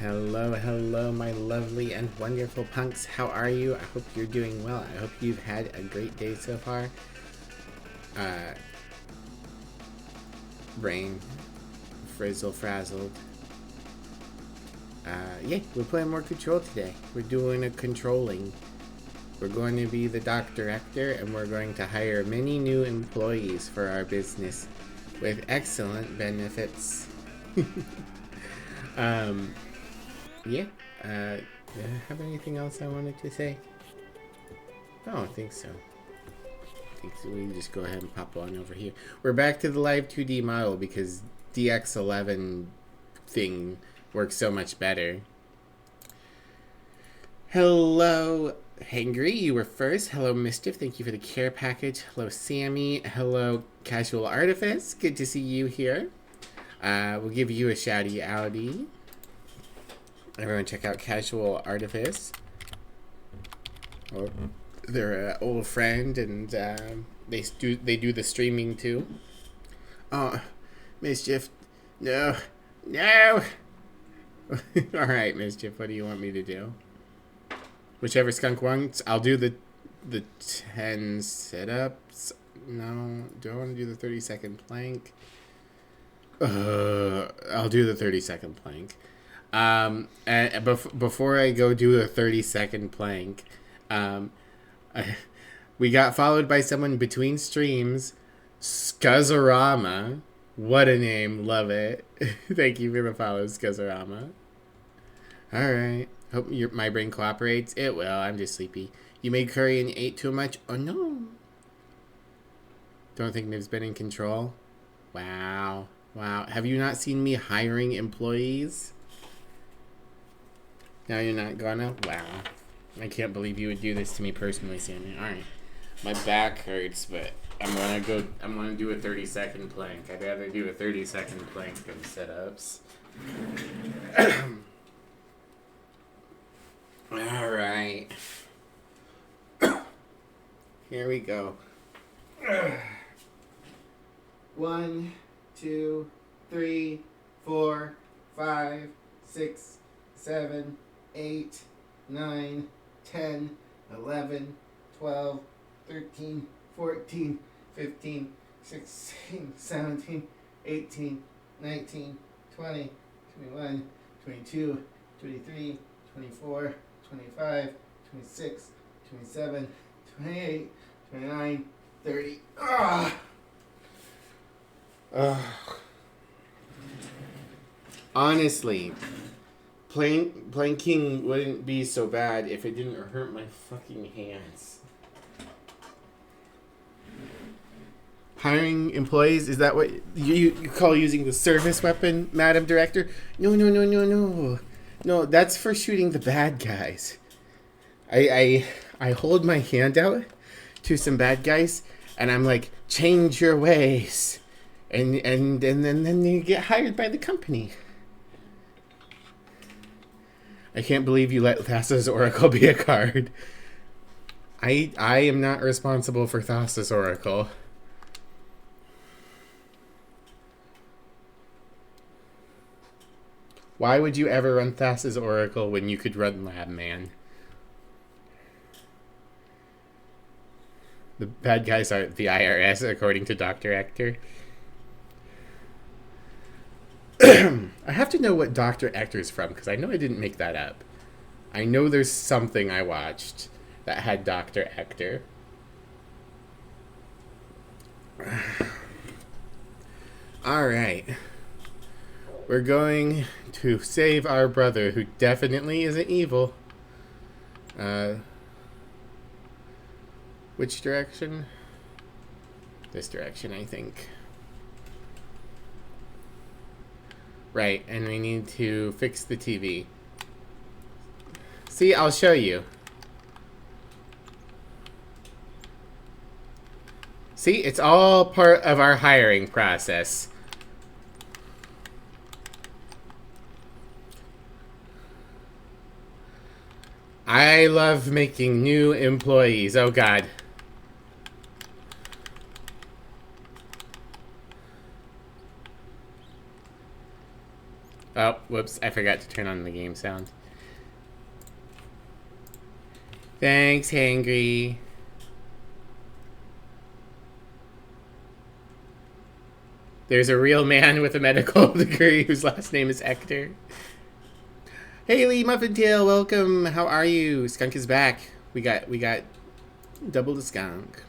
Hello, my lovely and wonderful punks. How are you? I hope you're doing well. I hope you've had a great day so far. Brain frizzle frazzled. Yeah, we're playing more Control today. We're doing a controlling. We're going to be the doctor actor, and we're going to hire many new employees for our business with excellent benefits. Yeah. Do I have anything else I wanted to say? I don't think so. I think so. We can just go ahead and pop on over here. We're back to the live 2D model because DX11 thing works so much better. Hello, Hangry, you were first. Hello, Mischief. Thank you for the care package. Hello, Sammy. Hello, Casual Artifice. Good to see you here. We'll give you a shouty outie. Everyone check out Casual Artifice. They're an old friend, and they do the streaming too. Oh, Mischief. No. Alright, Mischief, what do you want me to do? Whichever skunk wants, I'll do the 10 sit-ups. No, do I want to do the 30-second plank? I'll do the 30-second plank. And before I go do a 30-second plank, we got followed by someone between streams. Scuzzorama. What a name. Love it. Thank you for the follow, Scuzzorama. Alright. Hope my brain cooperates. It will. I'm just sleepy. You made curry and ate too much? Oh, no. Don't think Nib's been in control? Wow. Have you not seen me hiring employees? Now you're not gonna? Wow. I can't believe you would do this to me personally, Sammy. Alright. My back hurts, but I'm gonna do a 30-second plank. I'd rather do a 30-second plank than sit-ups. Alright. Here we go. 1, 2, 3, 4, 5, 6, 7, 8, 9, 10, 11, 12, 13, 14, 15, 16, 17, 18, 19, 20, 21, 22, 23, 24, 25, 26, 27, 28, 29, 30. Honestly, planking wouldn't be so bad if it didn't hurt my fucking hands. Hiring employees, is that what you call using the service weapon, Madam Director? No. No, that's for shooting the bad guys. I hold my hand out to some bad guys, and I'm like, change your ways. And then you get hired by the company. I can't believe you let Thassa's Oracle be a card. I am not responsible for Thassa's Oracle. Why would you ever run Thassa's Oracle when you could run Labman? The bad guys are the IRS, according to Dr. Ector. I have to know what Dr. Ector is from, because I know I didn't make that up. I know there's something I watched that had Dr. Ector. Alright. We're going to save our brother, who definitely isn't evil. Which direction? This direction, I think. Right, and we need to fix the TV. See, I'll show you. See, it's all part of our hiring process. I love making new employees. Oh, God. Oh, whoops. I forgot to turn on the game sound. Thanks, Hangry. There's a real man with a medical degree whose last name is Hector. Haley Muffintail, welcome. How are you? Skunk is back. We got double the skunk.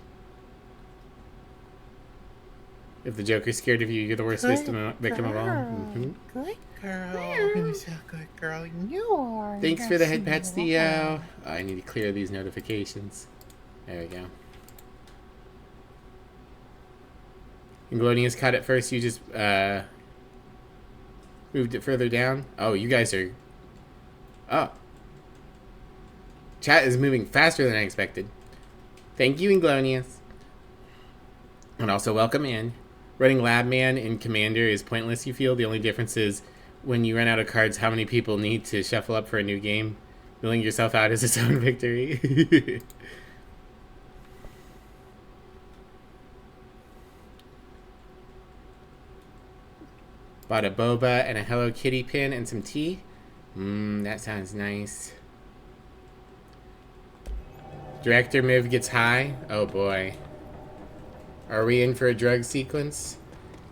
If the Joker's scared of you, you're the worst victim of all. Mm-hmm. Good girl. You're so good girl. You are. Thanks for the head pats, Theo. Oh, I need to clear these notifications. There we go. Inglorious caught it first. You just moved it further down. Oh, you guys are... Oh. Chat is moving faster than I expected. Thank you, Inglorious. And also, welcome in. Running Labman in Commander is pointless, you feel. The only difference is when you run out of cards, how many people need to shuffle up for a new game. Milling yourself out is its own victory. Bought a boba and a Hello Kitty pin and some tea. That sounds nice. Director Miv gets high. Oh boy. Are we in for a drug sequence?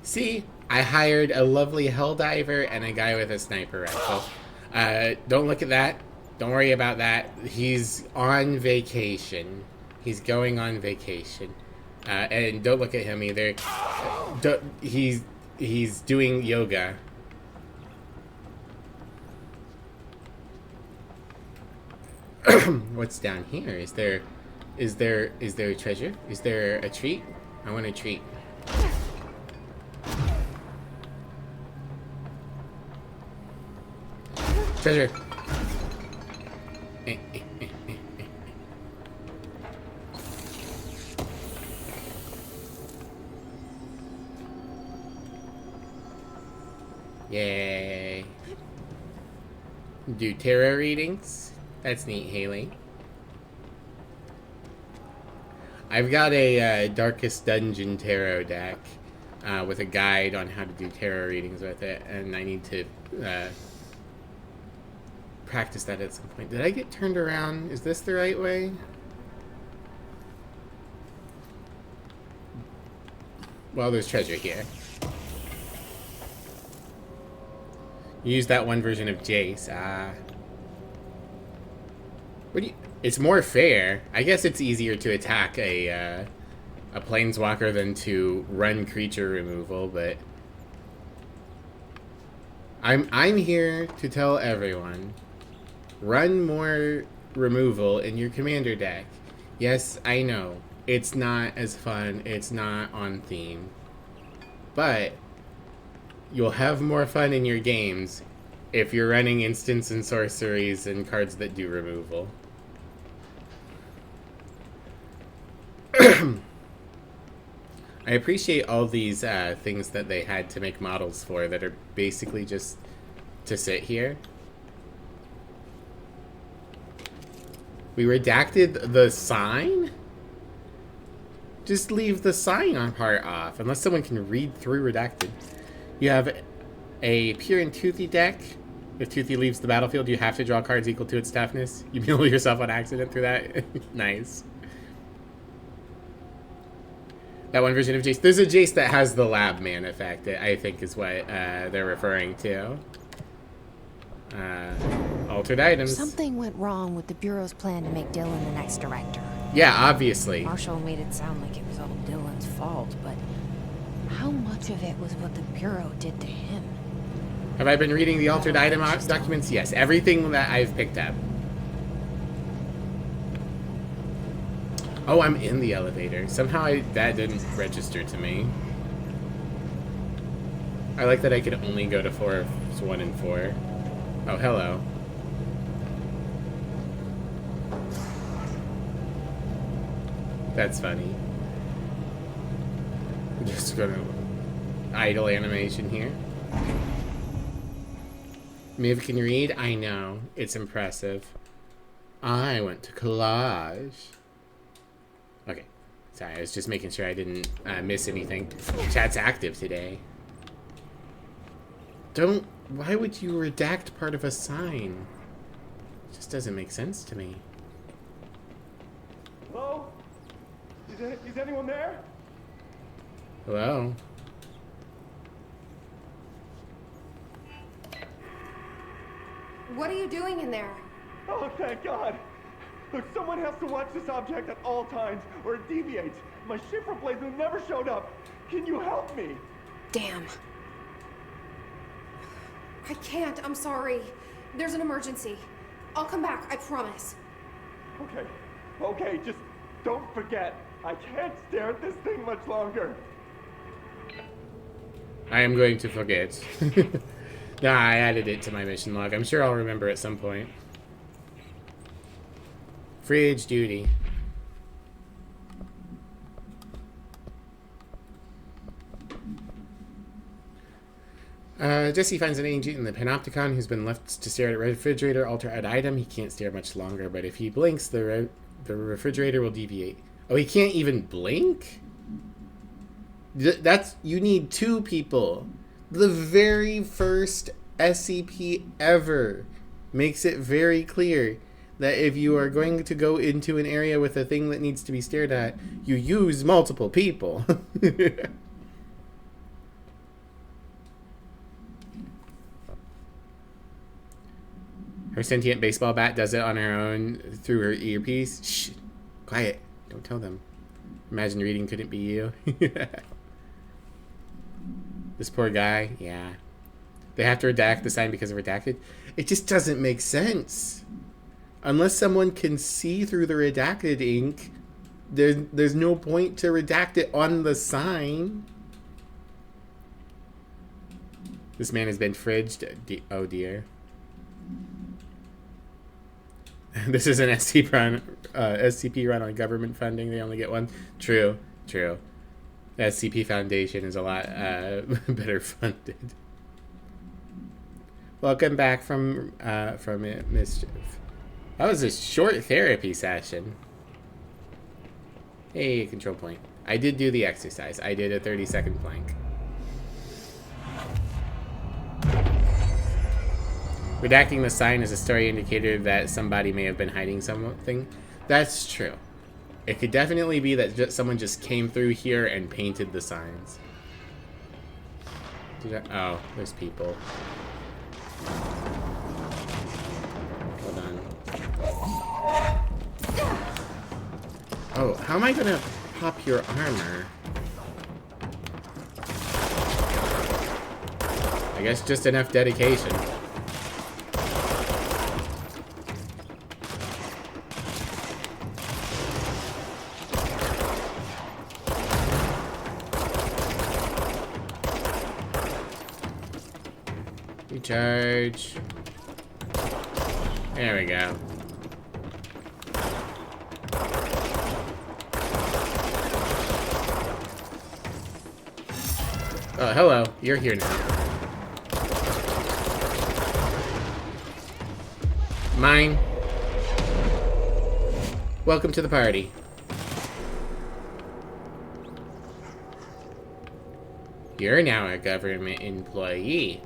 See, I hired a lovely helldiver and a guy with a sniper rifle. Don't look at that. Don't worry about that. He's on vacation. He's going on vacation. And don't look at him either. He's doing yoga. What's down here? Is there a treasure? Is there a treat? I want a treat. Treasure. Yay. Do tarot readings. That's neat, Haley. I've got a Darkest Dungeon tarot deck with a guide on how to do tarot readings with it, and I need to practice that at some point. Did I get turned around? Is this the right way? Well, there's treasure here. Use that one version of Jace. What do you... It's more fair. I guess it's easier to attack a planeswalker than to run creature removal, but I'm here to tell everyone, run more removal in your commander deck. Yes, I know it's not as fun. It's not on theme, but you'll have more fun in your games if you're running instants and sorceries and cards that do removal. I appreciate all these things that they had to make models for that are basically just to sit here. We redacted the sign? Just leave the sign on part off, unless someone can read through redacted. You have a Pure and Toothy deck. If Toothy leaves the battlefield, you have to draw cards equal to its toughness. You mutilate yourself on accident through that. Nice. That one version of Jace. There's a Jace that has the lab man effect, I think is what they're referring to. Altered items. Something went wrong with the Bureau's plan to make Dylan the next director. Yeah, obviously. Marshall made it sound like it was all Dylan's fault, but how much of it was what the Bureau did to him? Have I been reading the altered item documents? Yes, everything that I've picked up. Oh, I'm in the elevator. Somehow that didn't register to me. I like that I could only go to floors 1 and 4. Oh, hello. That's funny. I'm just gonna idle animation here. Miv can read? I know. It's impressive. I went to collage. Okay. Sorry, I was just making sure I didn't miss anything. Chat's active today. Don't Why would you redact part of a sign? It just doesn't make sense to me. Hello? Is anyone there? Hello? What are you doing in there? Oh, thank God. Look, someone has to watch this object at all times, or it deviates. My shift replacement never showed up. Can you help me? Damn. I can't, I'm sorry. There's an emergency. I'll come back, I promise. Okay, just don't forget. I can't stare at this thing much longer. I am going to forget. Nah, I added it to my mission log. I'm sure I'll remember at some point. Fridge duty. Jesse finds an agent in the Panopticon who's been left to stare at a refrigerator, alter an item. He can't stare much longer, but if he blinks, the refrigerator will deviate. Oh, he can't even blink? That's... You need two people. The very first SCP ever makes it very clear that if you are going to go into an area with a thing that needs to be stared at, you use multiple people. Her sentient baseball bat does it on her own through her earpiece. Shh. Quiet. Don't tell them. Imagine reading couldn't be you. This poor guy. Yeah. They have to redact the sign because of redacted. It just doesn't make sense. Unless someone can see through the redacted ink, there's no point to redact it on the sign. This man has been fridged. Oh dear. This is an SCP run on government funding. They only get one. True. The SCP Foundation is a lot better funded. Welcome back from Mischief. That was a short therapy session. Hey, control point. I did do the exercise. I did a 30-second plank. Redacting the sign is a story indicator that somebody may have been hiding something. That's true. It could definitely be that someone just came through here and painted the signs. Oh, there's people. Hold on. Oh, how am I gonna pop your armor? I guess just enough dedication. Recharge. There we go. Oh, hello. You're here now. Mine. Welcome to the party. You're now a government employee.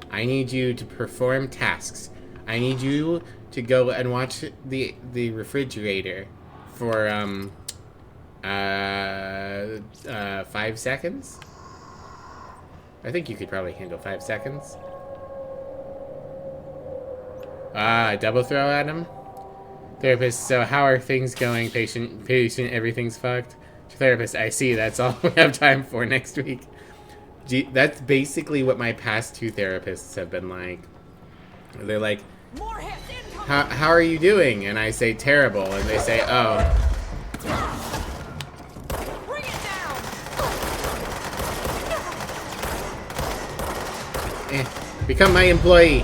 I need you to perform tasks. I need you to go and watch the refrigerator for 5 seconds. I think you could probably handle 5 seconds. Double throw at him. Therapist, so how are things going? Patient, everything's fucked. Therapist, I see, that's all we have time for next week. Gee, that's basically what my past 2 therapists have been like. They're like, how are you doing? And I say, terrible. And they say, oh. Bring it down. Become my employee.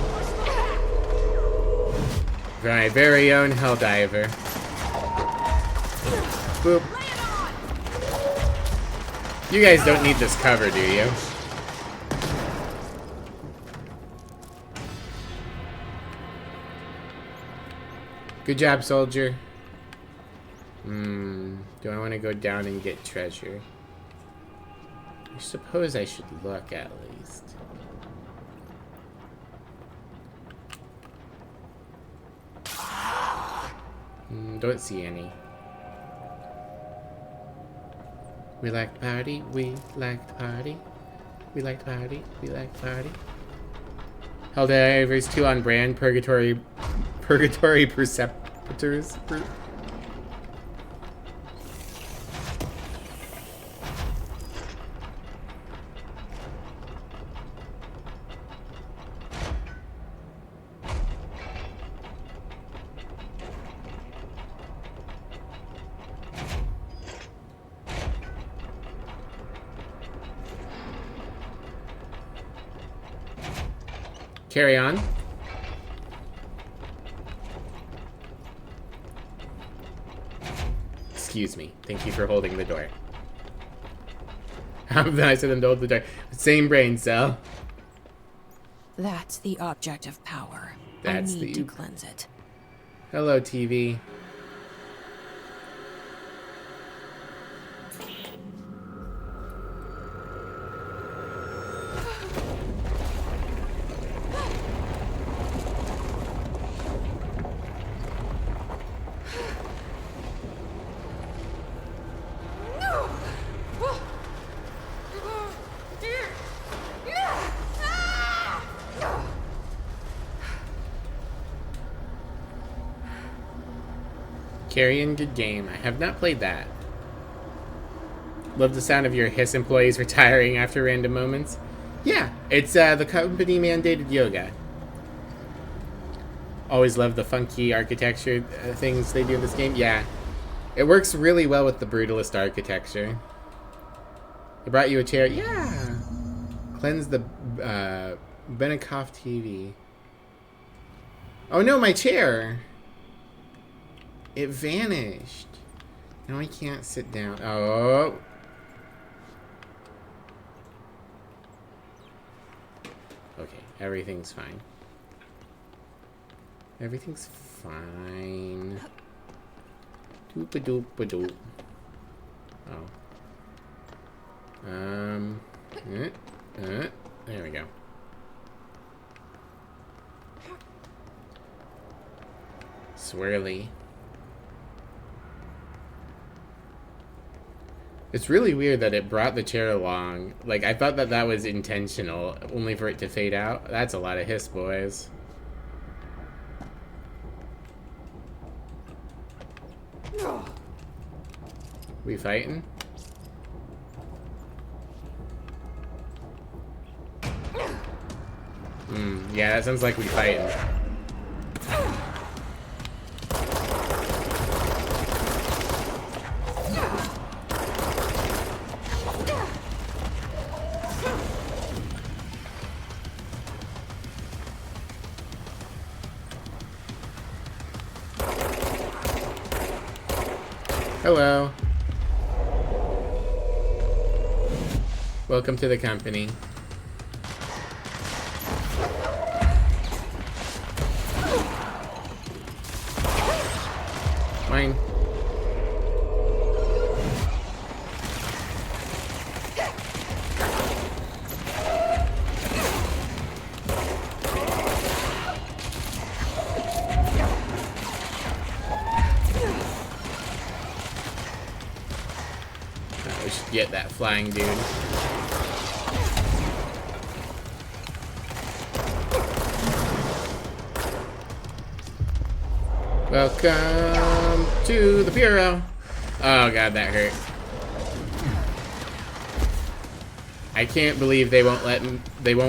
My very own Helldiver. Boop. You guys don't need this cover, do you? Good job, soldier. Do I want to go down and get treasure? I suppose I should look at least. Don't see any. We like to party, we like to party. We like to party, we like to party. Helldivers 2 on brand, Purgatory Preceptors. Carry on. Excuse me. Thank you for holding the door. How nice of them to hold the door. Same brain cell. That's the object of power. That's I need to cleanse it. Hello, TV. Carrion, good game. I have not played that. Love the sound of your Hiss employees retiring after random moments. Yeah, it's the company mandated yoga. Always love the funky architecture things they do in this game. Yeah, it works really well with the brutalist architecture. They brought you a chair. Yeah. Cleanse the Benikoff TV. Oh no, my chair. It vanished. Now I can't sit down. Oh. Okay, everything's fine. Everything's fine. Doop-a-doop-a-doop. Oh. There we go. Swirly. It's really weird that it brought the chair along. Like, I thought that that was intentional, only for it to fade out. That's a lot of hiss, boys. We fighting? Yeah, that sounds like we fighting. Hello. Welcome to the company. Mine. We should get that flying dude. Welcome to the Bureau. Oh god, that hurt. I can't believe they won't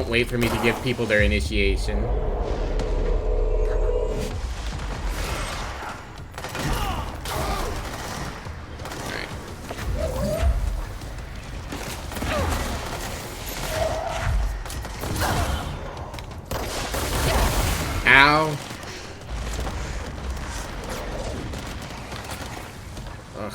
wait for me to give people their initiation. Alright. Ow. Ugh.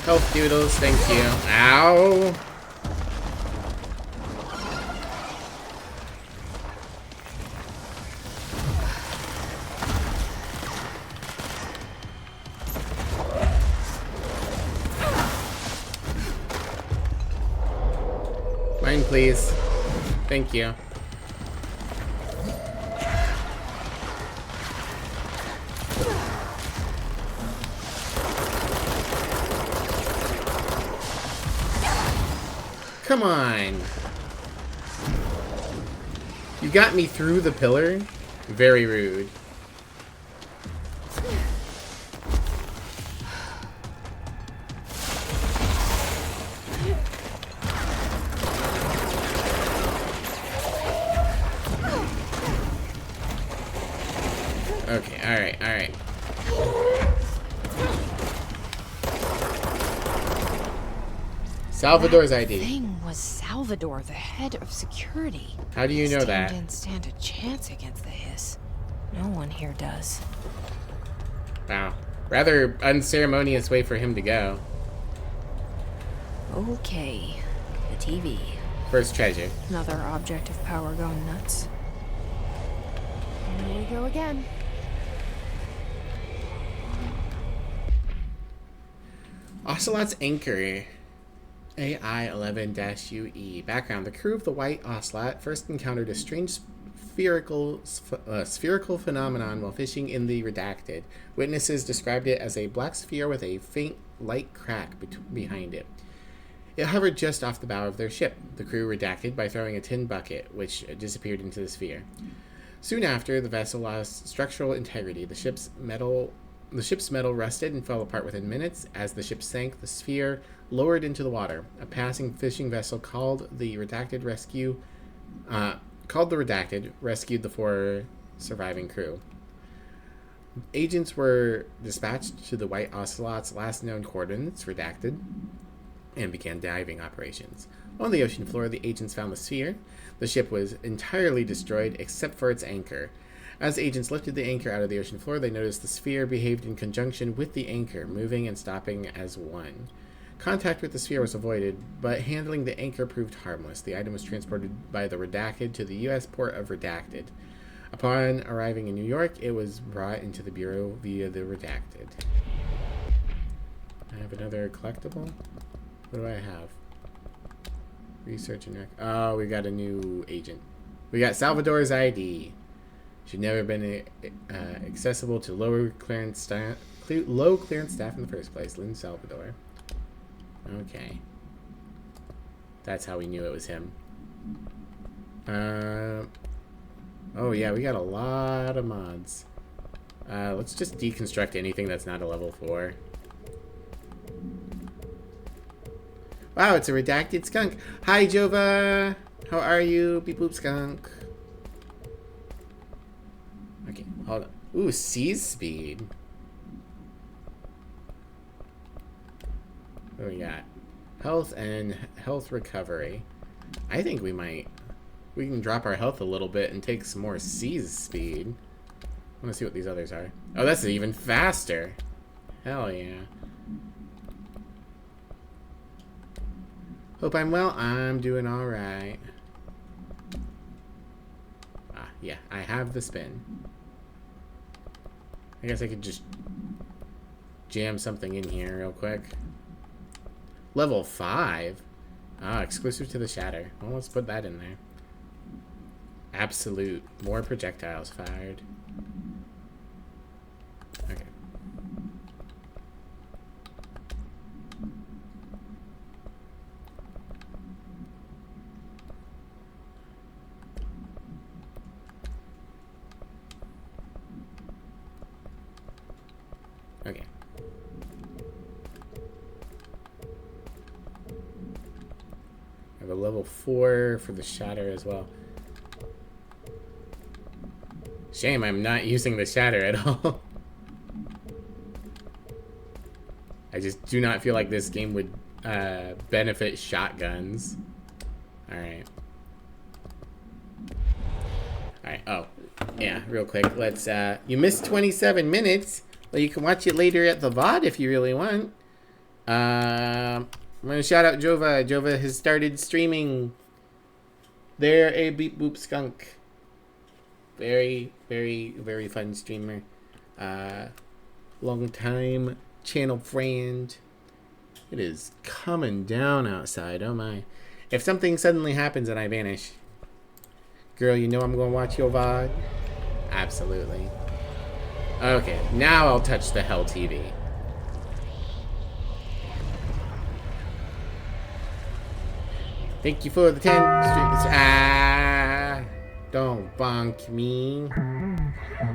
Health doodles, thank you. Ow! Mine, please. Thank you. come on. You got me through the pillar? Very rude. Okay, alright, alright. Salvador's ID. Thing was Salvador, the head of security. How do you know that? Didn't stand a chance against the hiss. No one here does. Wow. Rather unceremonious way for him to go. Okay, the TV. First treasure. Another object of power going nuts. Here we go again. Ocelot's anchor. AI-11-UE. Background. The crew of the White Ocelot first encountered a strange spherical phenomenon while fishing in the Redacted. Witnesses described it as a black sphere with a faint light crack behind it. It hovered just off the bow of their ship. The crew redacted by throwing a tin bucket, which disappeared into the sphere. Soon after, the vessel lost structural integrity. The ship's metal rusted and fell apart within minutes. As the ship sank, the sphere lowered into the water. A passing fishing vessel called the Redacted rescued the 4 surviving crew. Agents were dispatched to the White Ocelot's last known coordinates, Redacted, and began diving operations. On the ocean floor, the agents found the sphere. The ship was entirely destroyed except for its anchor. As agents lifted the anchor out of the ocean floor, they noticed the sphere behaved in conjunction with the anchor, moving and stopping as one. Contact with the sphere was avoided, but handling the anchor proved harmless. The item was transported by the Redacted to the U.S. port of Redacted. Upon arriving in New York, it was brought into the Bureau via the Redacted. I have another collectible? What do I have? Research and oh, we got a new agent. We got Salvador's ID. Should never have been accessible to low clearance staff in the first place. Lynn Salvador. Okay. That's how we knew it was him. Oh yeah, we got a lot of mods. Let's just deconstruct anything that's not a level 4. Wow, it's a redacted skunk. Hi, Jova. How are you, beep boop skunk? Okay, hold on. Ooh, seize speed. What do we got? Health and health recovery. I think we can drop our health a little bit and take some more seize speed. I want to see what these others are. Oh, that's even faster. Hell yeah. Hope I'm well. I'm doing alright. Ah, yeah. I have the spin. I guess I could just jam something in here real quick. Level 5? Ah, exclusive to the Shatter. Well, let's put that in there. Absolute. More projectiles fired. Okay. Okay. I have a level 4 for the Shatter as well. Shame I'm not using the Shatter at all. I just do not feel like this game would benefit shotguns. Alright. Alright, oh. Yeah, real quick. Let's, you missed 27 minutes. Well, you can watch it later at the VOD if you really want. I'm going to shout out Jova. Jova has started streaming. They're a beep boop skunk. Very, very, very fun streamer. Long time channel friend. It is coming down outside. Oh my. If something suddenly happens and I vanish, girl, you know I'm going to watch your VOD? Absolutely. Okay, now I'll touch the Hell TV. Thank you for the 10 streams. Ah, don't bonk me.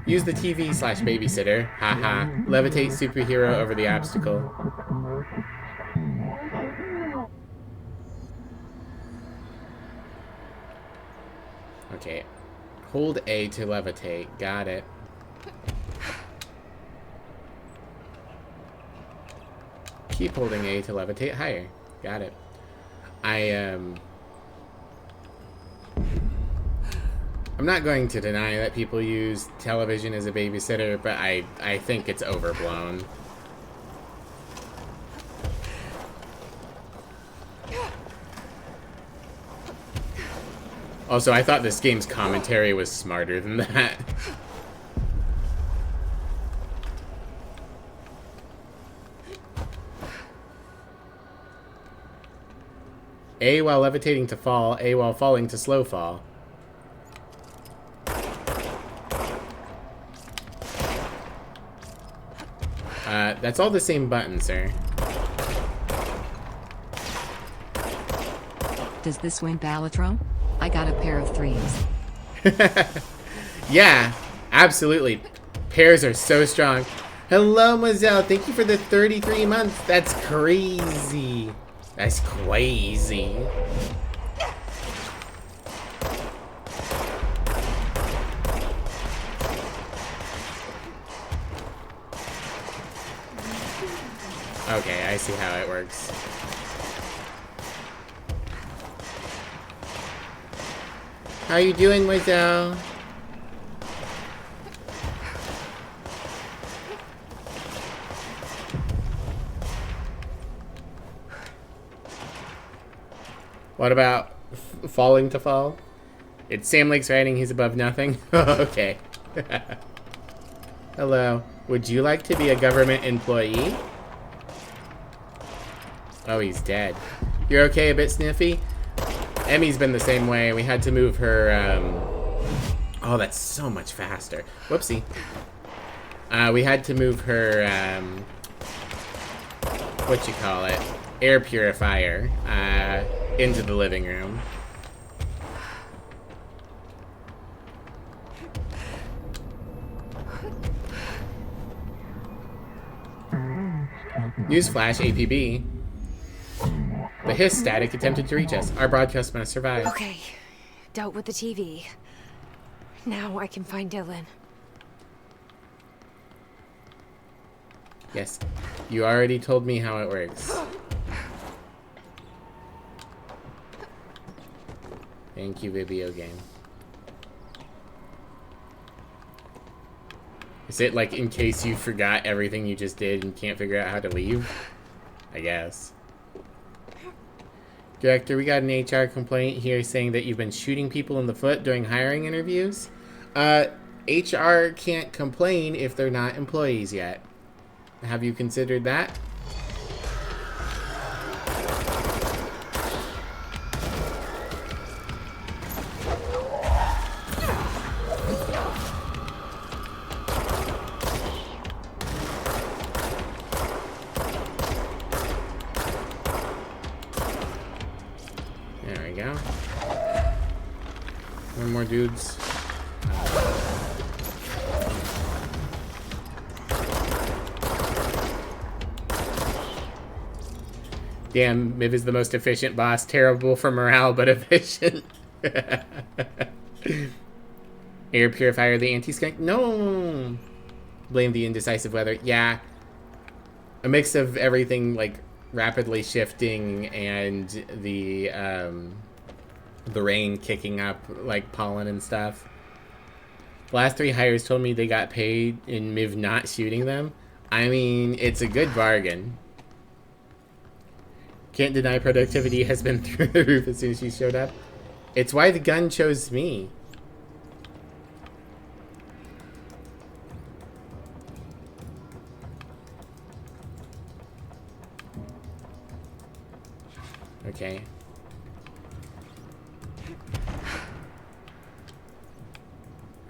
Use the TV slash babysitter. Haha. Levitate superhero over the obstacle. Okay. Hold A to levitate. Got it. Keep holding A to levitate higher. Got it. I'm not going to deny that people use television as a babysitter, but I think it's overblown. Also, I thought this game's commentary was smarter than that. A while levitating to fall, A while falling to slow fall. That's all the same button, sir. Does this win Balatron? I got a pair of 3s. Yeah, absolutely. Pairs are so strong. Hello, Mozelle. Thank you for the 33 months. That's crazy. That's crazy. Okay, I see how it works. How you doing, Mozelle? What about falling to fall? It's Sam Lake's writing, he's above nothing. Okay. Hello. Would you like to be a government employee? Oh, he's dead. You're okay, a bit sniffy? Emmy's been the same way. We had to move her, Oh, that's so much faster. Whoopsie. We had to move her, air purifier, into the living room. Newsflash, APB. The hiss static attempted to reach us. Our broadcast must survive. Okay, dealt with the TV. Now I can find Dylan. Yes, you already told me how it works. Thank you, video game. Is it like in case you forgot everything you just did and can't figure out how to leave? I guess. Director, we got an HR complaint here saying that you've been shooting people in the foot during hiring interviews. HR can't complain if they're not employees yet. Have you considered that? There we go. One more dudes. Damn, Miv is the most efficient boss. Terrible for morale, but efficient. Air purifier, the anti-skunk? No! Blame the indecisive weather. Yeah. A mix of everything, like, rapidly shifting and the rain kicking up, like, pollen and stuff. The last 3 hires told me they got paid in Miv not shooting them. I mean, it's a good bargain. Can't deny productivity has been through the roof as soon as she showed up. It's why the gun chose me. Okay.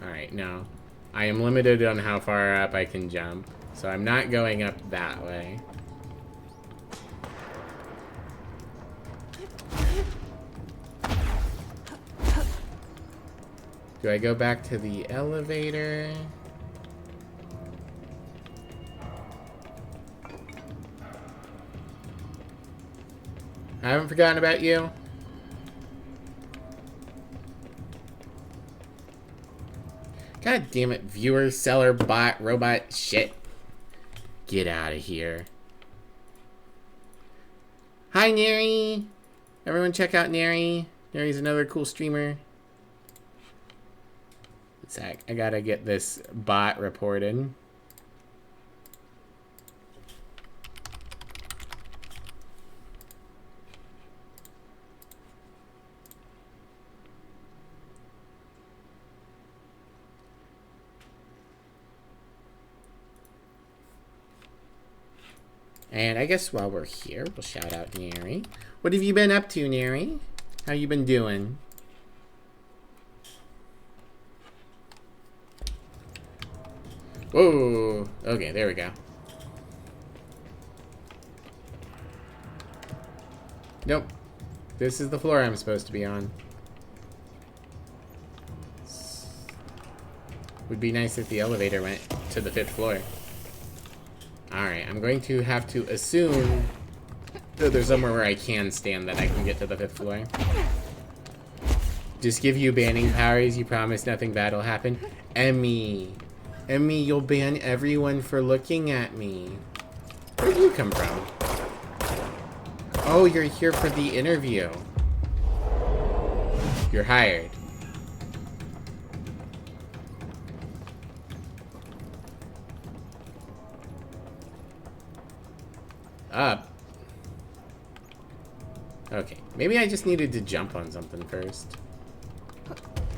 Alright, no. I am limited on how far up I can jump, so I'm not going up that way. Do I go back to the elevator? I haven't forgotten about you. God damn it, viewer, seller, bot, robot, shit. Get out of here. Hi, Neri. Everyone check out Neri. Neri's another cool streamer. Zach, I gotta get this bot reported. And I guess while we're here, we'll shout out Neri. What have you been up to, Neri? How you been doing? Whoa. Okay, there we go. Nope. This is the floor I'm supposed to be on. Would be nice if the elevator went to the 5th floor. Alright, I'm going to have to assume that there's somewhere where I can stand that I can get to the 5th floor. Just give you banning powers, you promise nothing bad will happen. Emmy. Emmy, you'll ban everyone for looking at me. Where'd you come from? Oh, you're here for the interview. You're hired. Up. Okay, maybe I just needed to jump on something first.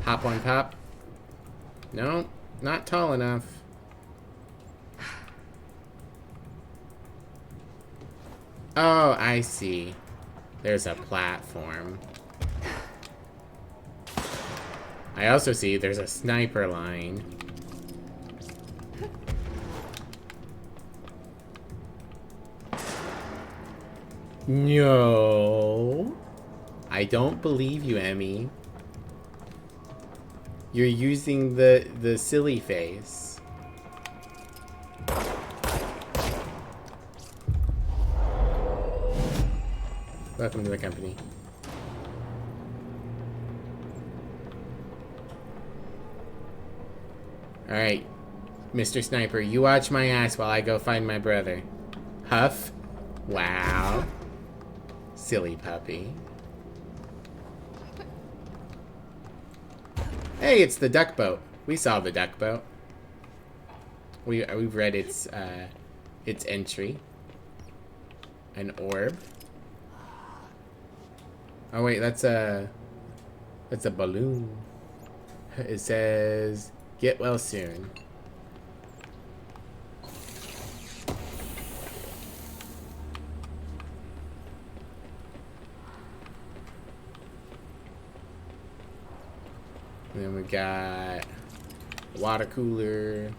Hop on top. No, not tall enough. Oh, I see. There's a platform. I also see there's a sniper line. No. I don't believe you, Emmy. You're using the silly face. Welcome to the company. Alright, Mr. Sniper, you watch my ass while I go find my brother. Huff. Wow. Silly puppy. Hey, it's the duck boat. We saw the duck boat. We've read its entry. An orb. Oh wait, that's a balloon. It says, "Get well soon." And then we got a water cooler.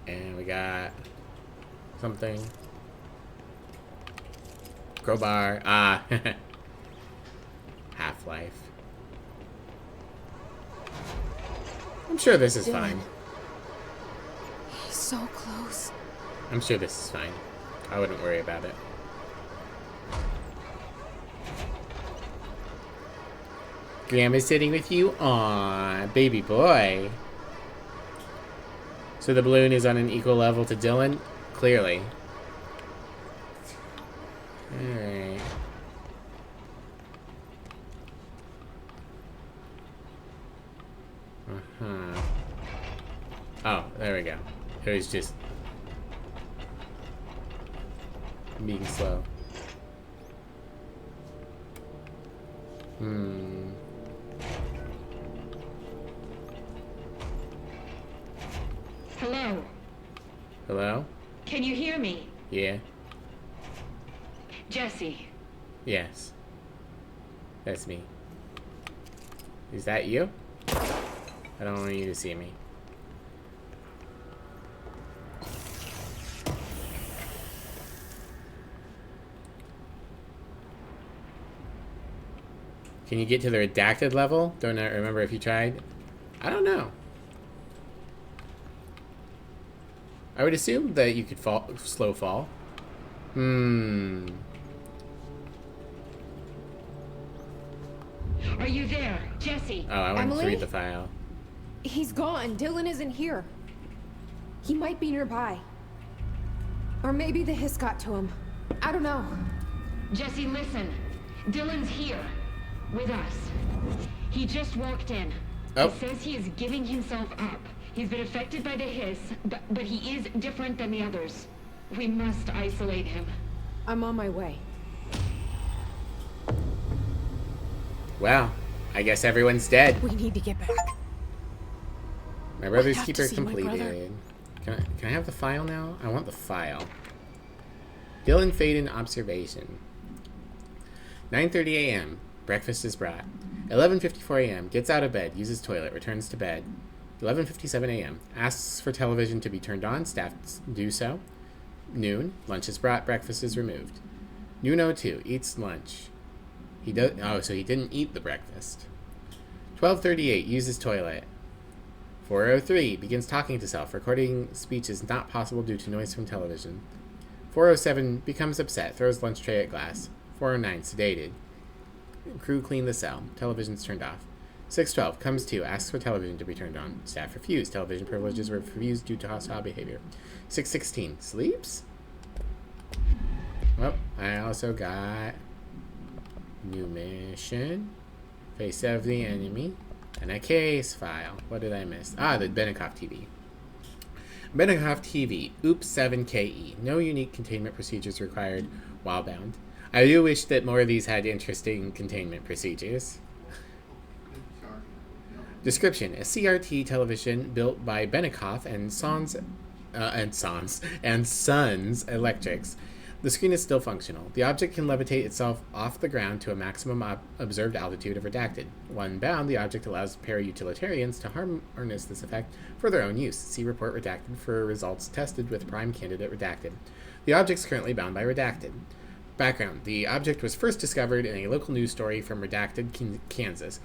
And we got something. Crowbar. Ah. Half-Life. I'm sure this is fine. He's so close. I'm sure this is fine. I wouldn't worry about it. Grandma's sitting with you? Aw, baby boy. So the balloon is on an equal level to Dylan? Clearly. Alright. Uh-huh. Oh, there we go. It was just being slow. Hello? Hello? Can you hear me? Yeah? Jesse. Yes. That's me. Is that you? I don't want you to see me. Can you get to the redacted level? Don't know, remember if you tried. I don't know. I would assume that you could slow fall. Are you there, Jesse? Oh, I wanted to Emily? read the file. He's gone. Dylan isn't here. He might be nearby. Or maybe the hiss got to him. I don't know. Jesse, listen. Dylan's here. With us. He just walked in. Oh. He says he is giving himself up. He's been affected by the hiss, but he is different than the others. We must isolate him. I'm on my way. Well, I guess everyone's dead. We need to get back. My brother's have to keeper see my brother. completed. Can I have the file now? I want the file. Dylan Faden observation. 9:30 a.m. Breakfast is brought. 11:54 a.m. Gets out of bed, uses toilet, returns to bed. 11:57 a.m. Asks for television to be turned on. Staff do so. Noon. Lunch is brought. Breakfast is removed. Noon 02. Eats lunch. He does. Oh, so he didn't eat the breakfast. 12:38. Uses toilet. 4:03. Begins talking to self. Recording speech is not possible due to noise from television. 4:07. Becomes upset. Throws lunch tray at glass. 4:09. Sedated. Crew clean the cell. Television's turned off. 6:12. Comes to. Asks for television to be turned on. Staff refuse. Television privileges were refused due to hostile behavior. 6:16. Sleeps? Well, I also got new mission. Face of the enemy. And a case file. What did I miss? Ah, the Benikoff TV. Benikoff TV. Oops 7KE. No unique containment procedures required while bound. I do wish that more of these had interesting containment procedures. Description: a CRT television built by Benikoff and Sons Electrics. The screen is still functional. The object can levitate itself off the ground to a maximum observed altitude of redacted. When bound, the object allows para-utilitarians to harness this effect for their own use. See report redacted for results tested with prime candidate redacted. The object is currently bound by redacted. Background: the object was first discovered in a local news story from Redacted, Kansas.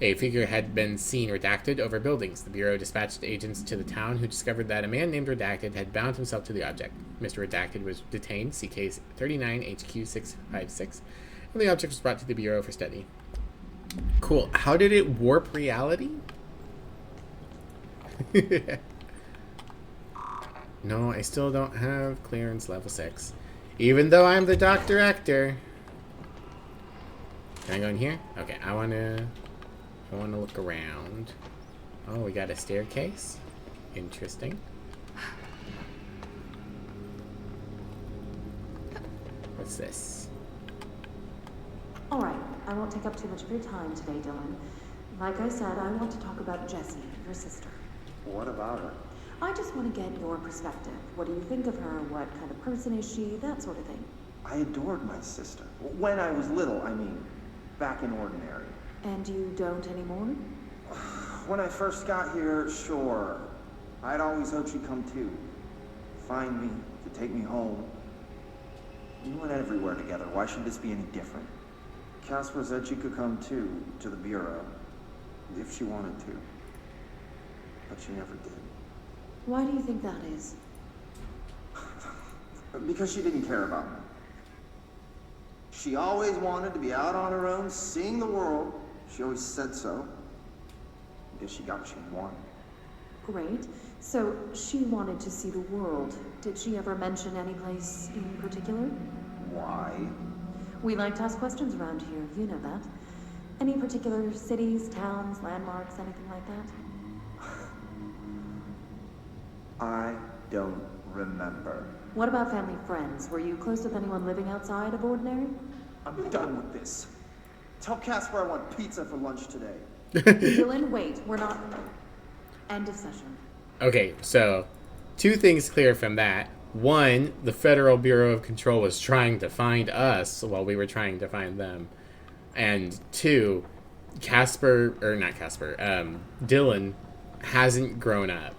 A figure had been seen redacted over buildings. The Bureau dispatched agents to the town who discovered that a man named Redacted had bound himself to the object. Mr. Redacted was detained, see case 39 HQ 656, and the object was brought to the Bureau for study. Cool. How did it warp reality? No, I still don't have clearance level 6. Even though I'm the doc director. Can I go in here? Okay, I wanna look around. Oh, we got a staircase. Interesting. What's this? All right, I won't take up too much of your time today, Dylan. Like I said, I want to talk about Jessie, your sister. What about her? I just want to get your perspective. What do you think of her? What kind of person is she? That sort of thing. I adored my sister. When I was little, I mean. Back in Ordinary. And you don't anymore? When I first got here, sure. I'd always hoped she'd come too. Find me, to take me home. We went everywhere together. Why should this be any different? Casper said she could come too, to the Bureau. If she wanted to. But she never did. Why do you think that is? Because she didn't care about me. She always wanted to be out on her own, seeing the world. She always said so. I guess she got what she wanted. Great. So she wanted to see the world. Did she ever mention any place in particular? Why? We like to ask questions around here. You know that. Any particular cities, towns, landmarks, anything like that? I don't remember. What about family friends? Were you close with anyone living outside of Ordinary? I'm done with this. Tell Casper I want pizza for lunch today. Dylan, wait. We're not... End of session. Okay, so 2 things clear from that. 1, the Federal Bureau of Control was trying to find us while we were trying to find them. And 2, Dylan hasn't grown up.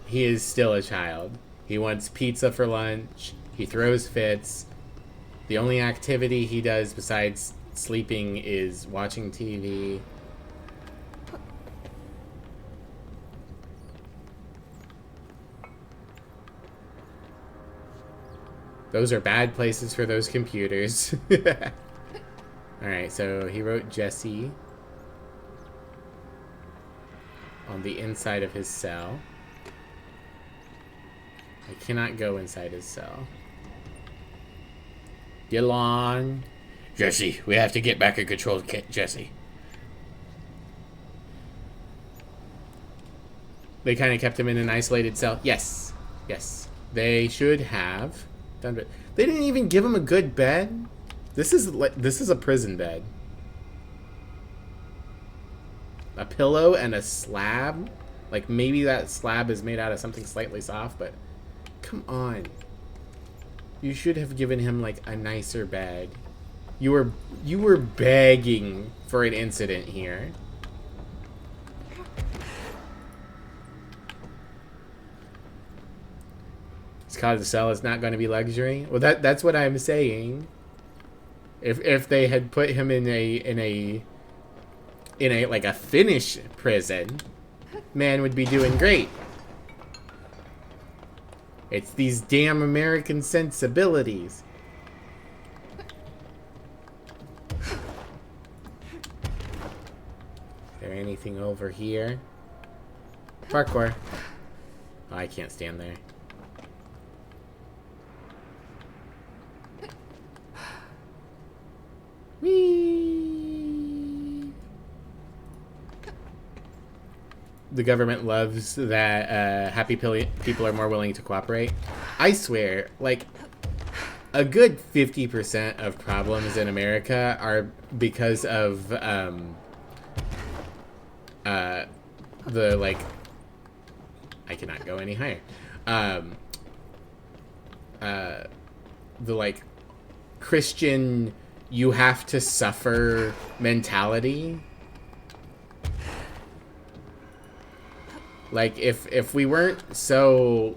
He is still a child. He wants pizza for lunch. He throws fits. The only activity he does besides sleeping is watching TV. Those are bad places for those computers. Alright, so he wrote Jesse on the inside of his cell. I cannot go inside his cell. Dylan. Jesse, we have to get back in control, Jesse. They kind of kept him in an isolated cell. Yes. Yes. They should have done it. They didn't even give him a good bed. This is a prison bed. A pillow and a slab. Like maybe that slab is made out of something slightly soft, but come on. You should have given him like a nicer bed. You were begging for an incident here. It's called a cell. It's not going to be luxury. Well, that's what I'm saying. If they had put him in a like a Finnish prison, man would be doing great. It's these damn American sensibilities. Is there anything over here? Parkour. Oh, I can't stand there. Whee! The government loves that happy people are more willing to cooperate. I swear, like, a good 50% of problems in America are because of the, like, I cannot go any higher. The, like, Christian, you have to suffer mentality. Like, if we weren't so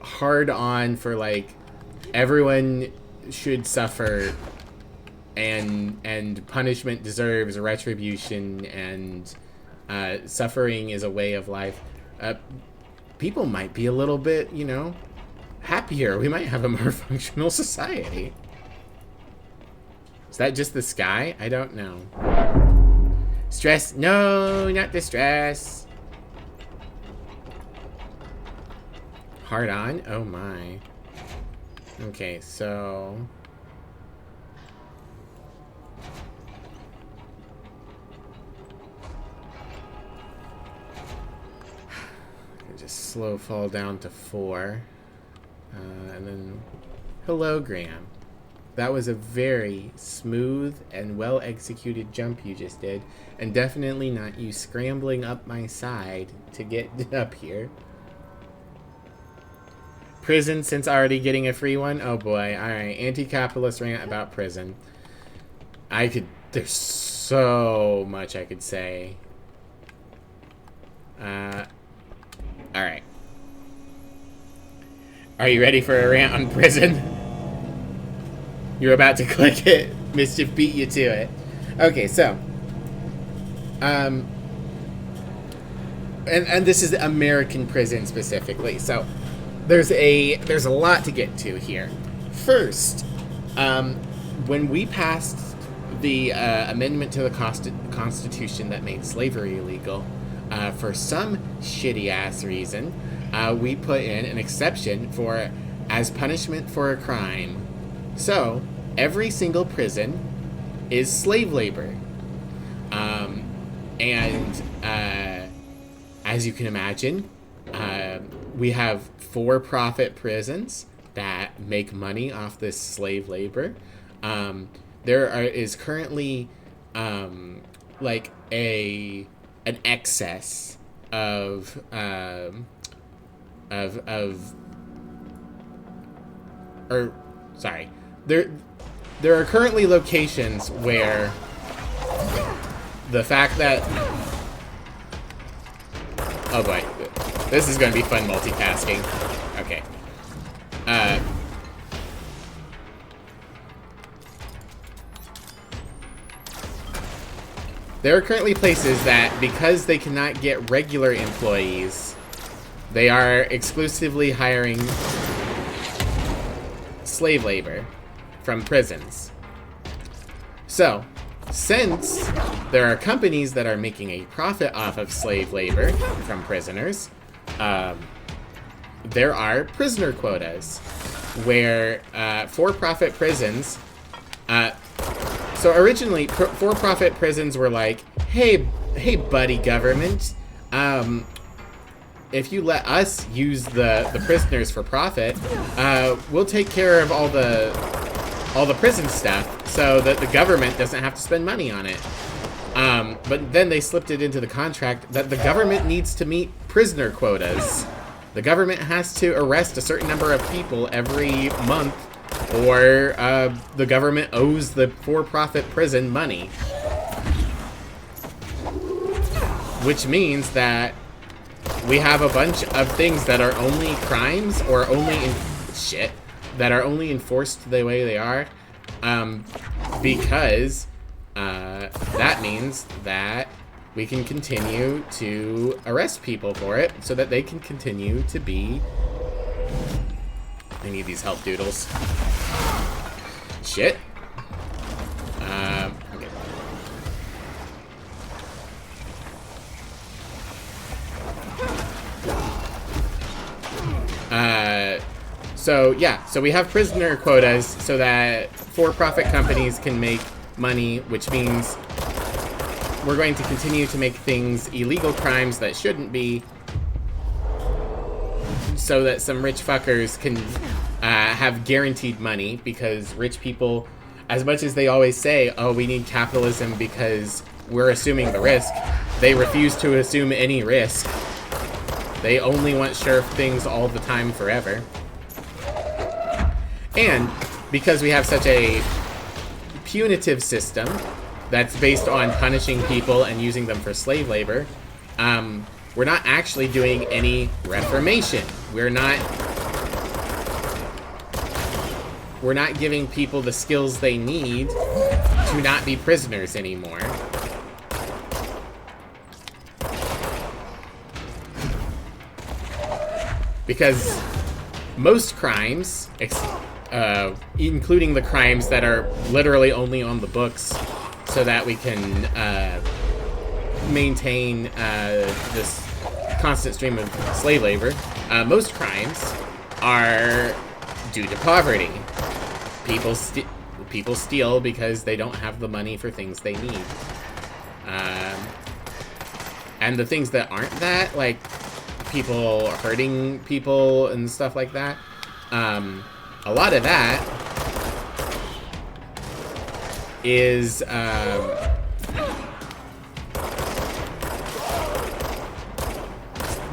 hard on for, like, everyone should suffer and punishment deserves retribution and suffering is a way of life, people might be a little bit, you know, happier. We might have a more functional society. Is that just the sky? I don't know. Stress? No, not the stress. Hard on? Oh my. Okay, so... just slow fall down to 4. And then... Hello, Graham. That was a very smooth and well-executed jump you just did, and definitely not you scrambling up my side to get up here. Prison, since already getting a free one? Oh boy, alright. Anti-capitalist rant about prison. There's so much I could say. Alright. Are you ready for a rant on prison? You're about to click it. Mischief beat you to it. Okay, so. And this is the American prison specifically. So there's a lot to get to here. First, when we passed the amendment to the Constitution that made slavery illegal, for some shitty ass reason, we put in an exception for as punishment for a crime. So, every single prison is slave labor. As you can imagine, we have for-profit prisons that make money off this slave labor. Is currently like an excess of there are currently locations where the fact that... Oh boy. This is going to be fun multitasking. Okay. There are currently places that, because they cannot get regular employees, they are exclusively hiring slave labor from prisons. So, since there are companies that are making a profit off of slave labor from prisoners, there are prisoner quotas where for-profit prisons... So originally, for-profit prisons were like, hey buddy government, if you let us use the prisoners for profit, we'll take care of all the prison stuff so that the government doesn't have to spend money on it. But then they slipped it into the contract that the government needs to meet prisoner quotas. The government has to arrest a certain number of people every month, or the government owes the for-profit prison money. Which means that we have a bunch of things that are only crimes or only that are only enforced the way they are, because that means that we can continue to arrest people for it so that they can continue to be... I need these help doodles. Shit. Okay. So we have prisoner quotas so that for-profit companies can make money, which means we're going to continue to make things illegal crimes that shouldn't be, so that some rich fuckers can have guaranteed money, because rich people, as much as they always say, oh, we need capitalism because we're assuming the risk, they refuse to assume any risk. They only want sure things all the time forever. And because we have such a punitive system that's based on punishing people and using them for slave labor, we're not actually doing any reformation. We're not giving people the skills they need to not be prisoners anymore. Because most crimes, including the crimes that are literally only on the books so that we can maintain this constant stream of slave labor, most crimes are due to poverty. People steal because they don't have the money for things they need. And the things that aren't that, like people hurting people and stuff like that, a lot of that is the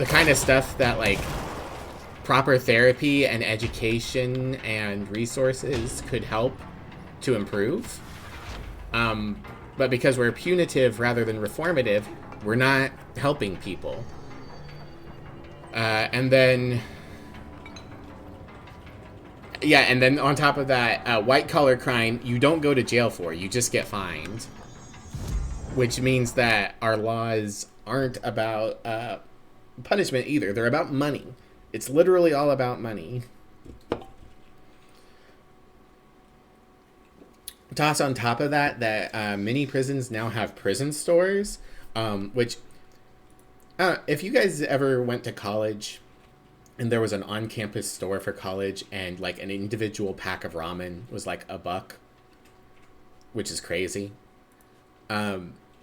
kind of stuff that, like, proper therapy and education and resources could help to improve. But because we're punitive rather than reformative, we're not helping people. And then on top of that, white-collar crime, you don't go to jail for, you just get fined. Which means that our laws aren't about punishment either, they're about money. It's literally all about money. Toss on top of that many prisons now have prison stores, which, if you guys ever went to college and there was an on-campus store for college and like an individual pack of ramen was like $1, which is crazy.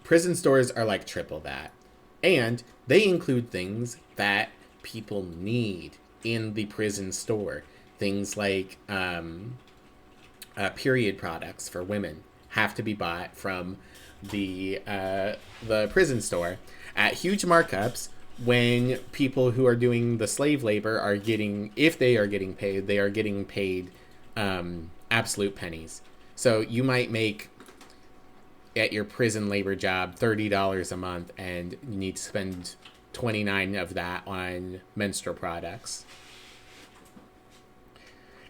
Prison stores are like triple that. And they include things that people need in the prison store. Things like period products for women have to be bought from the prison store at huge markups, when people who are doing the slave labor are getting, if they are getting paid, they are getting paid absolute pennies. So you might make at your prison labor job $30 a month, and you need to spend $29 of that on menstrual products.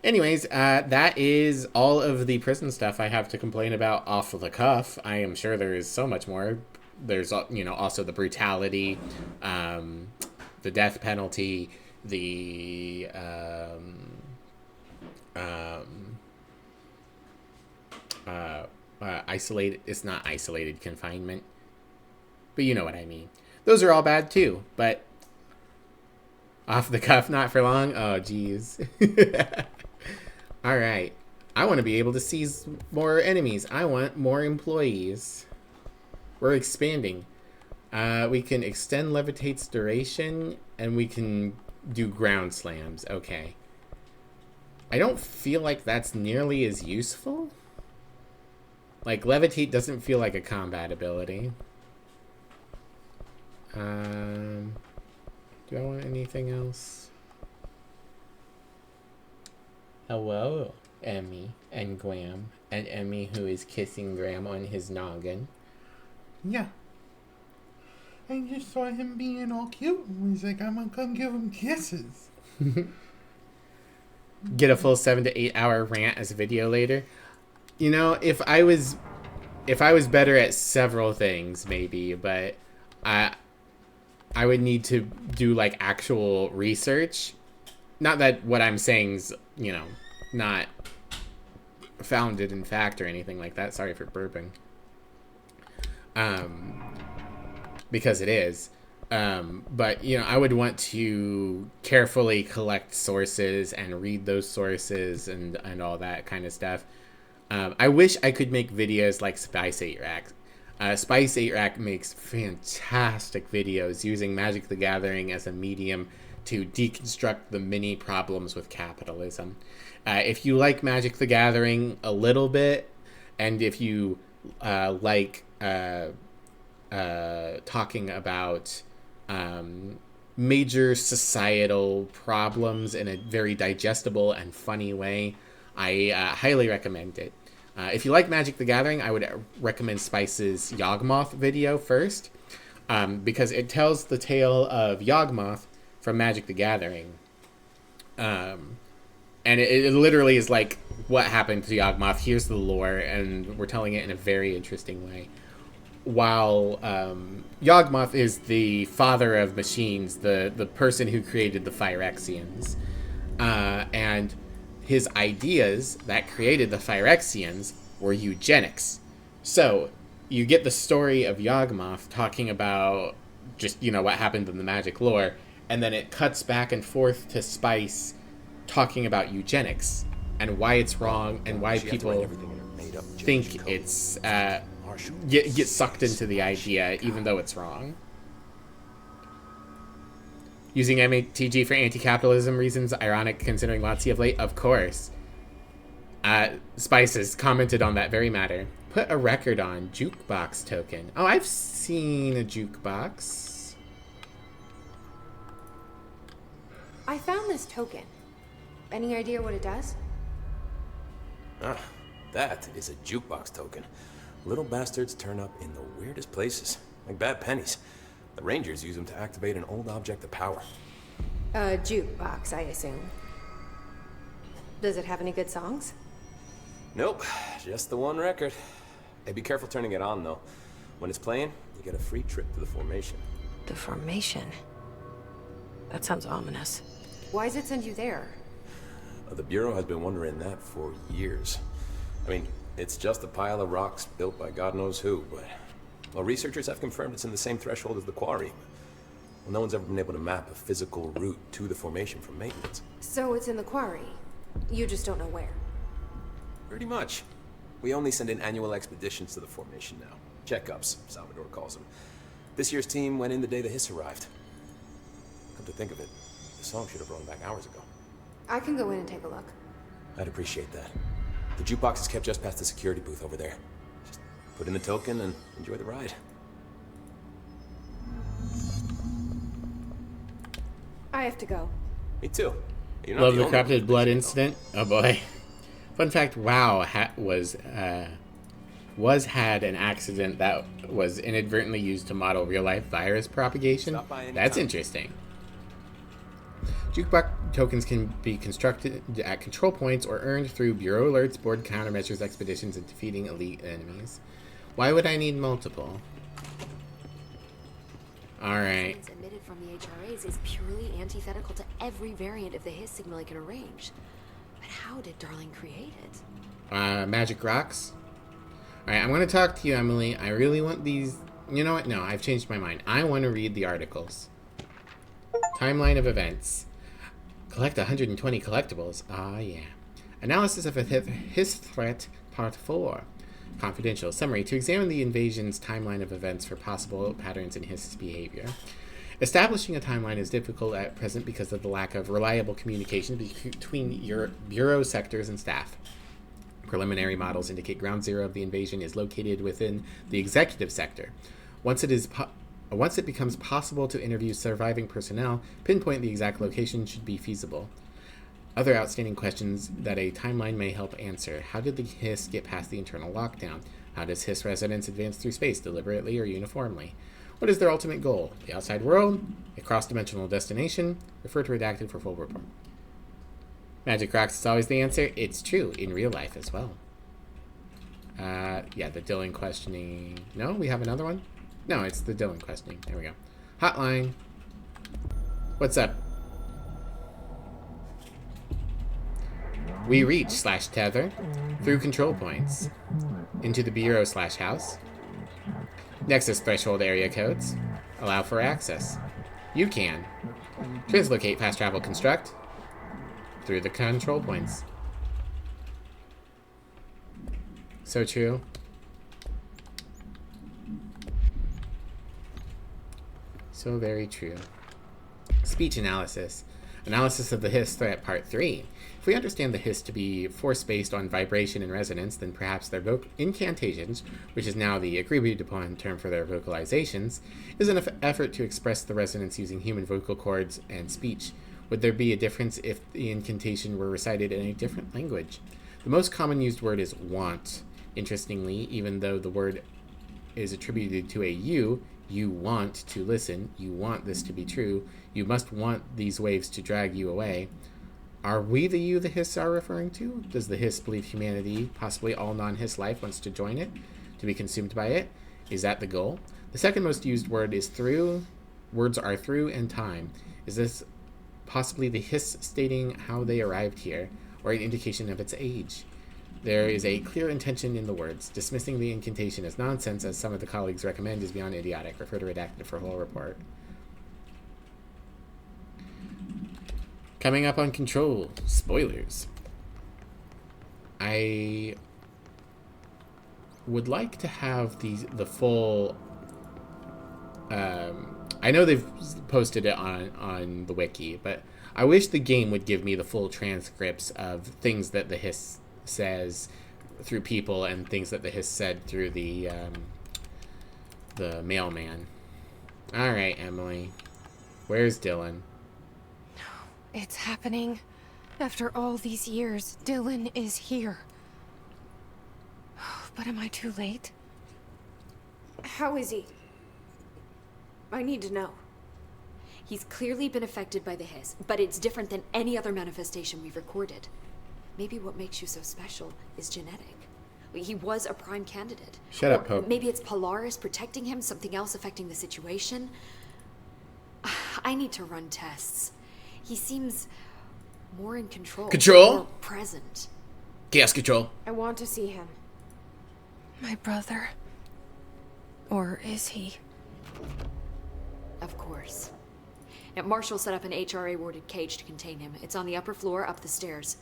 Anyways, that is all of the prison stuff I have to complain about off the cuff. I am sure there is so much more. there's also the brutality, the death penalty, the isolated. It's not isolated confinement, but you know what I mean. Those are all bad too. But off the cuff, not for long. Oh, geez. All right. I want to be able to seize more enemies. I want more employees. We're expanding. We can extend Levitate's duration, and we can do ground slams. Okay. I don't feel like that's nearly as useful. Like, Levitate doesn't feel like a combat ability. Do I want anything else? Hello, Emmy and Graham. And Emmy, who is kissing Graham on his noggin. Yeah. I just saw him being all cute and he's like, I'm gonna come give him kisses. Get a full 7 to 8 hour rant as a video later. You know, if I was better at several things, maybe, but I would need to do like actual research. Not that what I'm saying's, not founded in fact or anything like that. Sorry for burping. Because it is. But, I would want to carefully collect sources and read those sources and all that kind of stuff. I wish I could make videos like Spice 8 Rack. Spice 8 Rack makes fantastic videos using Magic the Gathering as a medium to deconstruct the many problems with capitalism. If you like Magic the Gathering a little bit, and if you like talking about major societal problems in a very digestible and funny way, I highly recommend it. If you like Magic the Gathering, I would recommend Spice's Yawgmoth video first, because it tells the tale of Yawgmoth from Magic the Gathering. And it literally is like what happened to Yawgmoth. Here's the lore, and we're telling it in a very interesting way. While Yawgmoth is the father of machines, the person who created the Phyrexians, and his ideas that created the Phyrexians were eugenics. So you get the story of Yawgmoth talking about just, what happened in the Magic lore, and then it cuts back and forth to Spice talking about eugenics and why it's wrong and why people think it's get sucked into the idea even though it's wrong. Using MATG for anti-capitalism reasons, ironic considering Lazio of late, of course. Spice has commented on that very matter. Put a record on jukebox token. Oh, I've seen a jukebox. I found this token. Any idea what it does? Ah, that is a jukebox token. Little bastards turn up in the weirdest places, like bad pennies. The Rangers use them to activate an old object of power. A jukebox, I assume. Does it have any good songs? Nope, just the one record. Hey, be careful turning it on, though. When it's playing, you get a free trip to the formation. The formation? That sounds ominous. Why does it send you there? The Bureau has been wondering that for years. I mean, it's just a pile of rocks built by God knows who, but... Well, researchers have confirmed it's in the same threshold as the quarry. Well, no one's ever been able to map a physical route to the formation from maintenance. So it's in the quarry. You just don't know where. Pretty much. We only send in annual expeditions to the formation now. Checkups, Salvador calls them. This year's team went in the day the hiss arrived. Come to think of it, the song should have run back hours ago. I can go in and take a look. I'd appreciate that. The jukebox is kept just past the security booth over there. Just put in the token and enjoy the ride. I have to go. Me too. You're not Love the only corrupted one blood that incident. Oh boy. Fun fact: WoW had an accident that was inadvertently used to model real life virus propagation. That's interesting. Jukebox tokens can be constructed at control points or earned through Bureau alerts, board countermeasures, expeditions, and defeating elite enemies. Why would I need multiple? Alright. Resonance emitted from the HRAs is purely antithetical to every variant of the Hiss signal it can arrange. But how did Darling create it? Magic rocks. Alright, I'm going to talk to you, Emily. I really want these... You know what? No, I've changed my mind. I want to read the articles. Timeline of events. Collect 120 collectibles. Ah, yeah. Analysis of a Hiss threat, Part 4. Confidential. Summary. To examine the invasion's timeline of events for possible patterns in Hiss's behavior. Establishing a timeline is difficult at present because of the lack of reliable communication between your Bureau sectors and staff. Preliminary models indicate ground zero of the invasion is located within the executive sector. Once it becomes possible to interview surviving personnel, pinpoint the exact location should be feasible. Other outstanding questions that a timeline may help answer. How did the Hiss get past the internal lockdown? How does Hiss residents advance through space, deliberately or uniformly? What is their ultimate goal? The outside world? A cross-dimensional destination? Refer to redacted for full report. Magic rocks is always the answer. It's true, in real life as well. Yeah, the Dylan questioning. No, we have another one? No, it's the Dylan questioning. There we go. Hotline. What's up? We reach /tether through control points into the Bureau /house. Nexus threshold area codes allow for access. You can translocate fast travel construct through the control points. So true. So very true. Speech analysis. Analysis of the Hiss threat, Part 3. If we understand the Hiss to be force based on vibration and resonance, then perhaps their incantations, which is now the agreed upon term for their vocalizations, is an effort to express the resonance using human vocal cords and speech. Would there be a difference if the incantation were recited in a different language? The most common used word is want. Interestingly, even though the word is attributed to a you want to listen, you want this to be true, you must want these waves to drag you away. Are we the you the Hiss are referring to? Does the Hiss believe humanity, possibly all non-Hiss life, wants to join it, to be consumed by it? Is that the goal? The second most used word is through. Words are through and time. Is this possibly the Hiss stating how they arrived here, or an indication of its age? There is a clear intention in the words. Dismissing the incantation as nonsense, as some of the colleagues recommend, is beyond idiotic. Refer to redacted for whole report. Coming up on Control. Spoilers. I would like to have the full... I know they've posted it on the wiki, but I wish the game would give me the full transcripts of things that the Hiss says through people and things that the Hiss said through the mailman. All right, Emily. Where's Dylan? It's happening. After all these years, Dylan is here. But am I too late? How is he? I need to know. He's clearly been affected by the Hiss, but it's different than any other manifestation we've recorded. Maybe what makes you so special is genetic. He was a prime candidate. Shut up, Pope. Maybe it's Polaris protecting him, something else affecting the situation. I need to run tests. He seems more in control. Control? More present. Chaos control. I want to see him. My brother. Or is he? Of course. Now, Marshall set up an HRA-warded cage to contain him. It's on the upper floor, up the stairs.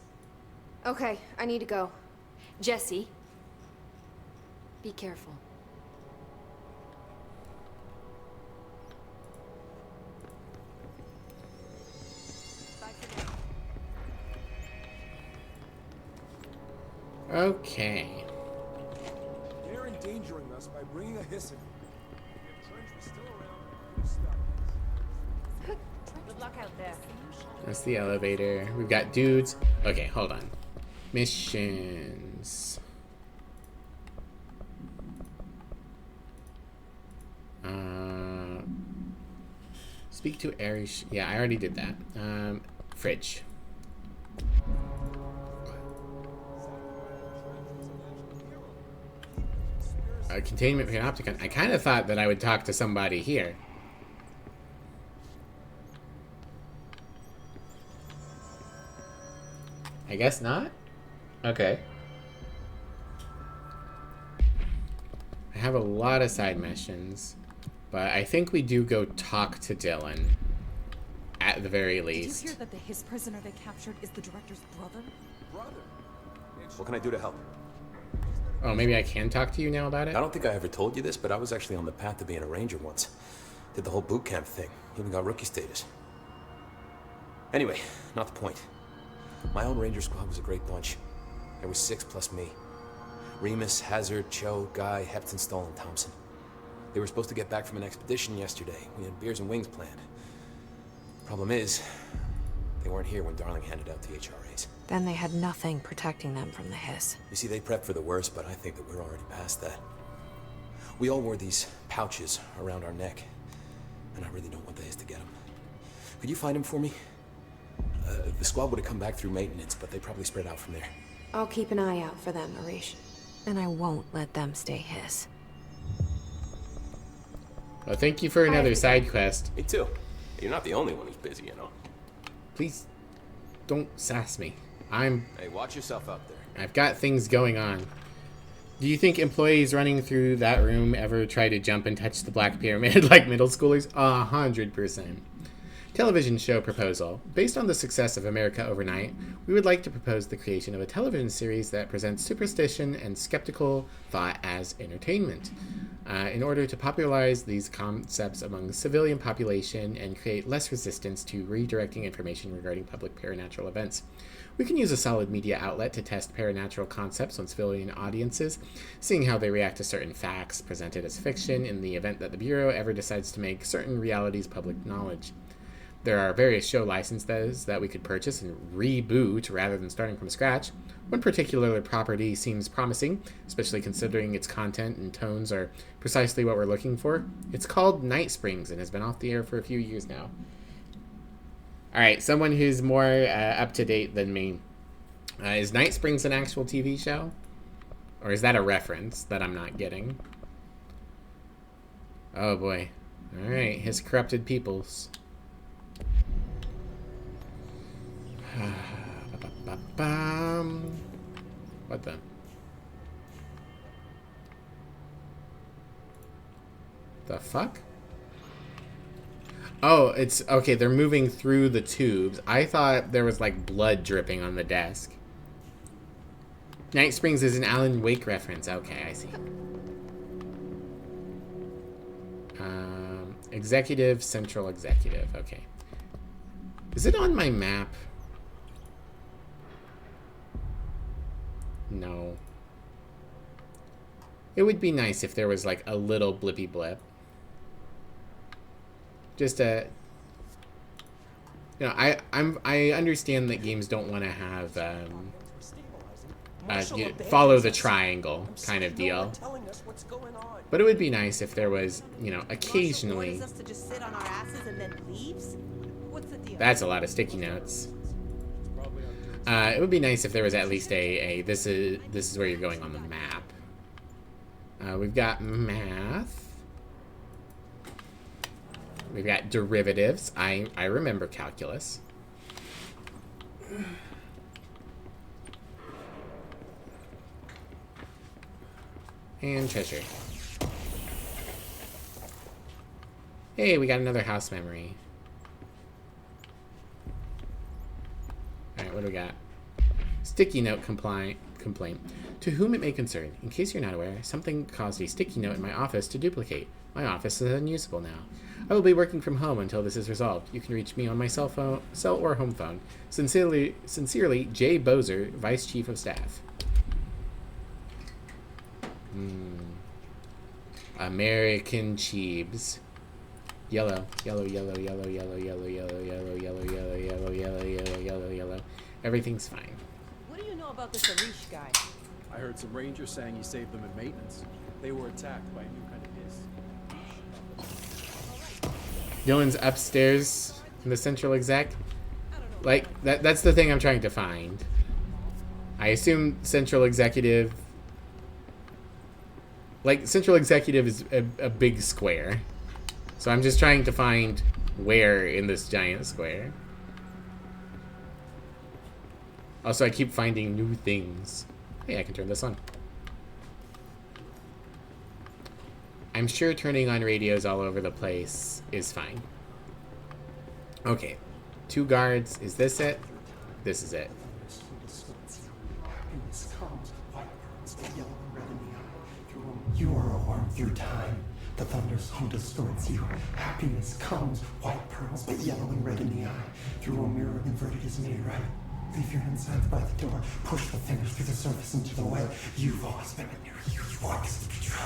Okay, I need to go. Jesse, be careful. Bye for now. Okay. They're endangering us by bringing a Hiss in. If Trench was still around, we'd stop. Good luck out there. That's the elevator. We've got dudes. Okay, hold on. Missions. Speak to Arish. Yeah, I already did that. Fridge. Containment panopticon. I kind of thought that I would talk to somebody here. I guess not? Okay. I have a lot of side missions, but I think we do go talk to Dylan, at the very least. Did you hear that his prisoner they captured is the director's brother? What can I do to help? Oh, maybe I can talk to you now about it? I don't think I ever told you this, but I was actually on the path to being a ranger once. Did the whole boot camp thing. Even got rookie status. Anyway, not the point. My own ranger squad was a great bunch. There was 6 plus me. Remus, Hazard, Cho, Guy, Hepton, Stoll, and Thompson. They were supposed to get back from an expedition yesterday. We had beers and wings planned. Problem is, they weren't here when Darling handed out the HRAs. Then they had nothing protecting them from the hiss. You see, they prepped for the worst, but I think that we're already past that. We all wore these pouches around our neck, and I really don't want the hiss to get them. Could you find them for me? The squad would have come back through maintenance, but they probably spread out from there. I'll keep an eye out for them, Arish. And I won't let them stay hiss. Well, thank you for another side quest. Me too. You're not the only one who's busy, you know. Please, don't sass me. Hey, watch yourself out there. I've got things going on. Do you think employees running through that room ever try to jump and touch the Black Pyramid like middle schoolers? 100%. Television show proposal. Based on the success of America Overnight, we would like to propose the creation of a television series that presents superstition and skeptical thought as entertainment. In order to popularize these concepts among the civilian population and create less resistance to redirecting information regarding public paranatural events. We can use a solid media outlet to test paranatural concepts on civilian audiences, seeing how they react to certain facts presented as fiction in the event that the Bureau ever decides to make certain realities public knowledge. There are various show licenses that we could purchase and reboot rather than starting from scratch. One particular property seems promising, especially considering its content and tones are precisely what we're looking for. It's called Night Springs and has been off the air for a few years now. Alright, someone who's more up to date than me. Is Night Springs an actual TV show? Or is that a reference that I'm not getting? Oh boy. Alright, his corrupted peoples. What the? The fuck? Oh, it's okay. They're moving through the tubes. I thought there was like blood dripping on the desk. Night Springs is an Alan Wake reference. Okay, I see. Executive, Central Executive. Okay. Is it on my map? No. It would be nice if there was like a little blippy blip. Just a, you know, I understand that games don't want to have follow the triangle kind of deal. But it would be nice if there was, you know, occasionally. That's a lot of sticky notes. It would be nice if there was at least a this is where you're going on the map. We've got math. We've got derivatives. I remember calculus. And treasure. Hey, we got another house memory. Alright, what do we got? Sticky note complaint. To whom it may concern, in case you're not aware, something caused a sticky note in my office to duplicate. My office is unusable now. I will be working from home until this is resolved. You can reach me on my cell or home phone. Sincerely, Jay Bozer, Vice Chief of Staff. American Cheebs. Yellow, yellow, yellow, yellow, yellow, yellow, yellow, yellow, yellow, yellow, yellow, yellow, yellow, yellow, yellow. Everything's fine. What do you know about this Arish guy? I heard some rangers saying he saved them in maintenance. They were attacked by a new kind of hiss. Dylan's upstairs in the central exec. Like, that's the thing I'm trying to find. I assume central executive... Like, central executive is a big square. So I'm just trying to find where in this giant square. Also, I keep finding new things. Hey, I can turn this on. I'm sure turning on radios all over the place is fine. Okay. 2 guards. Is this it? This is it. You are a worm through time. The thunderstorm distorts you. Happiness comes, white pearls, but yellow and red in the eye. Through a mirror inverted is made right. Leave your insides by the door. Push the fingers through the surface into the way. You've always been near you. You want this to be true.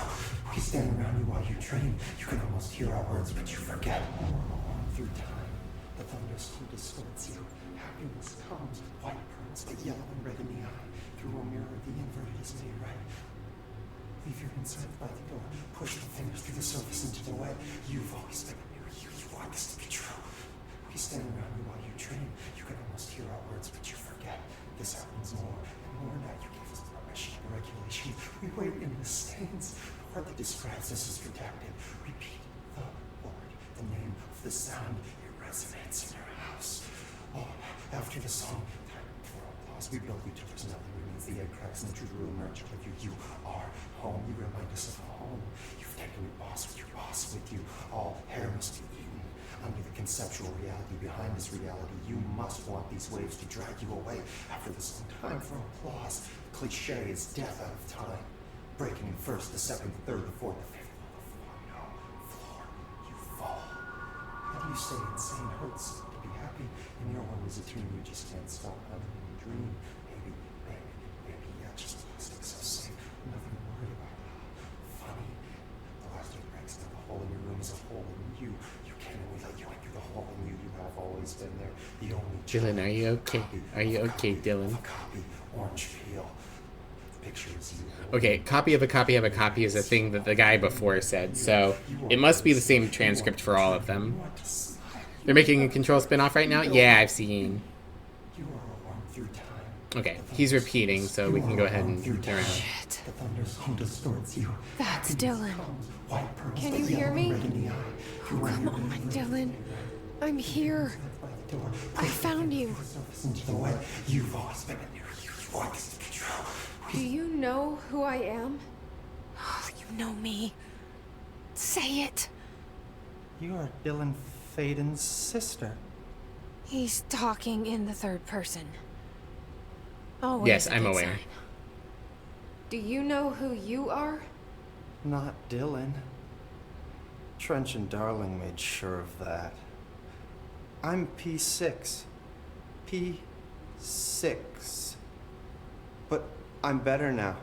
We stand around you while you dream. You can almost hear our words, but you forget. You are a worm through time. The thunderstorm distorts you. Happiness comes, white pearls, but yellow and red in the eye. Through a mirror, the inverted is made right. Leave your insides by the door. Push the fingers through the surface into the way. You've always been near you. You want this to be true. We stand around you while you dream. You can almost hear our words, but you forget. This happens more and more now. You give us permission and regulation. We wait in the stands. Hardly describes us as redacted. Repeat the word, the name of the sound. It resonates in your house. Oh, after the song, time for applause. We build you till there's nothing remains. The egg cracks and the truth will emerge with you. You are home. You remind us of home. You've taken your boss with you. All hair must be eaten. Under the conceptual reality behind this reality, you must want these waves to drag you away. After the song, time for applause. Cliche is death out of time. Breaking in first, the second, the third, the fourth, the fifth. No, floor, you fall. How do you say insane hurts to be happy? In your one was a tune you just can't stop having a dream. Baby, yeah, just plastic, so safe. Nothing to worry about. Funny. The last it breaks, now the hole in your room is a hole in you. You can't only let you in through the hole in you. You have always been there. The only Dylan, are you okay? Are you okay, Dylan? copy, orange peel. Pictures you. Okay, copy of a copy of a copy is a thing that the guy before said, so it must be the same transcript for all of them. They're making a Control spin-off right now? Yeah, I've seen. Okay, he's repeating, so we can go ahead and turn around. Shit. The thunderstorm distorts you. That's Dylan. Can you hear me? Oh, come on, Dylan. I'm here. I found you. You've always been in your you want this to be true. Do you know who I am? Oh, you know me. Say it. You are Dylan Faden's sister. He's talking in the third person. Oh, yes, I'm aware. Do you know who you are? Not Dylan. Trench and Darling made sure of that. I'm P6. P6. But I'm better now.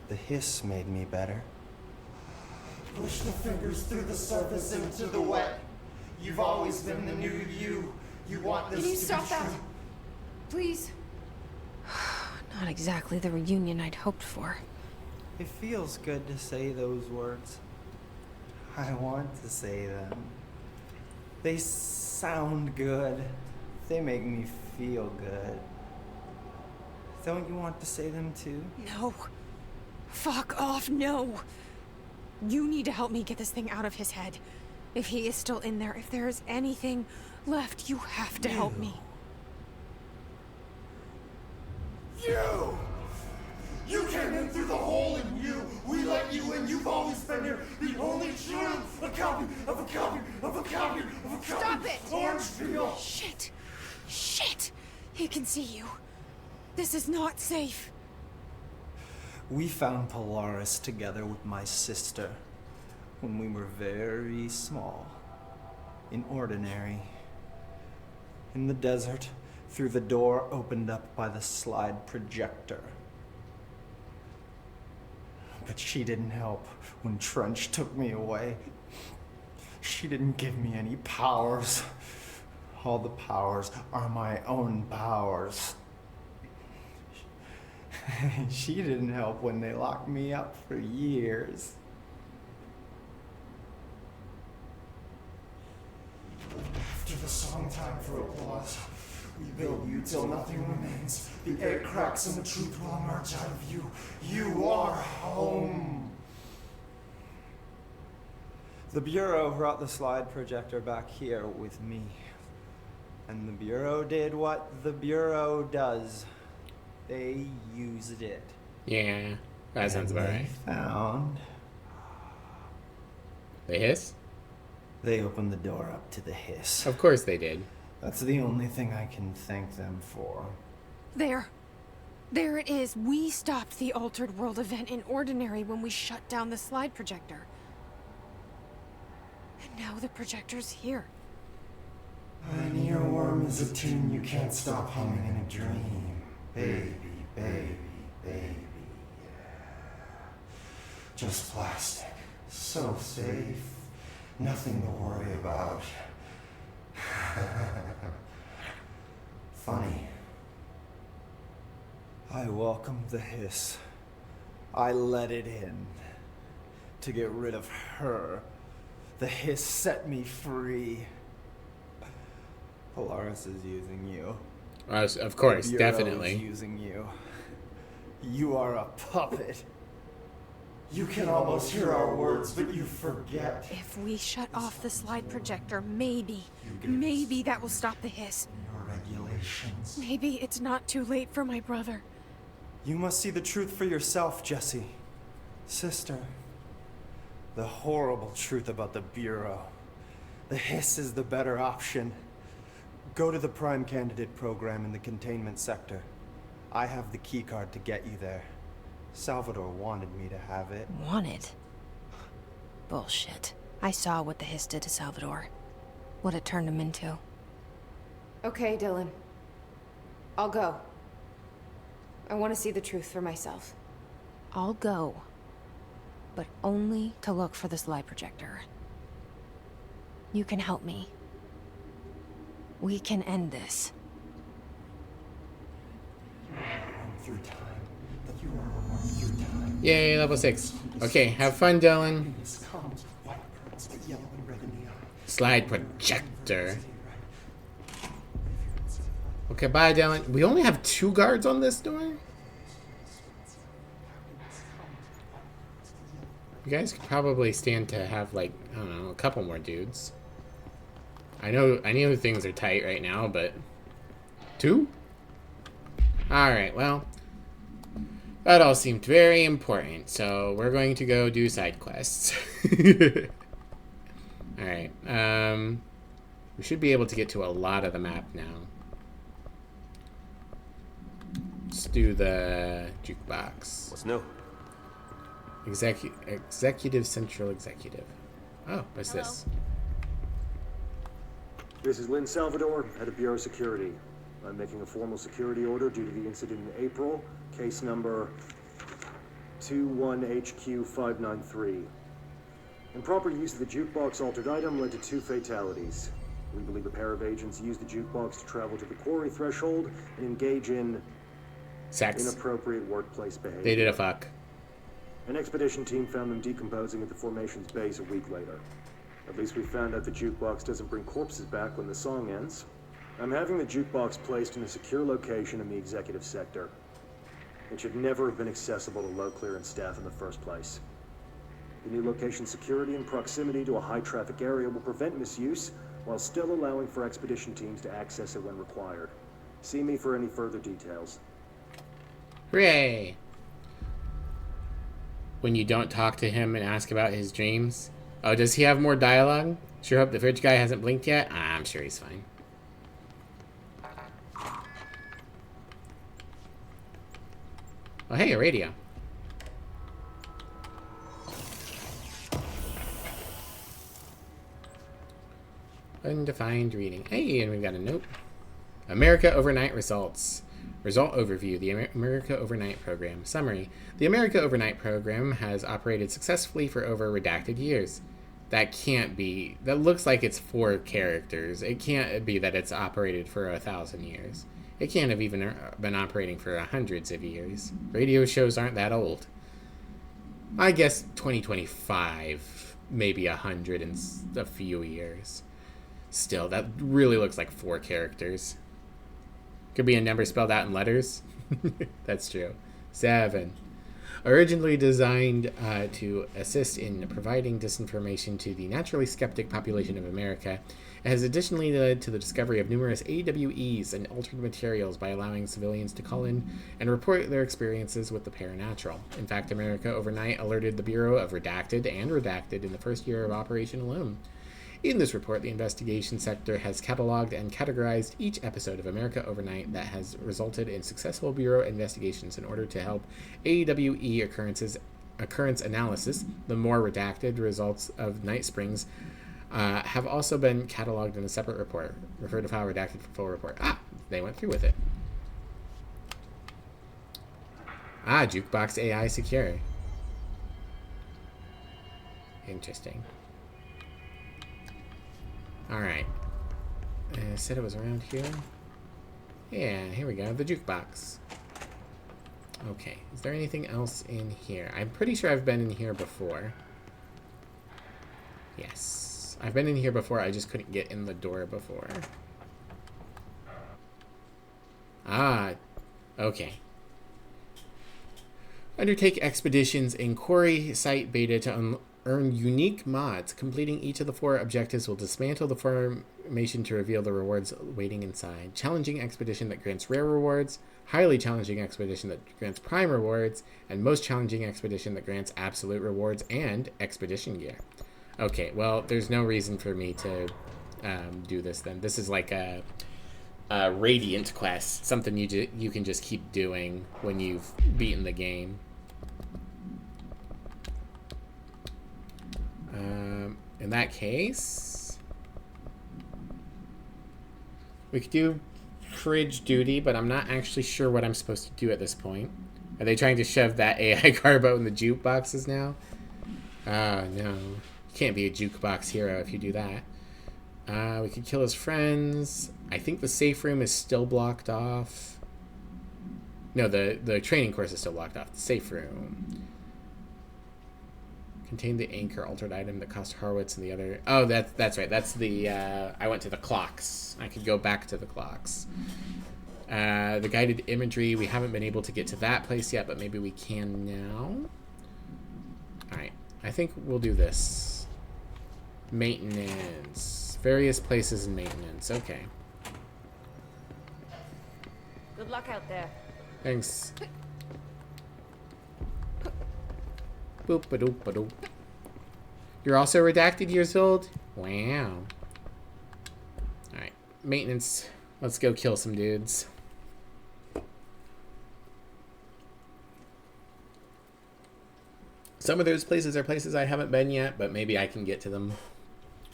The hiss made me better. Push the fingers through the surface into the wet. You've always been the new you. You want this Can you to stop be that? true. Please? Not exactly the reunion I'd hoped for. It feels good to say those words. I want to say them. They sound good. They make me feel good. Don't you want to say them too? No. Fuck off, no. You need to help me get this thing out of his head. If he is still in there, if there is anything left, you have to help me. You! You came in through the hole in you! We let you in! You've always been here! The only truth! A copy of a copy of a copy of a copy! Stop it! Orange peel! Shit! Shit! He can see you. This is not safe. We found Polaris together with my sister when we were very small, in Ordinary, in the desert, through the door opened up by the slide projector. But she didn't help when Trench took me away. She didn't give me any powers. All the powers are my own powers. She didn't help when they locked me up for years. After the song, time for applause. We build you till nothing remains. The air cracks and the truth will emerge out of you. You are home. The Bureau brought the slide projector back here with me. And the Bureau did what the Bureau does. They used it. Yeah, that sounds about right. Found. The hiss? They opened the door up to the hiss. Of course they did. That's the only thing I can thank them for. There. There it is. We stopped the Altered World event in Ordinary when we shut down the slide projector. And now the projector's here. An earworm is a tune you can't stop humming in a dream. Baby, baby, baby, yeah. Just plastic. So safe. Nothing to worry about. Funny. I welcomed the hiss. I let it in. To get rid of her. The hiss set me free. Polaris is using you. Of course, The Bureau definitely. Is using you. You are a puppet. You can almost hear our words, but you forget. If we shut off the slide projector, maybe that will stop the hiss. Your regulations. Maybe it's not too late for my brother. You must see the truth for yourself, Jesse. Sister. The horrible truth about the Bureau. The hiss is the better option. Go to the Prime Candidate program in the containment sector. I have the keycard to get you there. Salvador wanted me to have it. Wanted? Bullshit. I saw what the hiss did to Salvador. What it turned him into. Okay, Dylan. I'll go. I want to see the truth for myself. I'll go. But only to look for the slide projector. You can help me. We can end this. Through time. That you are worn through time. Yay, level 6. Okay, have fun, Dylan. Slide projector. Okay, bye, Dylan. We only have 2 guards on this door? You guys could probably stand to have, like, I don't know, a couple more dudes. I know things are tight right now, but 2? Alright, well, that all seemed very important, so we're going to go do side quests. Alright, we should be able to get to a lot of the map now. Let's do the jukebox. What's new? Executive Central Executive. Oh, what's this? This is Lynn Salvador, head of Bureau Security. I'm making a formal security order due to the incident in April, case number 21HQ593. Improper use of the jukebox altered item led to 2 fatalities. We believe a pair of agents used the jukebox to travel to the quarry threshold and engage in sex. Inappropriate workplace behavior. They did a fuck. An expedition team found them decomposing at the formation's base a week later. At least we found out the jukebox doesn't bring corpses back when the song ends. I'm having the jukebox placed in a secure location in the executive sector. It should never have been accessible to low clearance staff in the first place. The new location's security and proximity to a high-traffic area will prevent misuse, while still allowing for expedition teams to access it when required. See me for any further details. Hooray! When you don't talk to him and ask about his dreams. Oh, does he have more dialogue? Sure hope the fridge guy hasn't blinked yet. I'm sure he's fine. Oh, hey, a radio. Undefined reading. Hey, and we've got a note. America Overnight Results. Result overview. The America Overnight Program. Summary. The America Overnight Program has operated successfully for over redacted years. That can't be. That looks like it's 4 characters. It can't be that it's operated for 1,000 years. It can't have even been operating for hundreds of years. Radio shows aren't that old. I guess 2025, maybe 100 and a few years. Still, that really looks like 4 characters. Could be a number spelled out in letters. That's true. 7. Originally designed to assist in providing disinformation to the naturally skeptic population of America, it has additionally led to the discovery of numerous AWEs and altered materials by allowing civilians to call in and report their experiences with the paranatural. In fact, America Overnight alerted the Bureau of Redacted and Redacted in the first year of operation alone. In this report, the investigation sector has cataloged and categorized each episode of America Overnight that has resulted in successful Bureau investigations in order to help AWE occurrence analysis. The more redacted results of Night Springs have also been cataloged in a separate report. Refer to file redacted for full report. They went through with it. Jukebox AI secure. Interesting. Alright. I said it was around here. Yeah, here we go. The jukebox. Okay. Is there anything else in here? I'm pretty sure I've been in here before. Yes. I've been in here before. I just couldn't get in the door before. Okay. Undertake expeditions in Quarry Site Beta to earn unique mods. Completing each of the 4 objectives will dismantle the formation to reveal the rewards waiting inside. Challenging expedition that grants rare rewards. Highly challenging expedition that grants prime rewards. And most challenging expedition that grants absolute rewards and expedition gear. Okay, well, there's no reason for me to do this then. This is like a Radiant quest. Something you can just keep doing when you've beaten the game. In that case, we could do fridge duty, but I'm not actually sure what I'm supposed to do at this point. Are they trying to shove that AI carbo in the jukeboxes now? No. You can't be a jukebox hero if you do that. We could kill his friends. I think the safe room is still blocked off. No, the training course is still blocked off. The safe room. Contain the anchor altered item that cost Horowitz and the other... Oh, that's right. That's the... I went to the clocks. I could go back to the clocks. The guided imagery. We haven't been able to get to that place yet, but maybe we can now. Alright. I think we'll do this. Maintenance. Various places in maintenance. Okay. Good luck out there. Thanks. Boop-a-doop-a-doop. You're also redacted years old? Wow. Alright. Maintenance. Let's go kill some dudes. Some of those places are places I haven't been yet, but maybe I can get to them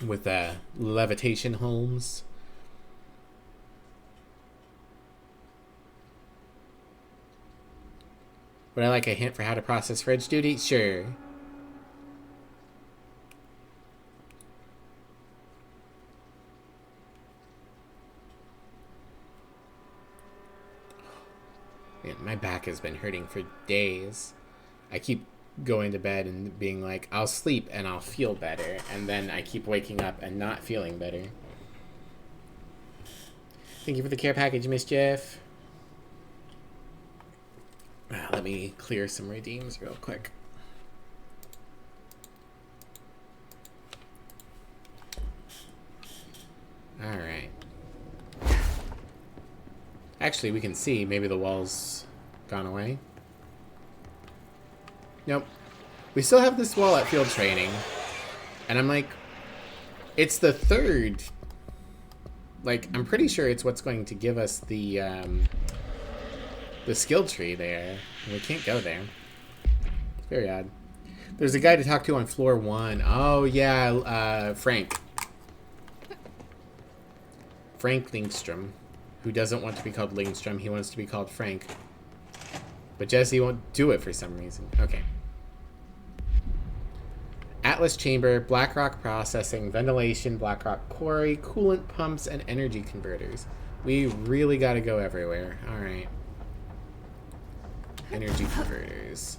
with levitation homes. Would I like a hint for how to process fridge duty? Sure. Man, my back has been hurting for days. I keep going to bed and being like, I'll sleep and I'll feel better. And then I keep waking up and not feeling better. Thank you for the care package, Mischief. Let me clear some redeems real quick. Alright. Actually, we can see maybe the wall's gone away. Nope. We still have this wall at field training. And I'm like, it's the third. Like, I'm pretty sure it's what's going to give us the skill tree there. We can't go there. It's very odd. There's a guy to talk to on floor 1. Oh, yeah, Frank. Frank Lindstrom, who doesn't want to be called Lindstrom. He wants to be called Frank. But Jesse won't do it for some reason. Okay. Atlas Chamber, Blackrock Processing, Ventilation, Blackrock Quarry, Coolant Pumps, and Energy Converters. We really gotta go everywhere. Alright. Energy Converters.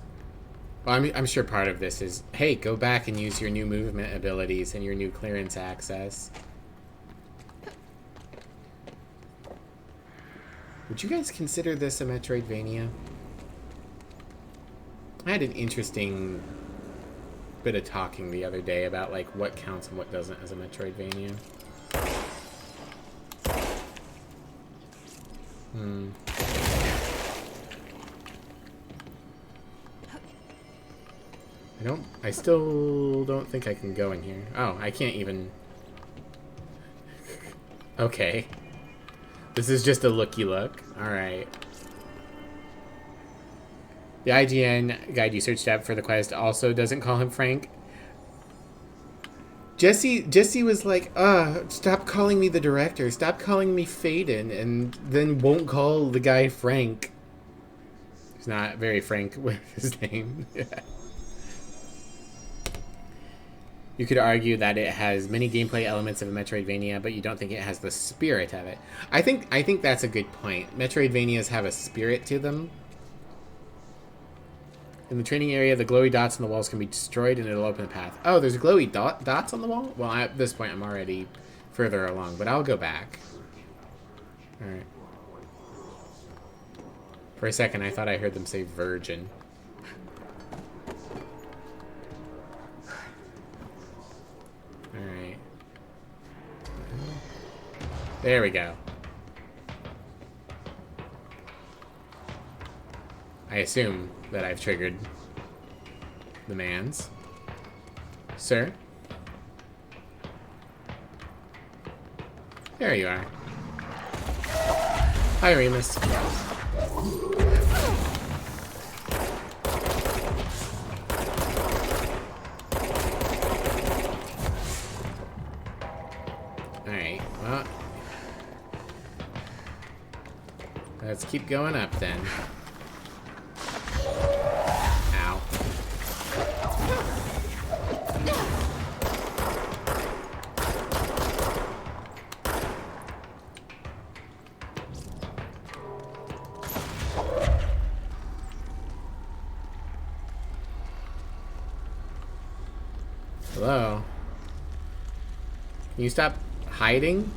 Well, I'm sure part of this is, hey, go back and use your new movement abilities and your new clearance access. Would you guys consider this a Metroidvania? I had an interesting bit of talking the other day about like what counts and what doesn't as a Metroidvania. I still don't think I can go in here. Oh, I can't even. Okay. This is just a looky look. Alright. The IGN guide you searched up for the quest also doesn't call him Frank. Jesse was like, stop calling me the director. Stop calling me Faden. And then won't call the guy Frank. He's not very frank with his name. You could argue that it has many gameplay elements of a Metroidvania, but you don't think it has the spirit of it. I think that's a good point. Metroidvanias have a spirit to them. In the training area, the glowy dots on the walls can be destroyed and it'll open the path. Oh, there's glowy dots on the wall? Well, at this point, I'm already further along, but I'll go back. Alright. For a second, I thought I heard them say virgin. Alright. There we go. I assume that I've triggered the mans. Sir? There you are. Hi, Remus. Alright, well. Let's keep going up then. Ow. Hello? Can you stop hiding?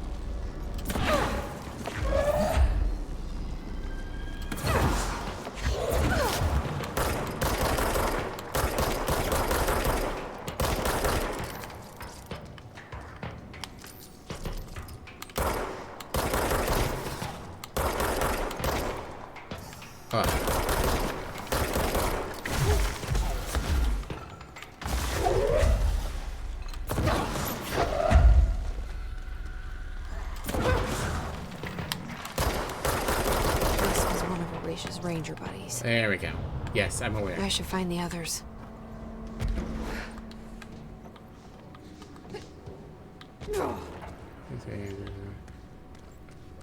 Ranger buddies. There we go. Yes, I'm aware. I should find the others.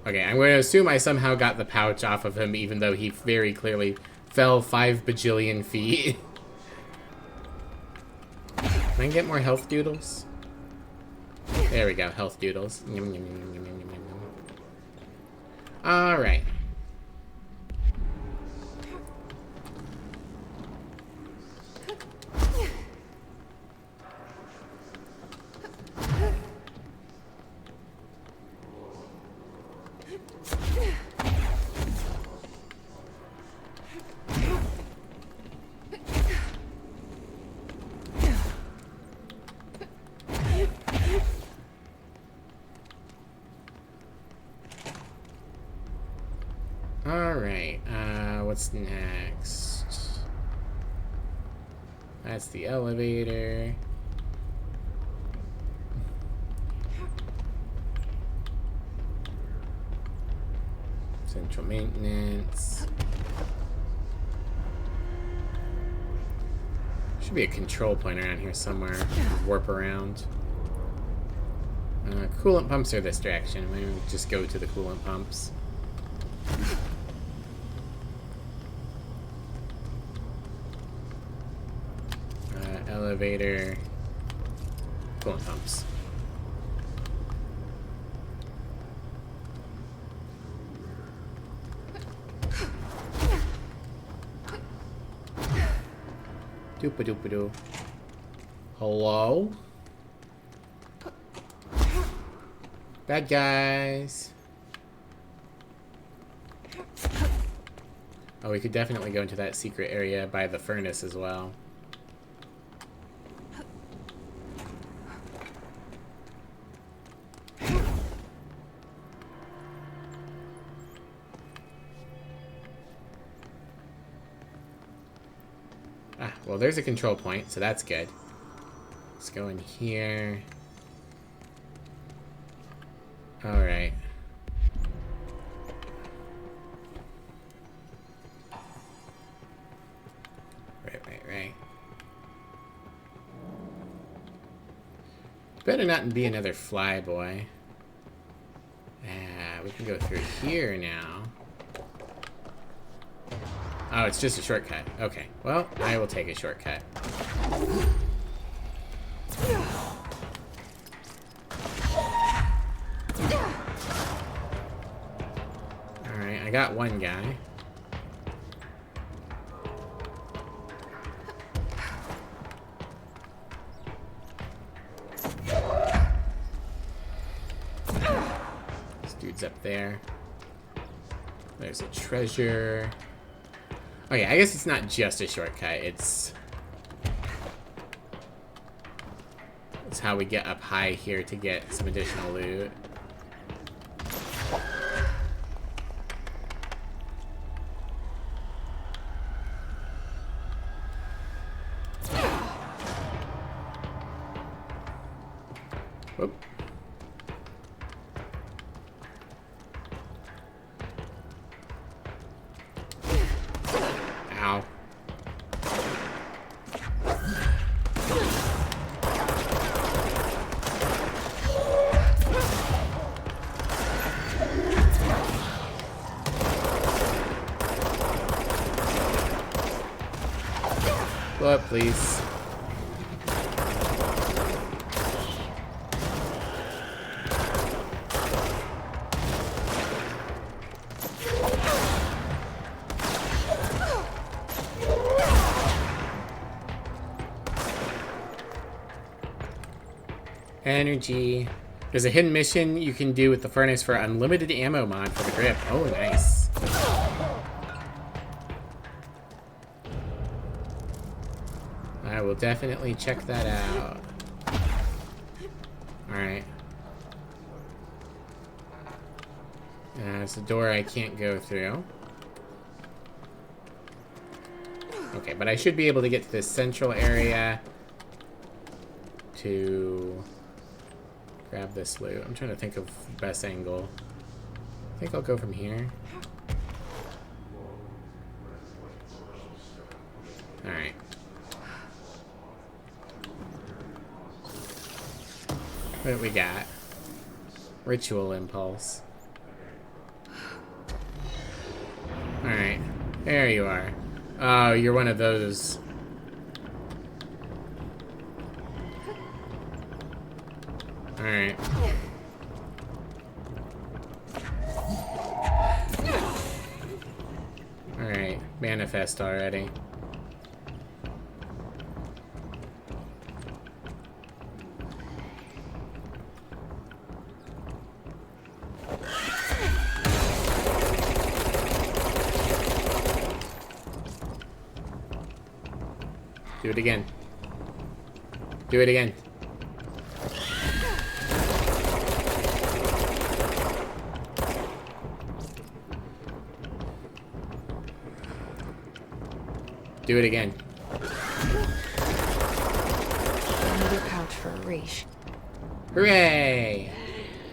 Okay, I'm going to assume I somehow got the pouch off of him, even though he very clearly fell 5 bajillion feet. Can I get more health doodles? There we go, health doodles. Alright. Alright, what's next? That's the elevator. Central maintenance. Should be a control point around here somewhere. Warp around. Coolant pumps are this direction. Maybe we'll just go to the coolant pumps. Elevator. Coolant pumps. Doop-a-doop-a-doo. Hello? Bad guys. Oh, we could definitely go into that secret area by the furnace as well. Ah, well, there's a control point, so that's good. Let's go in here. Alright. Right. Better not be another flyboy. We can go through here now. Oh, it's just a shortcut. Okay, well, I will take a shortcut. Alright, I got one guy. This dude's up there. There's a treasure. Oh yeah, I guess it's not just a shortcut, it's how we get up high here to get some additional loot. Whoop. Ow. Blow up, please. Energy. There's a hidden mission you can do with the furnace for unlimited ammo mod for the grip. Oh, nice. I will definitely check that out. Alright. It's a door I can't go through. Okay, but I should be able to get to this central area to grab this loot. I'm trying to think of the best angle. I think I'll go from here. Alright. What do we got? Ritual impulse. Alright. There you are. Oh, you're one of those. Alright. Alright. Manifest already. Do it again. Do it again. Do it again. Another pouch for a Riche. Hooray!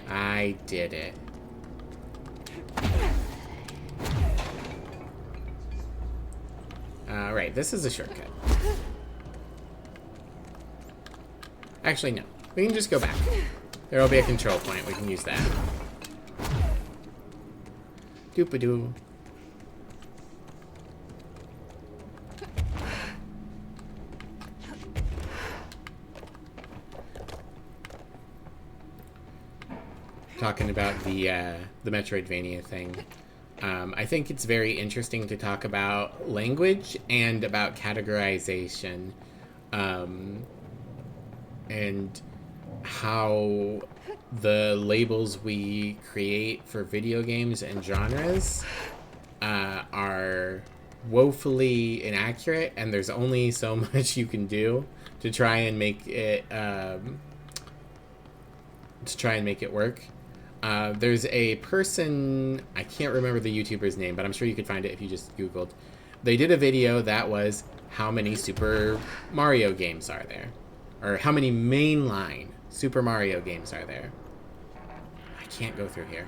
I did it. Right, this is a shortcut. Actually, no. We can just go back. There will be a control point. We can use that. Doop-a-doo. Talking about the Metroidvania thing. I think it's very interesting to talk about language and about categorization. And how the labels we create for video games and genres are woefully inaccurate, and there's only so much you can do to try and make it work. There's a person, I can't remember the YouTuber's name, but I'm sure you could find it if you just Googled. They did a video that was how many Super Mario games are there, or how many mainline Super Mario games are there. I can't go through here.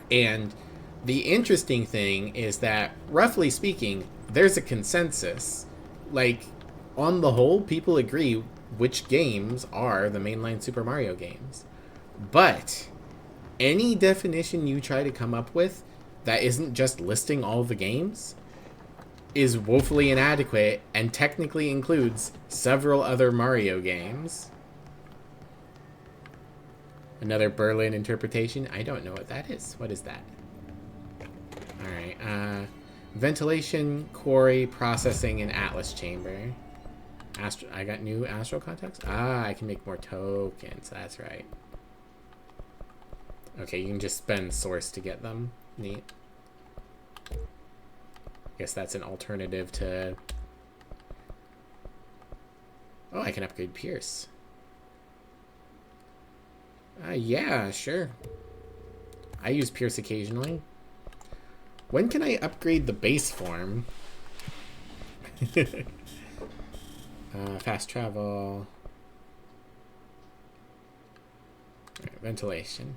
And the interesting thing is that, roughly speaking, there's a consensus. Like, on the whole, people agree which games are the mainline Super Mario games. But any definition you try to come up with that isn't just listing all the games is woefully inadequate and technically includes several other Mario games. Another Berlin interpretation. I don't know what that is. What is that? Alright, ventilation, quarry, processing, and Atlas chamber. I got new astral contacts? Ah, I can make more tokens. That's right. Okay, you can just spend source to get them. Neat. Guess that's an alternative to... Oh, I can upgrade Pierce. Yeah, sure. I use Pierce occasionally. When can I upgrade the base form? Fast travel. Right, ventilation.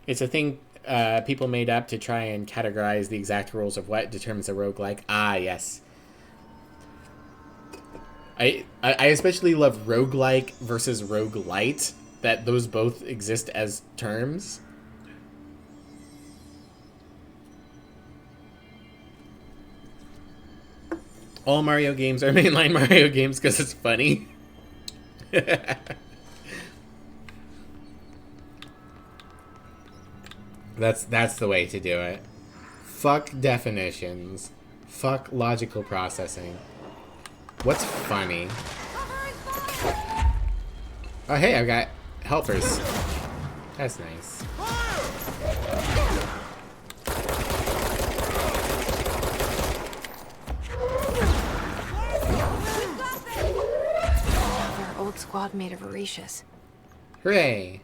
It's a thing people made up to try and categorize the exact rules of what determines a roguelike. Ah, yes. I especially love roguelike versus roguelite, that those both exist as terms. All Mario games are mainline Mario games because it's funny. That's the way to do it. Fuck definitions. Fuck logical processing. What's funny? Oh, hey, I've got helpers. That's nice. Our old squad mate of Orishas. Hooray!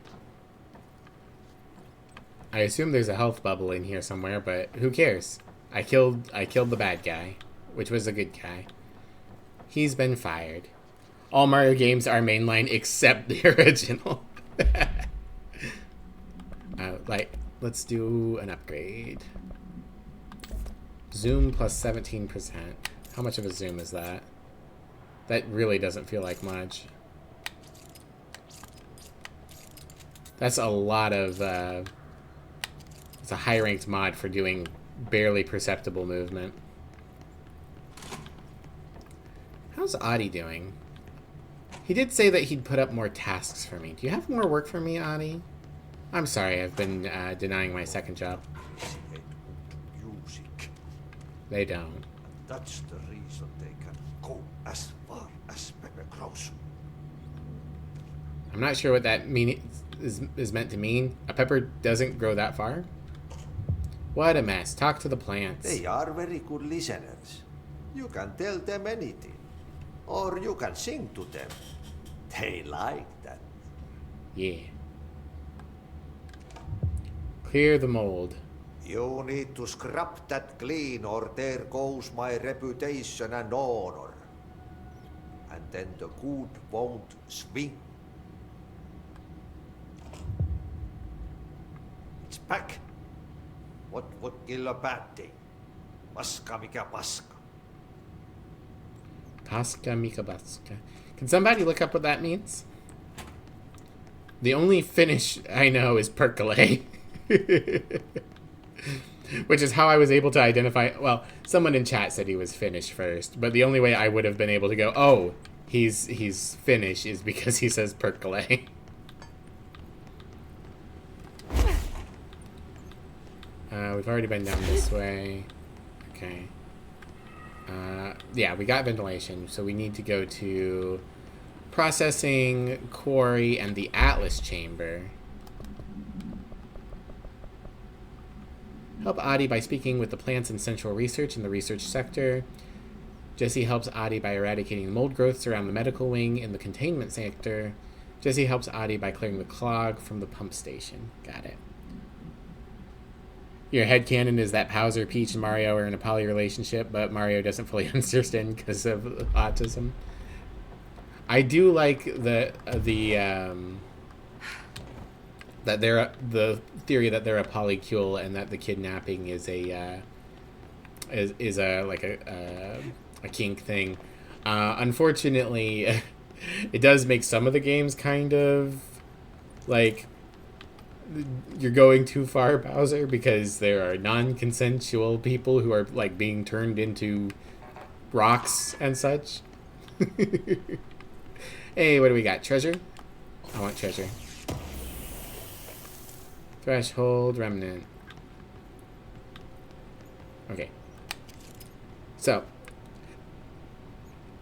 I assume there's a health bubble in here somewhere, but who cares? I killed the bad guy, which was a good guy. He's been fired. All Mario games are mainline except the original. Let's do an upgrade. Zoom plus 17%. How much of a zoom is that? That really doesn't feel like much. That's a lot of... it's a high-ranked mod for doing barely perceptible movement. How's Adi doing? He did say that he'd put up more tasks for me. Do you have more work for me, Adi? I'm sorry, I've been denying my second job. Music. They don't. That's the reason they can go as far as Pepper Cross. I'm not sure what that is meant to mean. A pepper doesn't grow that far. What a mess. Talk to the plants. They are very good listeners. You can tell them anything. Or you can sing to them. They like that. Yeah. Clear the mold. You need to scrap that clean or there goes my reputation and honor. And then the good won't swing. It's back. What would kill a bad thing? Paska mikä paska. Paska Mika Baska. Can somebody look up what that means? The only Finnish I know is percolate. Which is how I was able to identify... Well, someone in chat said he was Finnish first, but the only way I would have been able to go, oh, he's Finnish is because he says percolate. We've already been down this way. Okay. Yeah, we got ventilation, so we need to go to processing, quarry, and the Atlas chamber. Help Adi by speaking with the plants in central research in the research sector. Jesse helps Adi by eradicating mold growths around the medical wing in the containment sector. Jesse helps Adi by clearing the clog from the pump station. Got it. Your headcanon is that Bowser, Peach, and Mario are in a poly relationship, but Mario doesn't fully understand because of autism. I do like the theory that they're a polycule and that the kidnapping is a kink thing. Unfortunately, it does make some of the games kind of like you're going too far, Bowser, because there are non-consensual people who are like being turned into rocks and such. Hey, what do we got? Treasure? I want treasure. Threshold, remnant. Okay. So,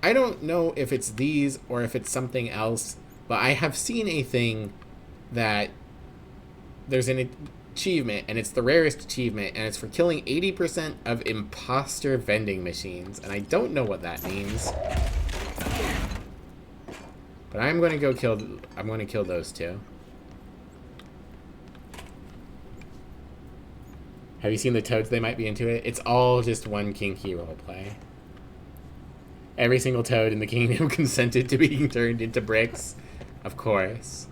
I don't know if it's these or if it's something else, but I have seen a thing that there's an achievement, and it's the rarest achievement, and it's for killing 80% of imposter vending machines, and I don't know what that means. But I'm going to go kill those two. Have you seen the toads they might be into it? It's all just one kinky roleplay. Every single toad in the kingdom consented to being turned into bricks. Of course.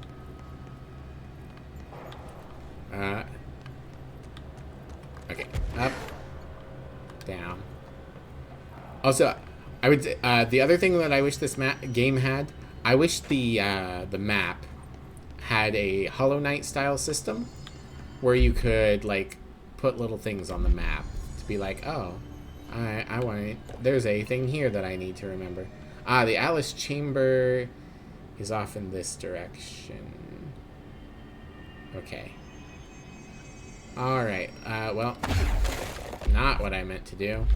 Okay. Up. Down. Also, I would the other thing that I wish this game had, I wish the map had a Hollow Knight style system where you could like put little things on the map to be like, oh, I want, there's a thing here that I need to remember. The Atlas Chamber is off in this direction. Okay. Alright, well, not what I meant to do.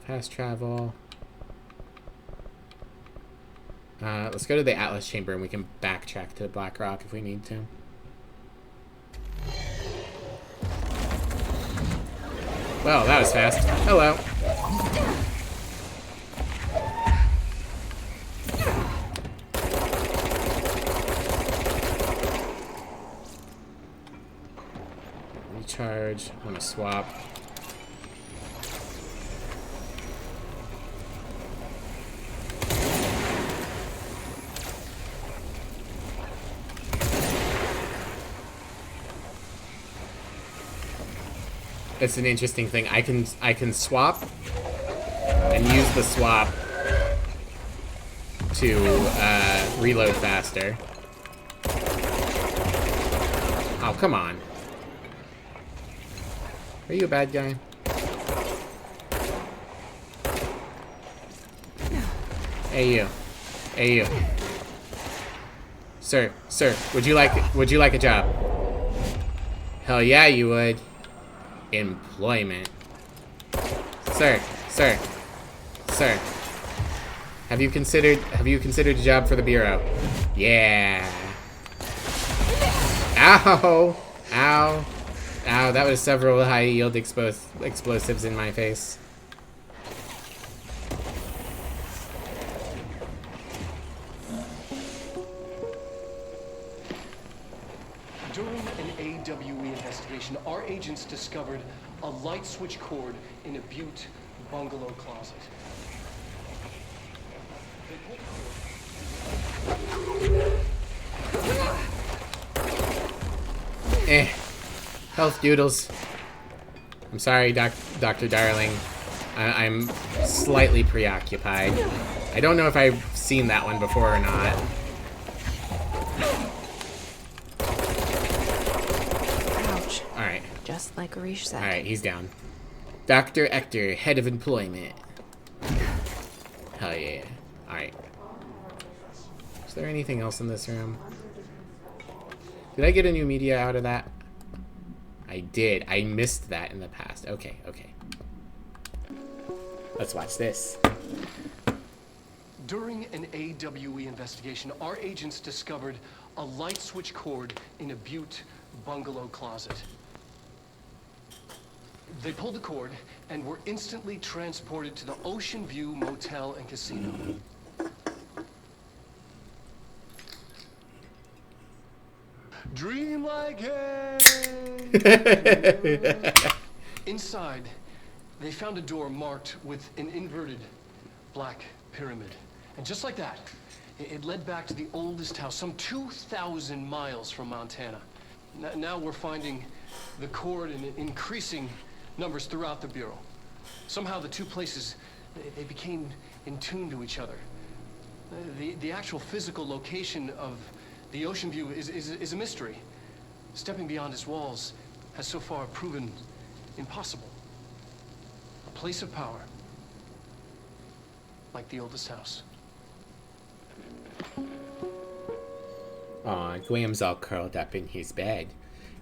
Fast travel. Let's go to the Atlas Chamber and we can backtrack to Black Rock if we need to. Well, that was fast. Hello. Recharge. I'm gonna swap. It's an interesting thing. I can swap and use the swap to reload faster. Oh, come on. Are you a bad guy? Hey you. Hey you. Sir, would you like a job? Hell yeah, you would. Employment. Sir. Have you considered a job for the Bureau? Yeah. Ow! Ow. Ow, that was several high-yield explosives in my face. During an AWE investigation, our agents discovered a light switch cord in a Butte bungalow closet. Health doodles. I'm sorry, Dr. Darling. I'm slightly preoccupied. I don't know if I've seen that one before or not. Ouch. Alright. Just like Arish said. Alright, he's down. Dr. Ector, head of employment. Hell yeah. Alright. Is there anything else in this room? Did I get a new media out of that? I did. I missed that in the past. Okay. Let's watch this. During an AWE investigation, our agents discovered a light switch cord in a Butte bungalow closet. They pulled the cord and were instantly transported to the Ocean View Motel and Casino. Dream like hey. Inside, they found a door marked with an inverted black pyramid. And just like that, it led back to the oldest house, some 2,000 miles from Montana. Now we're finding the cord in increasing numbers throughout the Bureau. Somehow the two places, they became in tune to each other. The actual physical location of the Ocean View is a mystery. Stepping beyond its walls has so far proven impossible. A place of power, like the oldest house. Aw, Graham's all curled up in his bed.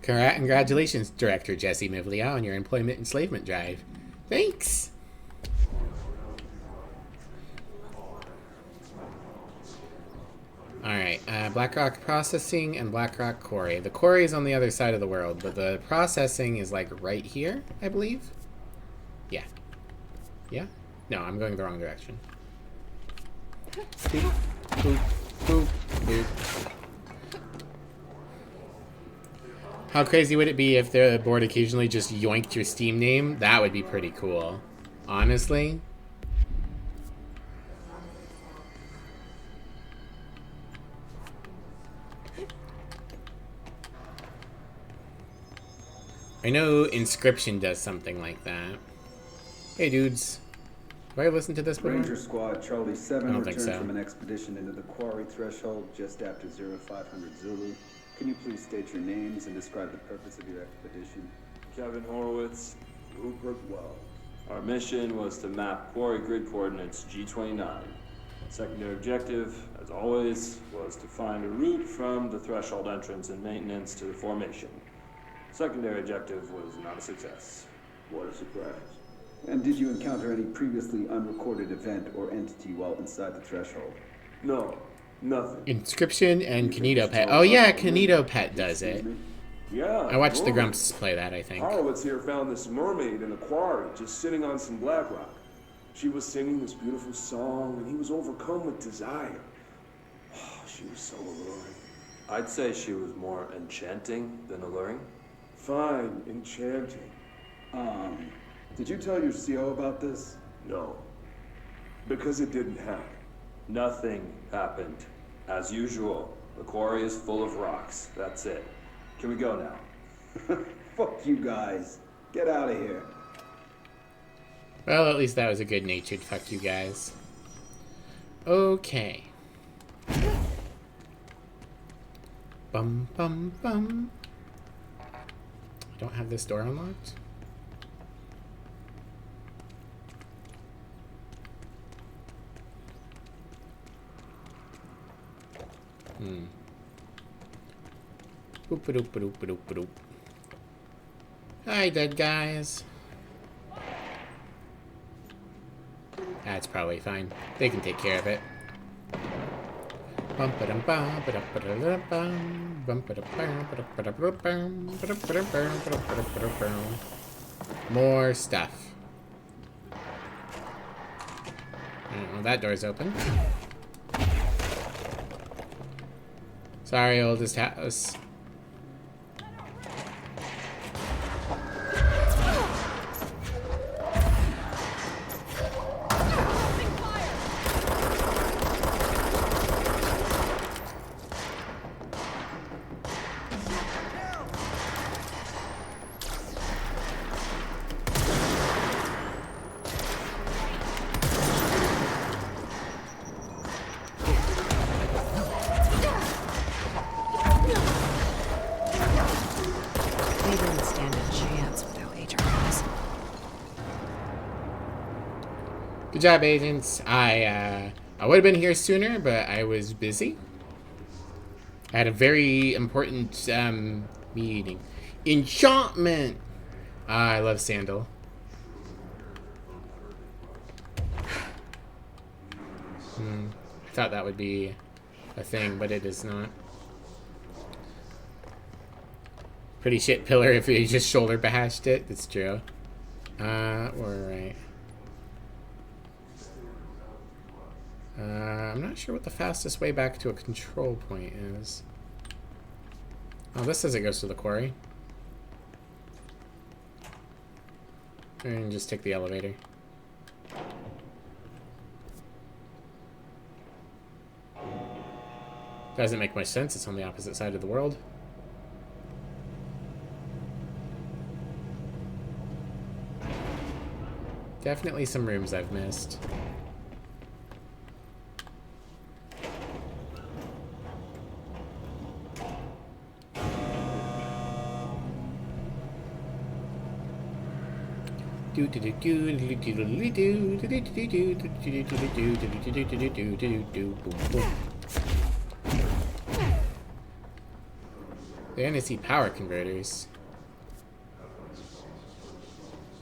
Congratulations, Director Jesse Mivlia, on your employment enslavement drive. Thanks! Alright, Blackrock Processing and Blackrock Quarry. The quarry is on the other side of the world, but the processing is like right here, I believe? Yeah. Yeah? No, I'm going the wrong direction. Boop, boop, boop, boop. How crazy would it be if the board occasionally just yoinked your Steam name? That would be pretty cool. Honestly. I know Inscription does something like that. Hey dudes. Have I listened to this before? Ranger Squad Charlie 7 returned so. from an expedition into the quarry threshold just after 0500 Zulu. Can you please state your names and describe the purpose of your expedition? Kevin Horowitz. Rupert Wells. Our mission was to map quarry grid coordinates G29. Secondary objective, as always, was to find a route from the threshold entrance and maintenance to the formation. Secondary objective was not a success. What a surprise. And did you encounter any previously unrecorded event or entity while inside the threshold? No, nothing. Inscription and Kanito Pet. Oh yeah, Kanito Pet does it. Yeah. I watched the Grumps play that, I think. Horowitz here found this mermaid in the quarry, just sitting on some black rock. She was singing this beautiful song, and he was overcome with desire. Oh, she was so alluring. I'd say she was more enchanting than alluring. Fine, enchanting. Did you tell your CO about this? No. Because it didn't happen. Nothing happened. As usual, the quarry is full of rocks. That's it. Can we go now? Fuck you guys. Get out of here. Well, at least that was a good-natured fuck you guys. Okay. Bum bum bum. I don't have this door unlocked. Boop-a-doop-a-doop-a-doop-a-doop. Hi, dead guys. That's probably fine. They can take care of it. More stuff. Well, that door's open. Sorry, oldest house. Good job, agents. I would have been here sooner, but I was busy. I had a very important meeting. Enchantment! I love Sandal. I thought that would be a thing, but it is not. Pretty shit pillar if you just shoulder bashed it. It's true. We're right. I'm not sure what the fastest way back to a control point is. Oh, this says it goes to the quarry. And just take the elevator. Doesn't make much sense. It's on the opposite side of the world. Definitely some rooms I've missed. The NSC power converters.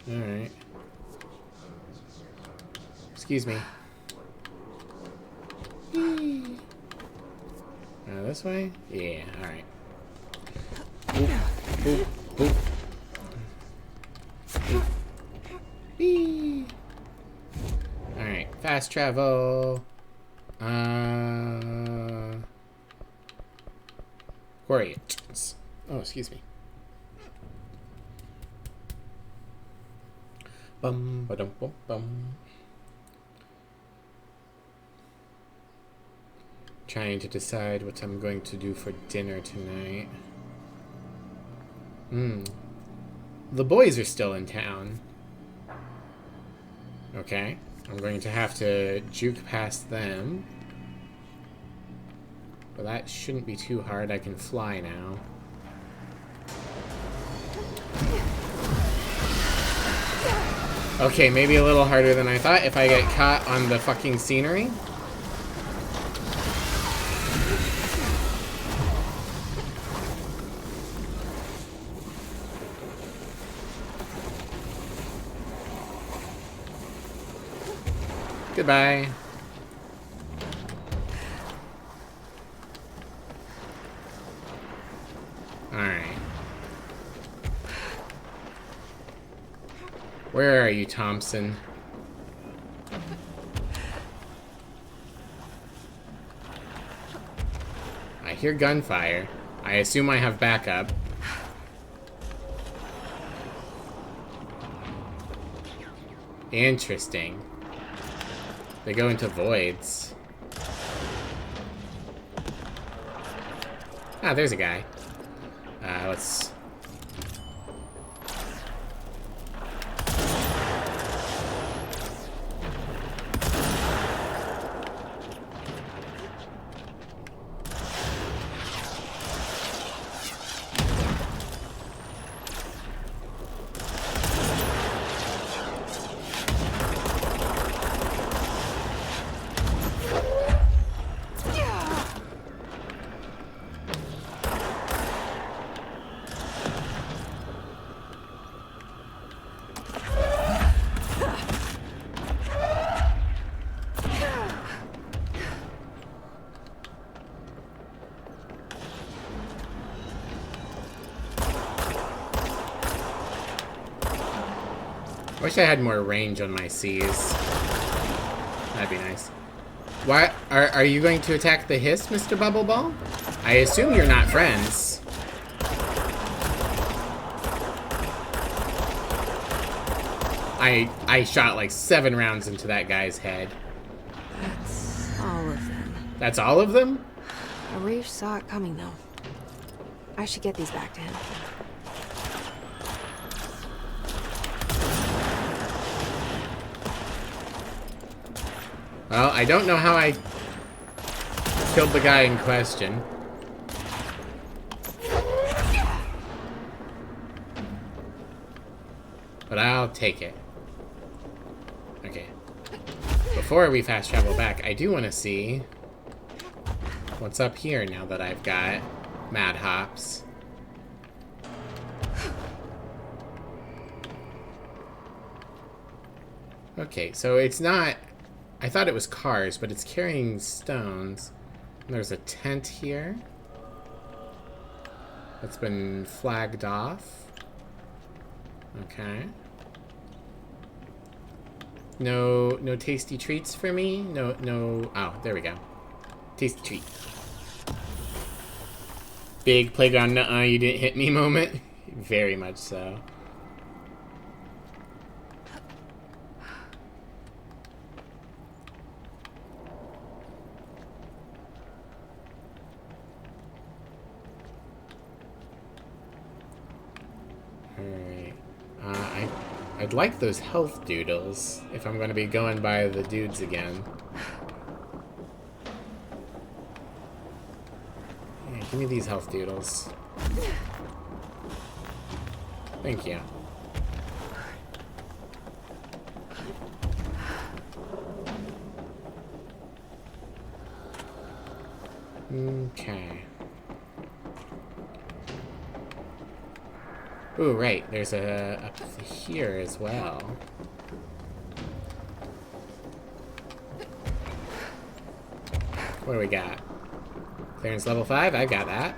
Alright. Excuse me. This way? Yeah, alright. Boop, boop, boop. Boop. Alright, fast travel. Quarry entrance. Oh, excuse me. Bum ba dum bum bum. Trying to decide what I'm going to do for dinner tonight. The boys are still in town. Okay. I'm going to have to juke past them. But that shouldn't be too hard. I can fly now. Okay, maybe a little harder than I thought if I get caught on the fucking scenery. Goodbye. Alright. Where are you, Thompson? I hear gunfire. I assume I have backup. Interesting. They go into voids. Ah, there's a guy. Let's... I wish I had more range on my C's. That'd be nice. Why are you going to attack the hiss, Mr. Bubble Ball? I assume you're not friends. I shot like 7 rounds into that guy's head. That's all of them. That's all of them? Arif saw it coming, though. I should get these back to him. Well, I don't know how I killed the guy in question. But I'll take it. Okay. Before we fast travel back, I do want to see what's up here now that I've got Mad Hops. Okay, so it's not... I thought it was cars, but it's carrying stones. And there's a tent here. That's been flagged off. Okay. No tasty treats for me? No, oh, there we go. Tasty treat. Big playground nuh-uh, you didn't hit me moment. Very much so. Alright. I'd like those health doodles if I'm going to be going by the dudes again. Yeah, give me these health doodles. Thank you. Okay. Ooh, right. There's a up here as well. What do we got? Clearance level 5. I got that.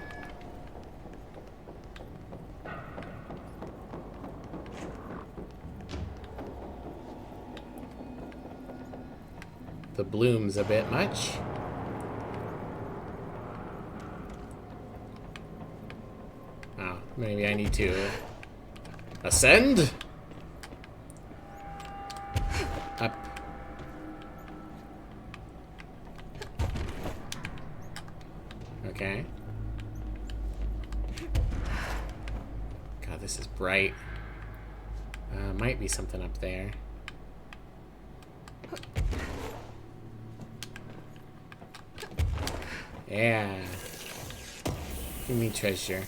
The bloom's a bit much. Oh, maybe I need to ascend? Up. Okay. God, this is bright. Might be something up there. Yeah. Give me treasure.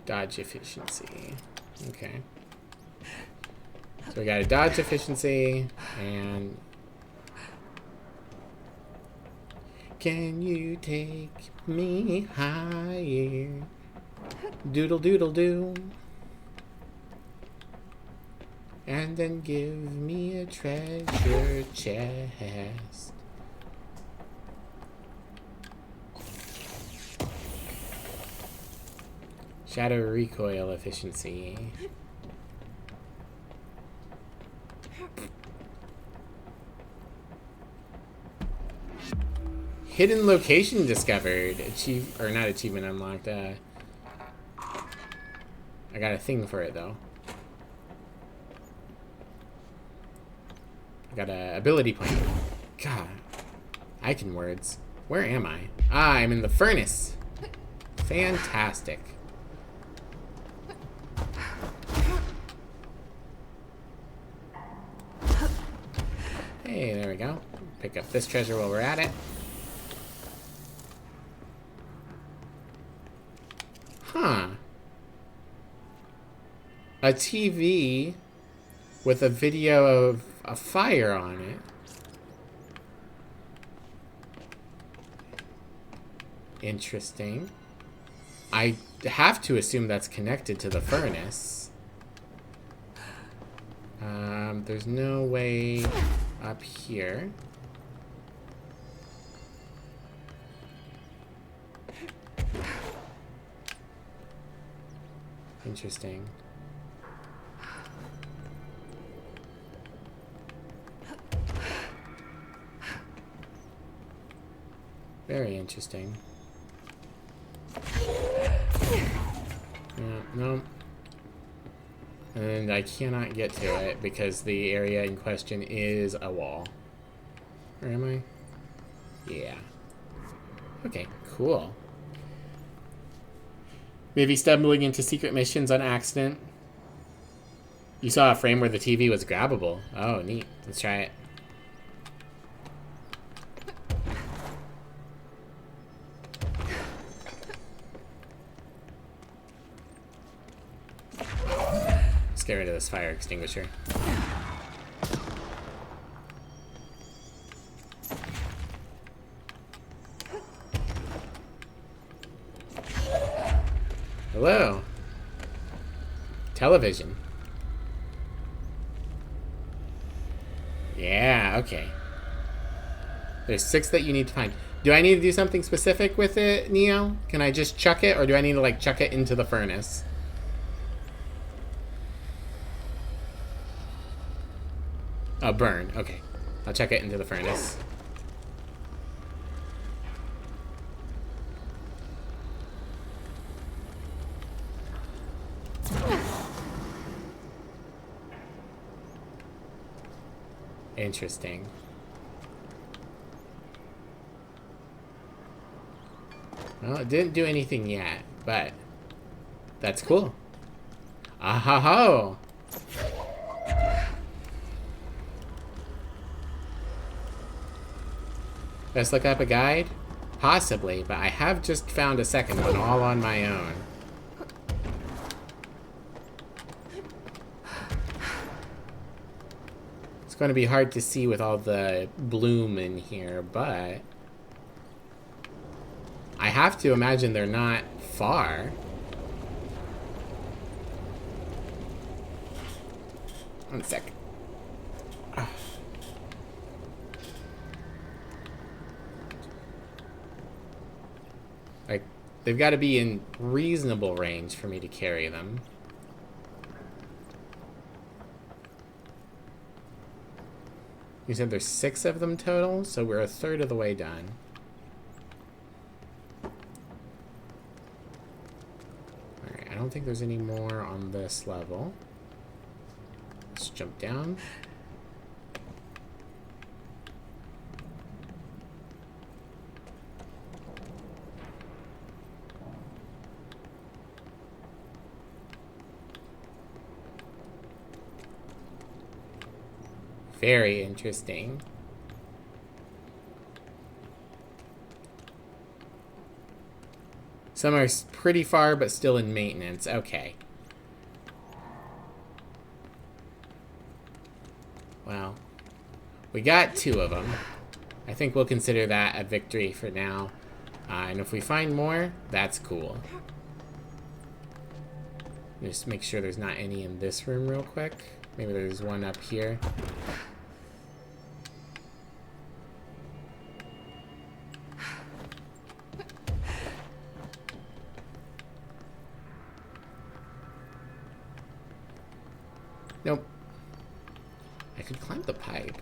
Dodge efficiency. Okay. So we got a dodge efficiency and... Can you take me higher? Doodle doodle doo. And then give me a treasure chest. Shadow recoil efficiency. Hidden location discovered. Or not achievement unlocked. I got a thing for it though. I got a ability point. God, I can words. Where am I? Ah, I'm in the furnace. Fantastic. Hey, there we go. Pick up this treasure while we're at it. Huh. A TV with a video of a fire on it. Interesting. I have to assume that's connected to the furnace. There's no way up here. Interesting. Very interesting. No. And I cannot get to it because the area in question is a wall. Where am I? Yeah. Okay, cool. Maybe stumbling into secret missions on accident. You saw a frame where the TV was grabbable. Oh, neat. Let's try it. Let's get rid of this fire extinguisher. Hello. Television. Yeah, okay. There's 6 that you need to find. Do I need to do something specific with it, Neo? Can I just chuck it, or do I need to, like, chuck it into the furnace? Oh, burn. Okay. I'll chuck it into the furnace. Interesting. Well, it didn't do anything yet, but that's cool. Ah-ha-ho! Let's look up a guide? Possibly, but I have just found a second one all on my own. It's going to be hard to see with all the bloom in here, but I have to imagine they're not far. One sec. Like, they've got to be in reasonable range for me to carry them. You said there's 6 of them total, so we're a third of the way done. Alright, I don't think there's any more on this level. Let's jump down. Very interesting. Some are pretty far, but still in maintenance. Okay. Well, we got 2 of them. I think we'll consider that a victory for now. And if we find more, that's cool. Just make sure there's not any in this room real quick. Maybe there's one up here. Nope. I could climb the pipe.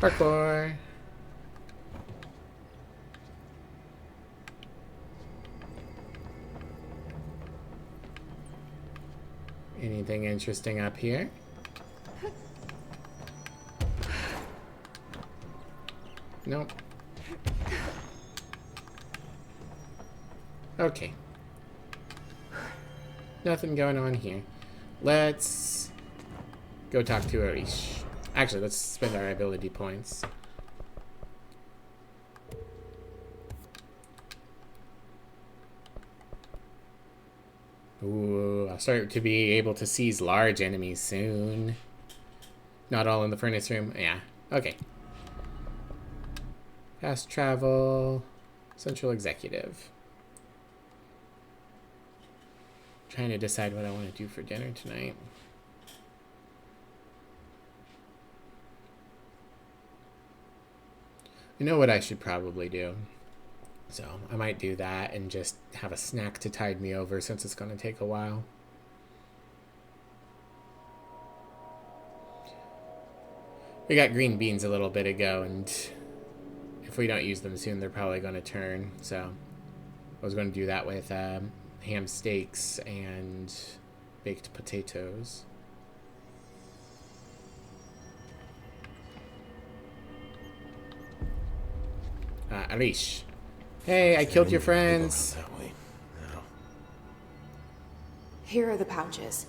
Parkour. Anything interesting up here? Nope. Okay. Nothing going on here. Let's go talk to Arish. Actually, let's spend our ability points. Ooh, I'll start to be able to seize large enemies soon. Not all in the furnace room. Yeah, okay. Fast travel. Central executive. Trying to decide what I want to do for dinner tonight. You know what I should probably do? So I might do that and just have a snack to tide me over since it's going to take a while. We got green beans a little bit ago, and if we don't use them soon, they're probably going to turn. So I was going to do that with ham steaks and baked potatoes. Arish. Hey, I killed your friends. Here are the pouches.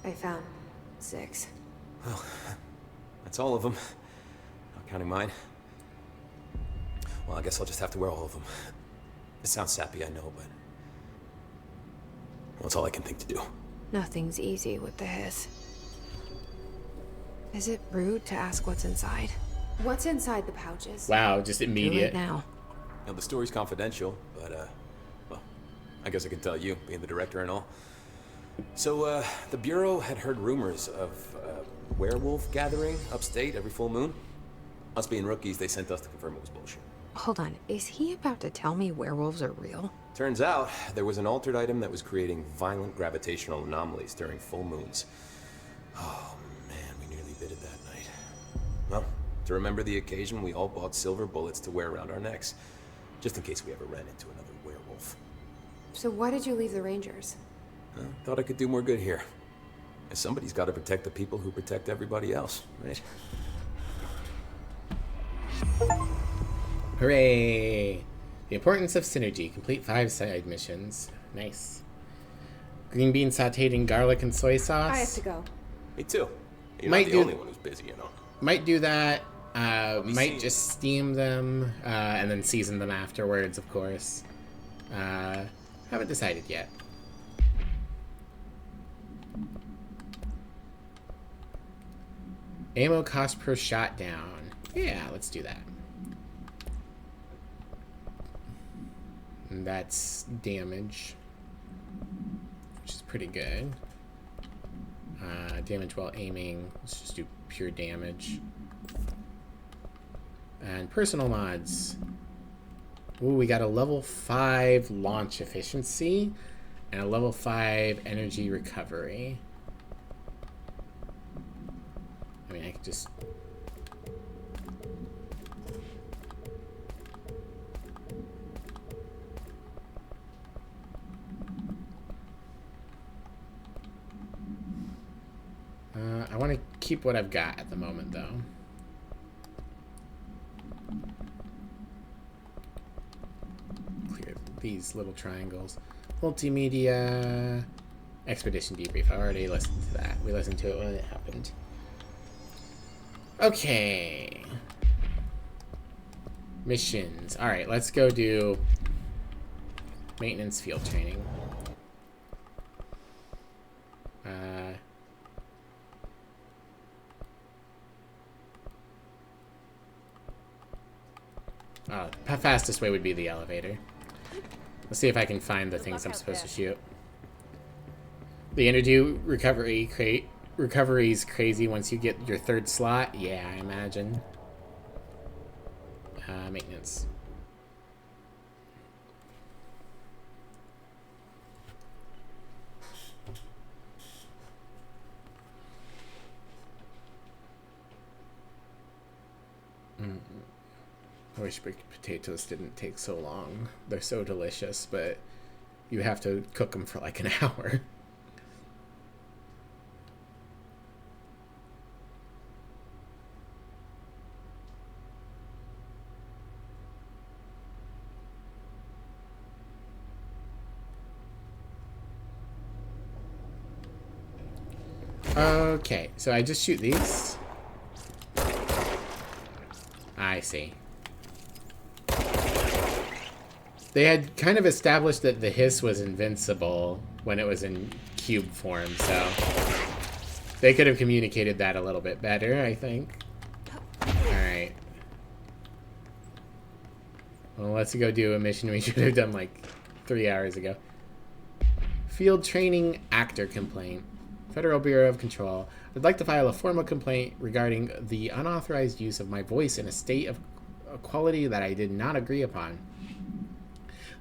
I found 6. Well, that's all of them. Not counting mine. Well, I guess I'll just have to wear all of them. It sounds sappy, I know, but well, it's all I can think to do. Nothing's easy with the hiss. Is it rude to ask what's inside? What's inside the pouches? Wow, just immediate. Do it now. You know, the story's confidential, but, well, I guess I can tell you, being the director and all. So, the Bureau had heard rumors of, werewolf gathering upstate every full moon. Us being rookies, they sent us to confirm it was bullshit. Hold on, is he about to tell me werewolves are real? Turns out, there was an altered item that was creating violent gravitational anomalies during full moons. Oh man, we nearly bid it that night. Well, to remember the occasion, we all bought silver bullets to wear around our necks, just in case we ever ran into another werewolf. So why did you leave the Rangers? Thought I could do more good here. And somebody's got to protect the people who protect everybody else, right? Hooray! The importance of synergy. Complete 5 side missions. Nice. Green bean sauteed in garlic and soy sauce. I have to go. Me too. You're Might not the do- only one who's busy, you know. Might do that. Might seen- just steam them and then season them afterwards, of course. Haven't decided yet. Ammo cost per shot down. Yeah, let's do that. And that's damage, which is pretty good. Damage while aiming. Let's just do pure damage. And personal mods. Ooh, we got a level 5 launch efficiency and a level 5 energy recovery. I mean, I could just... I want to keep what I've got at the moment, though. Clear these little triangles. Multimedia... Expedition debrief. I already listened to that. We listened to it when it happened. Okay. Missions. Alright, let's go do maintenance field training. Fastest way would be the elevator. Let's see if I can find the things I'm supposed to shoot. The energy recovery is crazy once you get your 3rd slot. Yeah, I imagine. Maintenance. I wish baked potatoes didn't take so long. They're so delicious, but you have to cook them for like an hour. Okay, so I just shoot these. I see. They had kind of established that the hiss was invincible when it was in cube form, so they could have communicated that a little bit better, I think. Alright. Well, let's go do a mission we should have done like 3 hours ago. Field training actor complaint. Federal Bureau of Control. I'd like to file a formal complaint regarding the unauthorized use of my voice in a state of quality that I did not agree upon.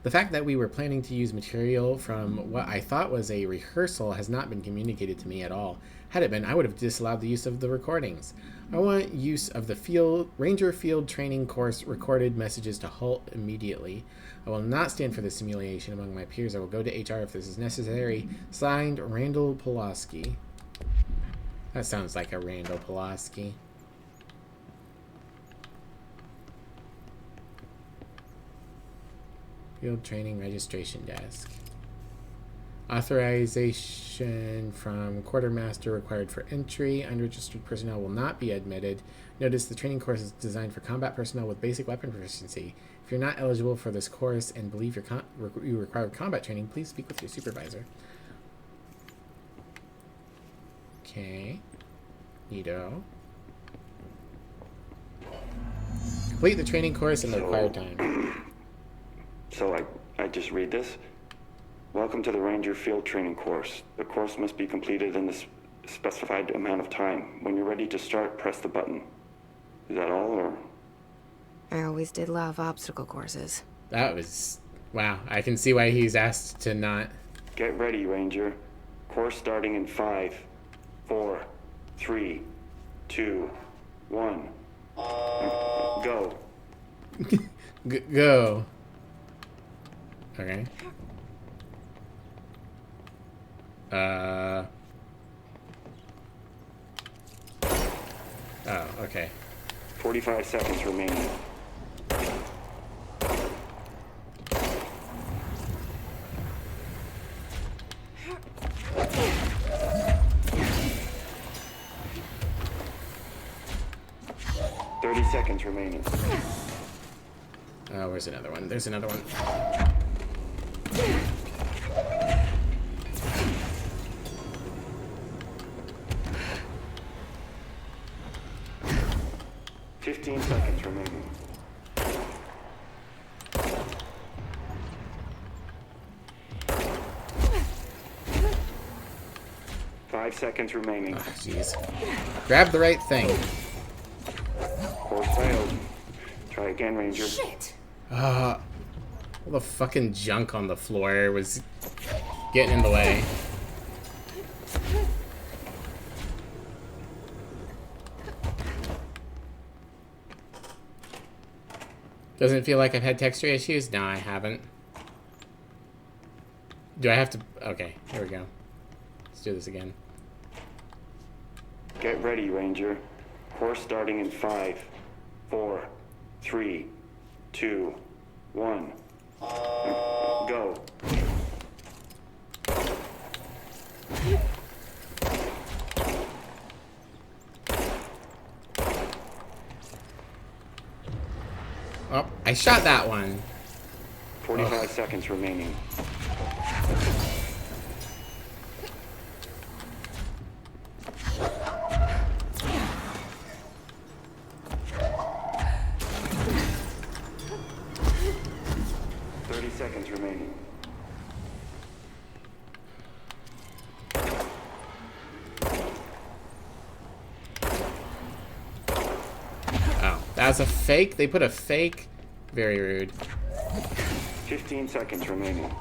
The fact that we were planning to use material from what I thought was a rehearsal has not been communicated to me at all. Had it been, I would have disallowed the use of the recordings. I want use of the Ranger Field Training Course recorded messages to halt immediately. I will not stand for this simulation among my peers. I will go to HR if this is necessary. Signed, Randall Pulaski. That sounds like a Randall Pulaski. Field Training Registration Desk. Authorization from Quartermaster required for entry. Unregistered personnel will not be admitted. Notice the training course is designed for combat personnel with basic weapon proficiency. If you're not eligible for this course and believe you require combat training, please speak with your supervisor. Okay. Neato. Complete the training course in the required time. So I just read this. Welcome to the Ranger Field Training Course. The course must be completed in the specified amount of time. When you're ready to start, press the button. Is that all, or? I always did love obstacle courses. That was... Wow, I can see why he's asked to not... Get ready, Ranger. Course starting in 5, 4, 3, 2, 1. Go. Go. Okay. Oh, okay. 45 seconds remaining. Seconds remaining. Oh, where's another one? There's another one. $15 seconds remaining. $5 seconds remaining. Oh, jeez. Grab the right thing. Course failed. Try again, Ranger. Shit! All the fucking junk on the floor was getting in the way. Doesn't it feel like I've had texture issues? No, I haven't. Do I have to... Okay, here we go. Let's do this again. Get ready, Ranger. Course starting in 5, 4, 3, 2, 1. Go. Oh, I shot that one. 45 seconds remaining. Seconds remaining. Oh, that's a fake? They put a fake? Very rude. 15 seconds remaining.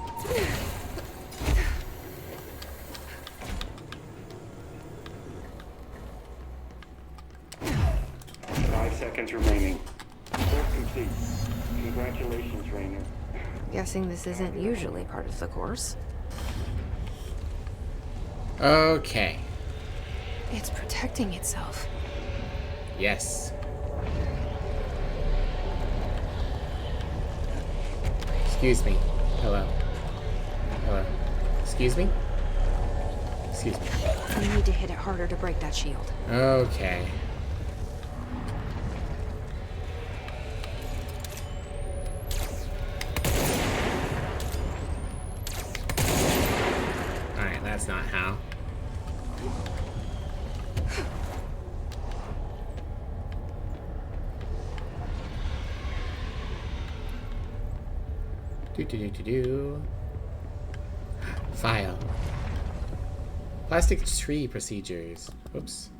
Five seconds remaining. Course complete. Congratulations, Rainer. Guessing this isn't usually part of the course. Okay. It's protecting itself. Yes. Excuse me. Hello. Hello. Excuse me? Excuse me. We need to hit it harder to break that shield. Okay. Alright, that's not how. Do. File. Plastic tree procedures. Oops.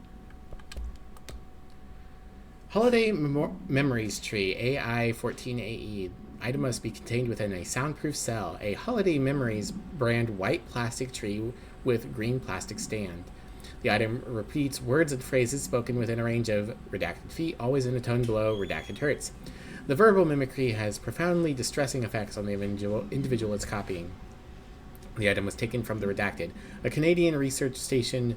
Holiday Memories Tree, AI-14AE. Item must be contained within a soundproof cell. A Holiday Memories brand white plastic tree with green plastic stand. The item repeats words and phrases spoken within a range of redacted feet, always in a tone below redacted hertz. The verbal mimicry has profoundly distressing effects on the individual it's copying. The item was taken from the Redacted, a Canadian research station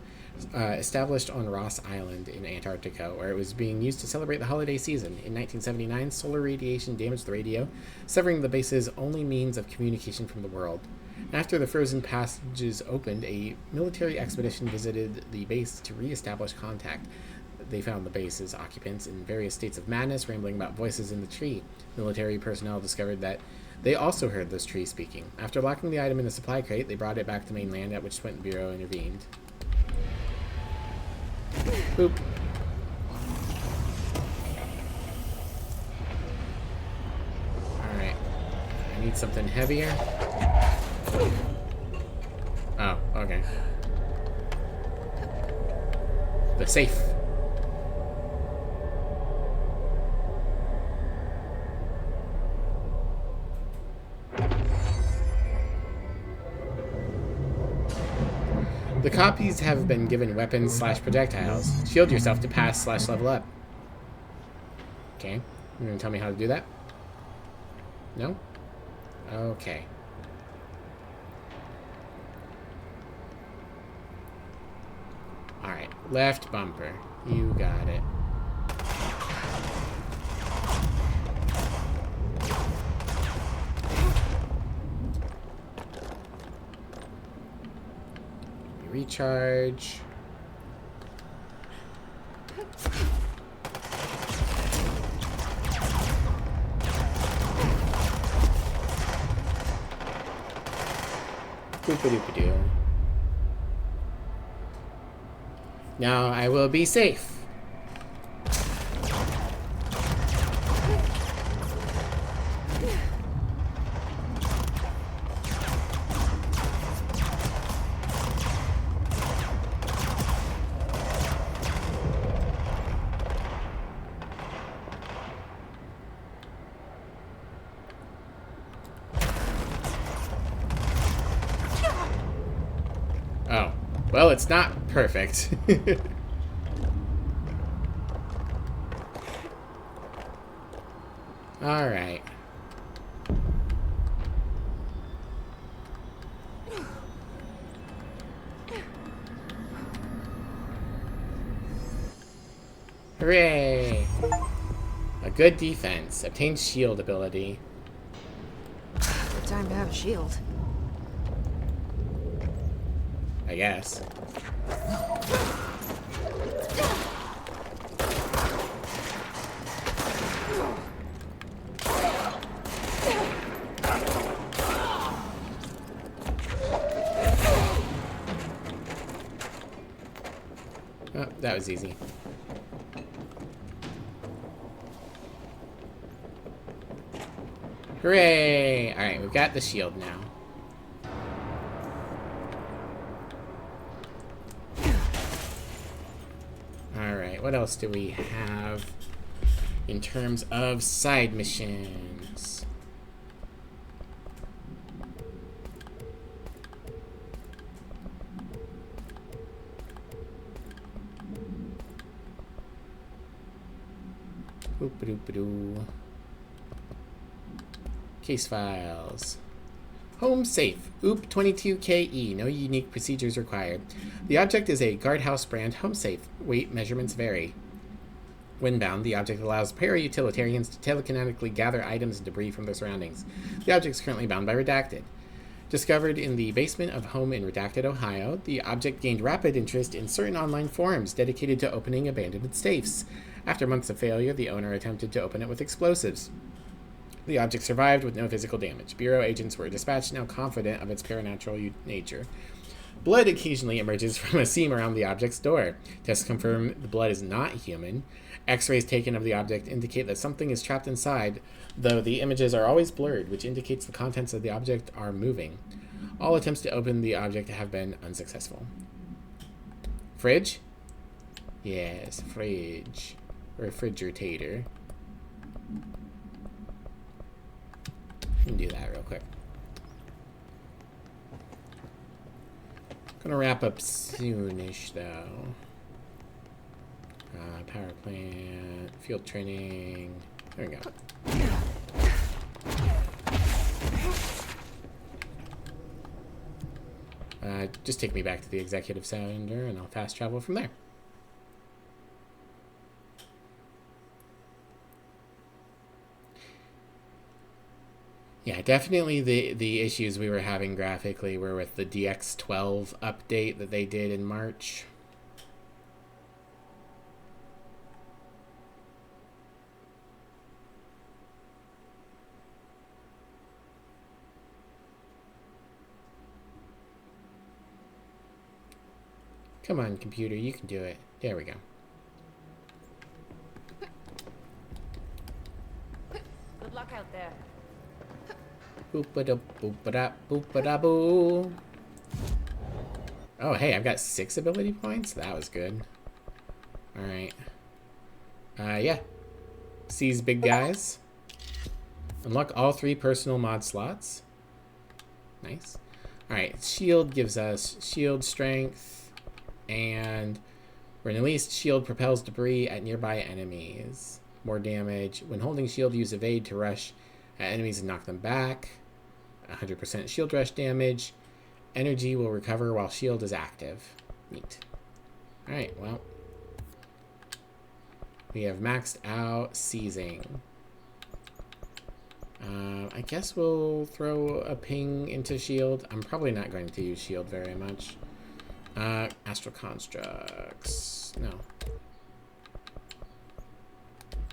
established on Ross Island in Antarctica, where it was being used to celebrate the holiday season. In 1979, solar radiation damaged the radio, severing the base's only means of communication from the world. After the frozen passages opened, a military expedition visited the base to re-establish contact. They found the base's occupants in various states of madness, rambling about voices in the tree. Military personnel discovered that they also heard this tree speaking. After locking the item in a supply crate, they brought it back to mainland, at which point the Bureau intervened. Boop. Alright. I need something heavier. Oh, okay. The safe. The copies have been given weapons / projectiles. Shield yourself to pass / level up. Okay. You're gonna tell me how to do that? No? Okay. Alright. Left bumper. You got it. Recharge. Boop-a-doop-a-doo. Now I will be safe. Oh, well, it's not perfect. All right. Hooray! A good defense. Obtained shield ability. Good time to have a shield. I guess. Oh, that was easy. Hooray! Alright, we've got the shield now. Alright, what else do we have in terms of side missions? Oop-a-doop-a-doo. Case files. Home safe. OOP22KE. No unique procedures required. The object is a guardhouse brand home safe. Weight measurements vary. When bound, the object allows para-utilitarians to telekinetically gather items and debris from their surroundings. The object is currently bound by Redacted. Discovered in the basement of home in Redacted, Ohio, the object gained rapid interest in certain online forums dedicated to opening abandoned safes. After months of failure, the owner attempted to open it with explosives. The object survived with no physical damage. Bureau agents were dispatched, now confident of its paranatural nature. Blood occasionally emerges from a seam around the object's door. Tests confirm the blood is not human. X-rays taken of the object indicate that something is trapped inside, though the images are always blurred, which indicates the contents of the object are moving. All attempts to open the object have been unsuccessful. Fridge? Yes, fridge. Refrigerator. We can do that real quick. Gonna wrap up soonish though. Power plant, field training. There we go. Just take me back to the executive center and I'll fast travel from there. Yeah, definitely the issues we were having graphically were with the DX12 update that they did in March. Come on, computer, you can do it. There we go. Good luck out there. Boop-a-da, boop-a-da, boop-a-da, boo. Oh, hey, I've got 6 ability points? That was good. Alright. Yeah. Seize big guys. Unlock all 3 personal mod slots. Nice. Alright, shield gives us shield strength. And when released, shield propels debris at nearby enemies. More damage. When holding shield, use evade to rush at enemies and knock them back. 100% shield rush damage. Energy will recover while shield is active. Neat. Alright, well. We have maxed out seizing. I guess we'll throw a ping into shield. I'm probably not going to use shield very much. Astral constructs. No.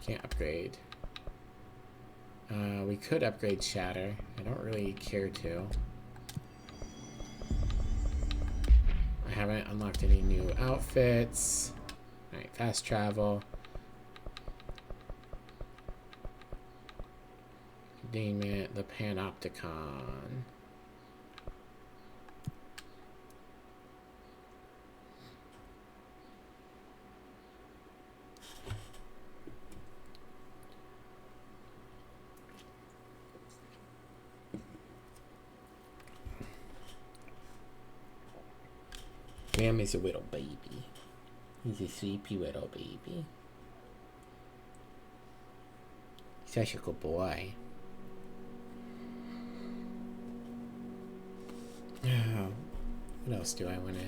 Can't upgrade. We could upgrade shatter. I don't really care to. I haven't unlocked any new outfits. Alright, fast travel. Containment, the Panopticon. Graham is a little baby. He's a sleepy little baby. Such a good boy. What else do I want to...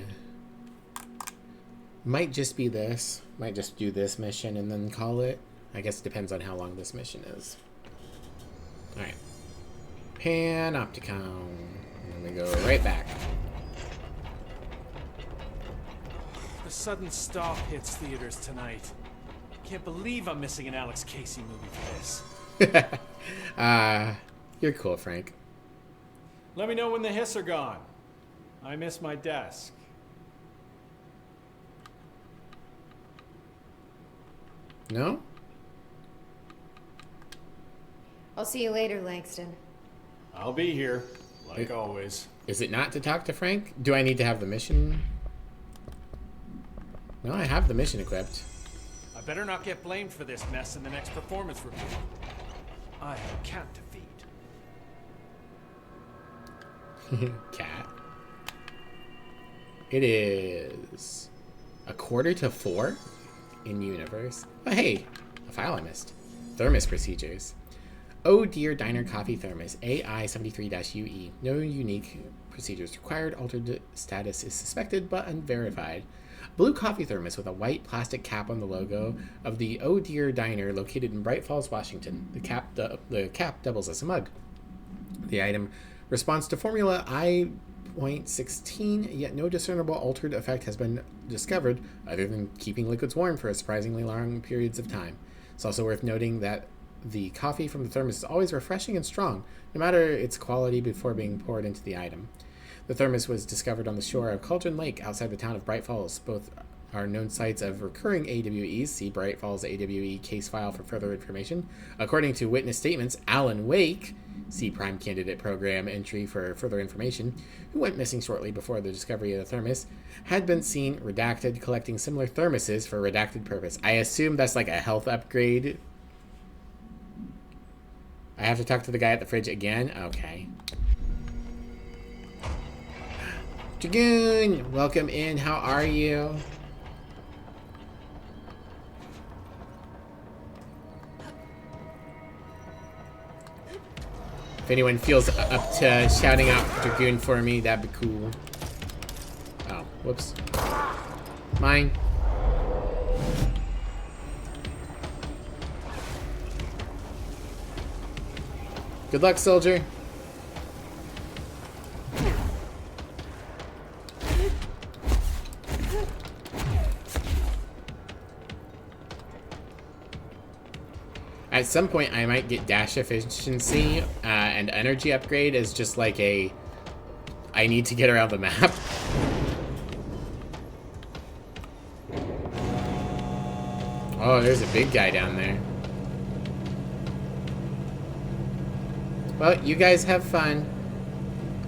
Might just be this. Might just do this mission and then call it. I guess it depends on how long this mission is. Alright. Panopticon. And we go right back. The sudden stop hits theaters tonight. Can't believe I'm missing an Alex Casey movie for this. You're cool, Frank. Let me know when the hiss are gone. I miss my desk. No? I'll see you later, Langston. I'll be here, like always. Is it not to talk to Frank? Do I need to have the mission? No, I have the mission equipped. I better not get blamed for this mess in the next performance review. I have a cat to feed. Cat. It is 3:45 in universe. Oh, hey, a file I missed. Thermos procedures. Oh dear diner coffee thermos AI73-UE. No unique procedures required. Altered status is suspected but unverified. Blue coffee thermos with a white plastic cap on the logo of the Oh Dear Diner located in Bright Falls, Washington. The cap doubles as a mug. The item responds to formula I.16, yet no discernible altered effect has been discovered other than keeping liquids warm for surprisingly long periods of time. It's also worth noting that the coffee from the thermos is always refreshing and strong, no matter its quality before being poured into the item. The thermos was discovered on the shore of Cauldron Lake outside the town of Bright Falls. Both are known sites of recurring AWEs. See Bright Falls AWE case file for further information. According to witness statements, Alan Wake, see Prime Candidate Program entry for further information, who went missing shortly before the discovery of the thermos, had been seen redacted collecting similar thermoses for a redacted purpose. I assume that's like a health upgrade. I have to talk to the guy at the fridge again? Okay. Dragoon, welcome in. How are you? If anyone feels up to shouting out Dragoon for me, that'd be cool. Oh, whoops. Mine. Good luck, soldier. At some point, I might get dash efficiency and energy upgrade as just like a... I need to get around the map. Oh, there's a big guy down there. Well, you guys have fun.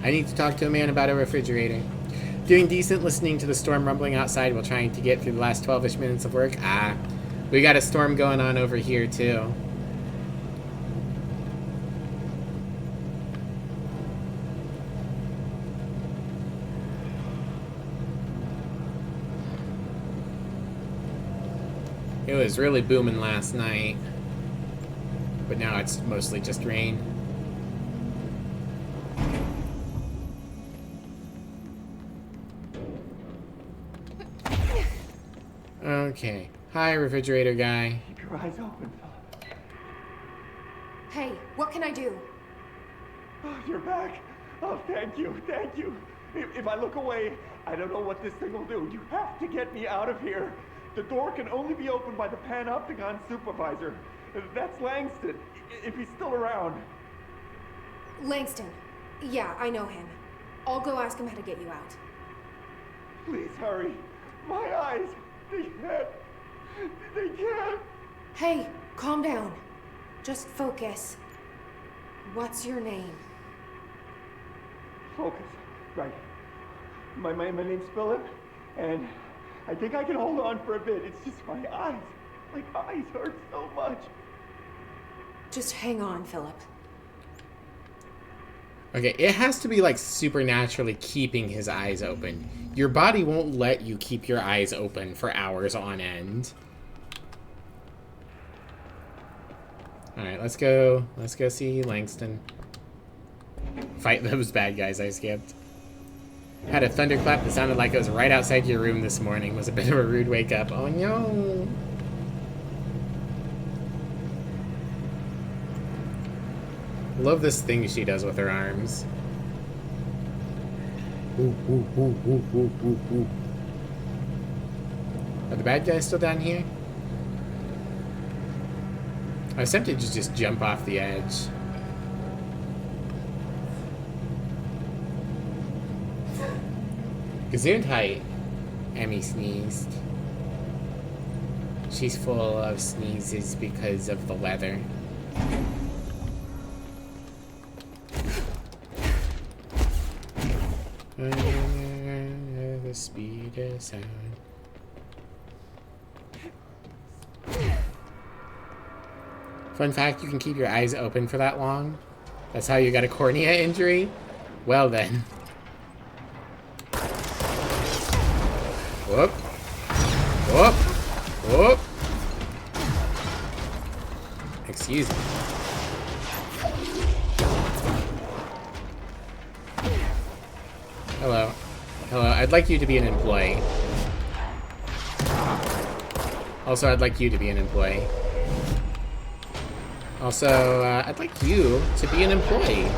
I need to talk to a man about a refrigerator. Doing decent, listening to the storm rumbling outside while trying to get through the last 12-ish minutes of work. We got a storm going on over here, too. It was really booming last night, but now it's mostly just rain. Okay. Hi, refrigerator guy. Keep your eyes open, Philip. Hey, what can I do? Oh, you're back. Oh, thank you, thank you. If I look away, I don't know what this thing will do. You have to get me out of here. The door can only be opened by the Panopticon supervisor. That's Langston, if he's still around. Langston. Yeah, I know him. I'll go ask him how to get you out. Please hurry. My eyes, they can't. Hey, calm down. Just focus. What's your name? Focus, right. My name's Philip, and I think I can hold on for a bit. It's just my eyes. My eyes hurt so much. Just hang on, Philip. Okay, it has to be like supernaturally keeping his eyes open. Your body won't let you keep your eyes open for hours on end. Alright, let's go see Langston. Fight those bad guys I skipped. Had a thunderclap that sounded like it was right outside your room this morning. Was a bit of a rude wake up. Oh no. Love this thing she does with her arms. Ooh, ooh, ooh, ooh, ooh, ooh, ooh. Are the bad guys still down here? I was tempted to just jump off the edge. Gesundheit. Emmy sneezed. She's full of sneezes because of the leather. The speed of sound. Fun fact, you can keep your eyes open for that long. That's how you got a cornea injury? Well then. Whoop. Whoop. Whoop. Excuse me. Hello. Hello, I'd like you to be an employee. Also, I'd like you to be an employee. Also, I'd like you to be an employee.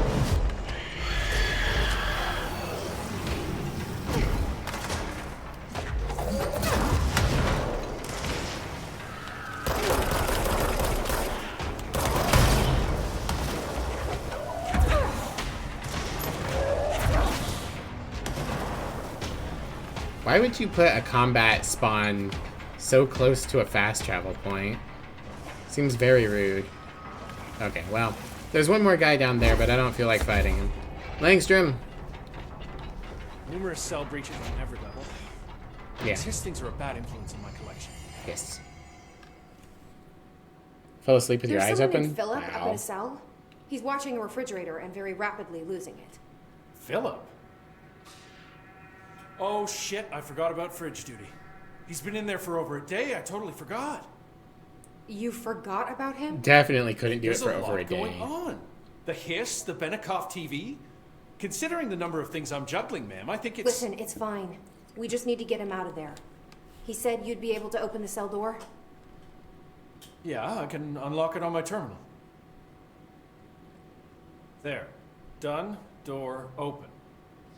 Why would you put a combat spawn so close to a fast travel point? Seems very rude. Okay, well, there's one more guy down there, but I don't feel like fighting him. Langstrom! Numerous cell breaches on every level. Yeah. His things are a bad influence in my collection. Yes. Fell asleep with your eyes someone open? named Philip up in Wow. a cell. He's watching a refrigerator and very rapidly losing it. Philip? Oh shit, I forgot about fridge duty. He's been in there for over a day, I totally forgot. You forgot about him? Definitely couldn't do There's it for a over a lot going day. on. The hiss, the Benikoff TV. Considering the number of things I'm juggling, ma'am, I think it's... Listen, it's fine. We just need to get him out of there. He said you'd be able to open the cell door. Yeah, I can unlock it on my terminal. There. Done. Door open.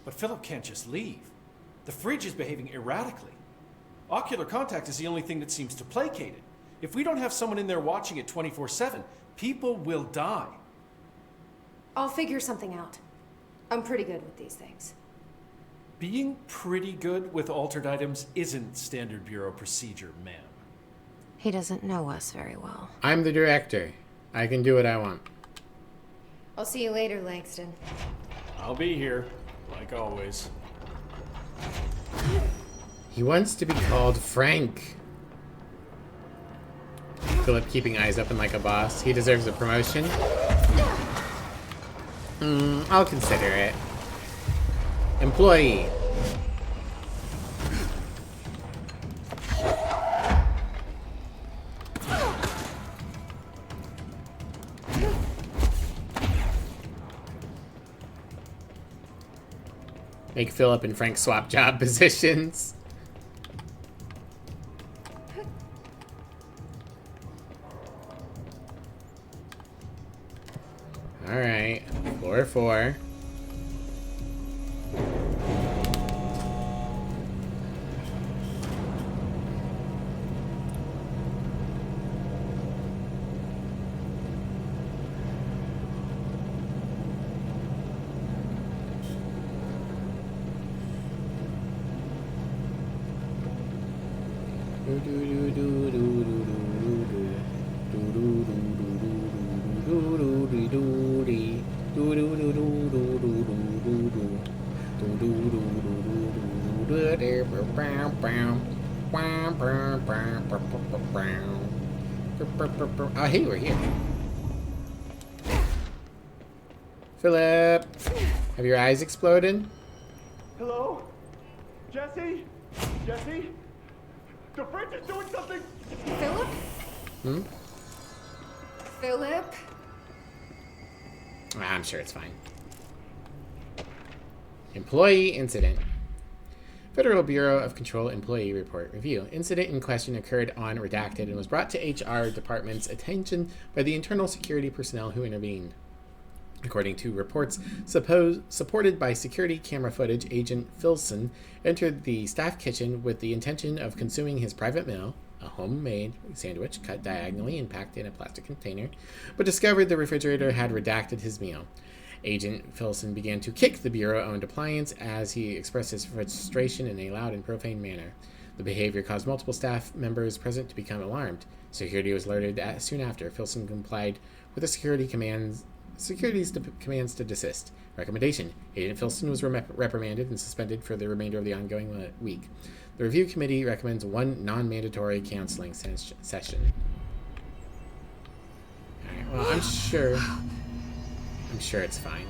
But Philip can't just leave. The fridge is behaving erratically. Ocular contact is the only thing that seems to placate it. If we don't have someone in there watching it 24/7, people will die. I'll figure something out. I'm pretty good with these things. Being pretty good with altered items isn't standard bureau procedure, ma'am. He doesn't know us very well. I'm the director. I can do what I want. I'll see you later, Langston. I'll be here, like always. He wants to be called Frank. Philip keeping eyes open like a boss. He deserves a promotion. I'll consider it. Employee. Make Philip and Frank swap job positions. Alright, floor 4. Oh, hey, we're here. Philip, have your eyes exploded? Hello? Jesse? Jesse? The fridge is doing something! Philip? Hmm? Philip? I'm sure it's fine. Employee incident. Federal Bureau of Control Employee Report Review. Incident in question occurred on redacted and was brought to HR department's attention by the internal security personnel who intervened. According to reports supported by security camera footage, Agent Filson entered the staff kitchen with the intention of consuming his private meal, a homemade sandwich cut diagonally and packed in a plastic container, but discovered the refrigerator had redacted his meal. Agent Filson began to kick the Bureau-owned appliance as he expressed his frustration in a loud and profane manner. The behavior caused multiple staff members present to become alarmed. Security was alerted soon after. Filson complied with the security's commands to desist. Recommendation. Agent Filson was reprimanded and suspended for the remainder of the ongoing week. The review committee recommends one non-mandatory counseling session. Alright, well, I'm sure it's fine.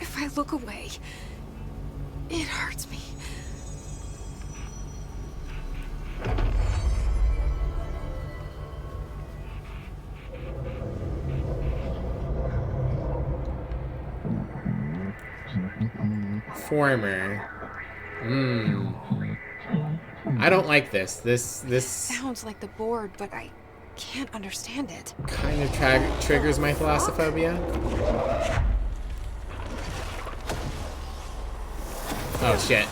If I look away, it hurts me. Former. I don't like this. This Sounds like the board, but I can't understand it. kind of triggers my thalassophobia. Oh shit.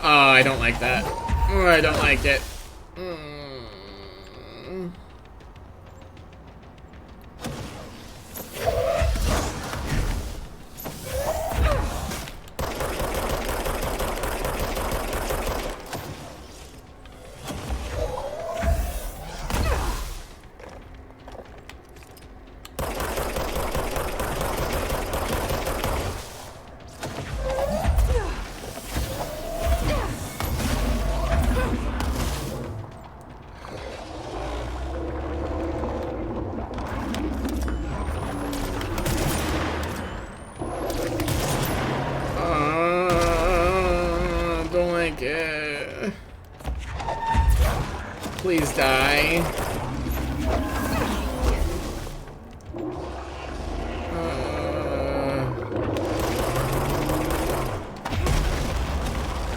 Oh, I don't like that. Oh, I don't like it. Don't like it. Please die.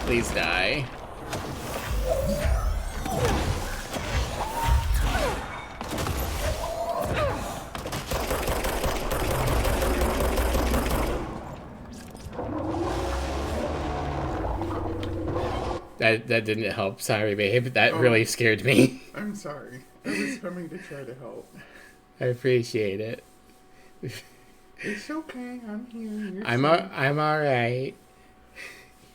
Please die. That didn't help. Sorry, babe. That really scared me. I'm sorry. I was coming to try to help. I appreciate it. It's okay. I'm here. I'm all right.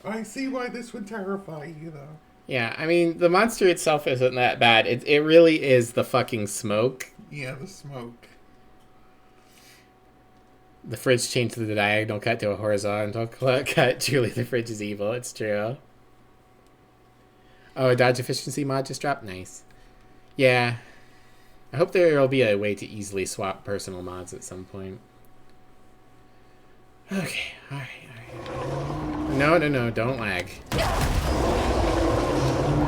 I see why this would terrify you, though. Yeah, I mean, the monster itself isn't that bad. It really is the fucking smoke. Yeah, the smoke. The fridge changed the diagonal cut to a horizontal cut. Truly, the fridge is evil. It's true. Oh, a dodge efficiency mod just dropped? Nice. Yeah. I hope there will be a way to easily swap personal mods at some point. Okay, alright. No, don't lag.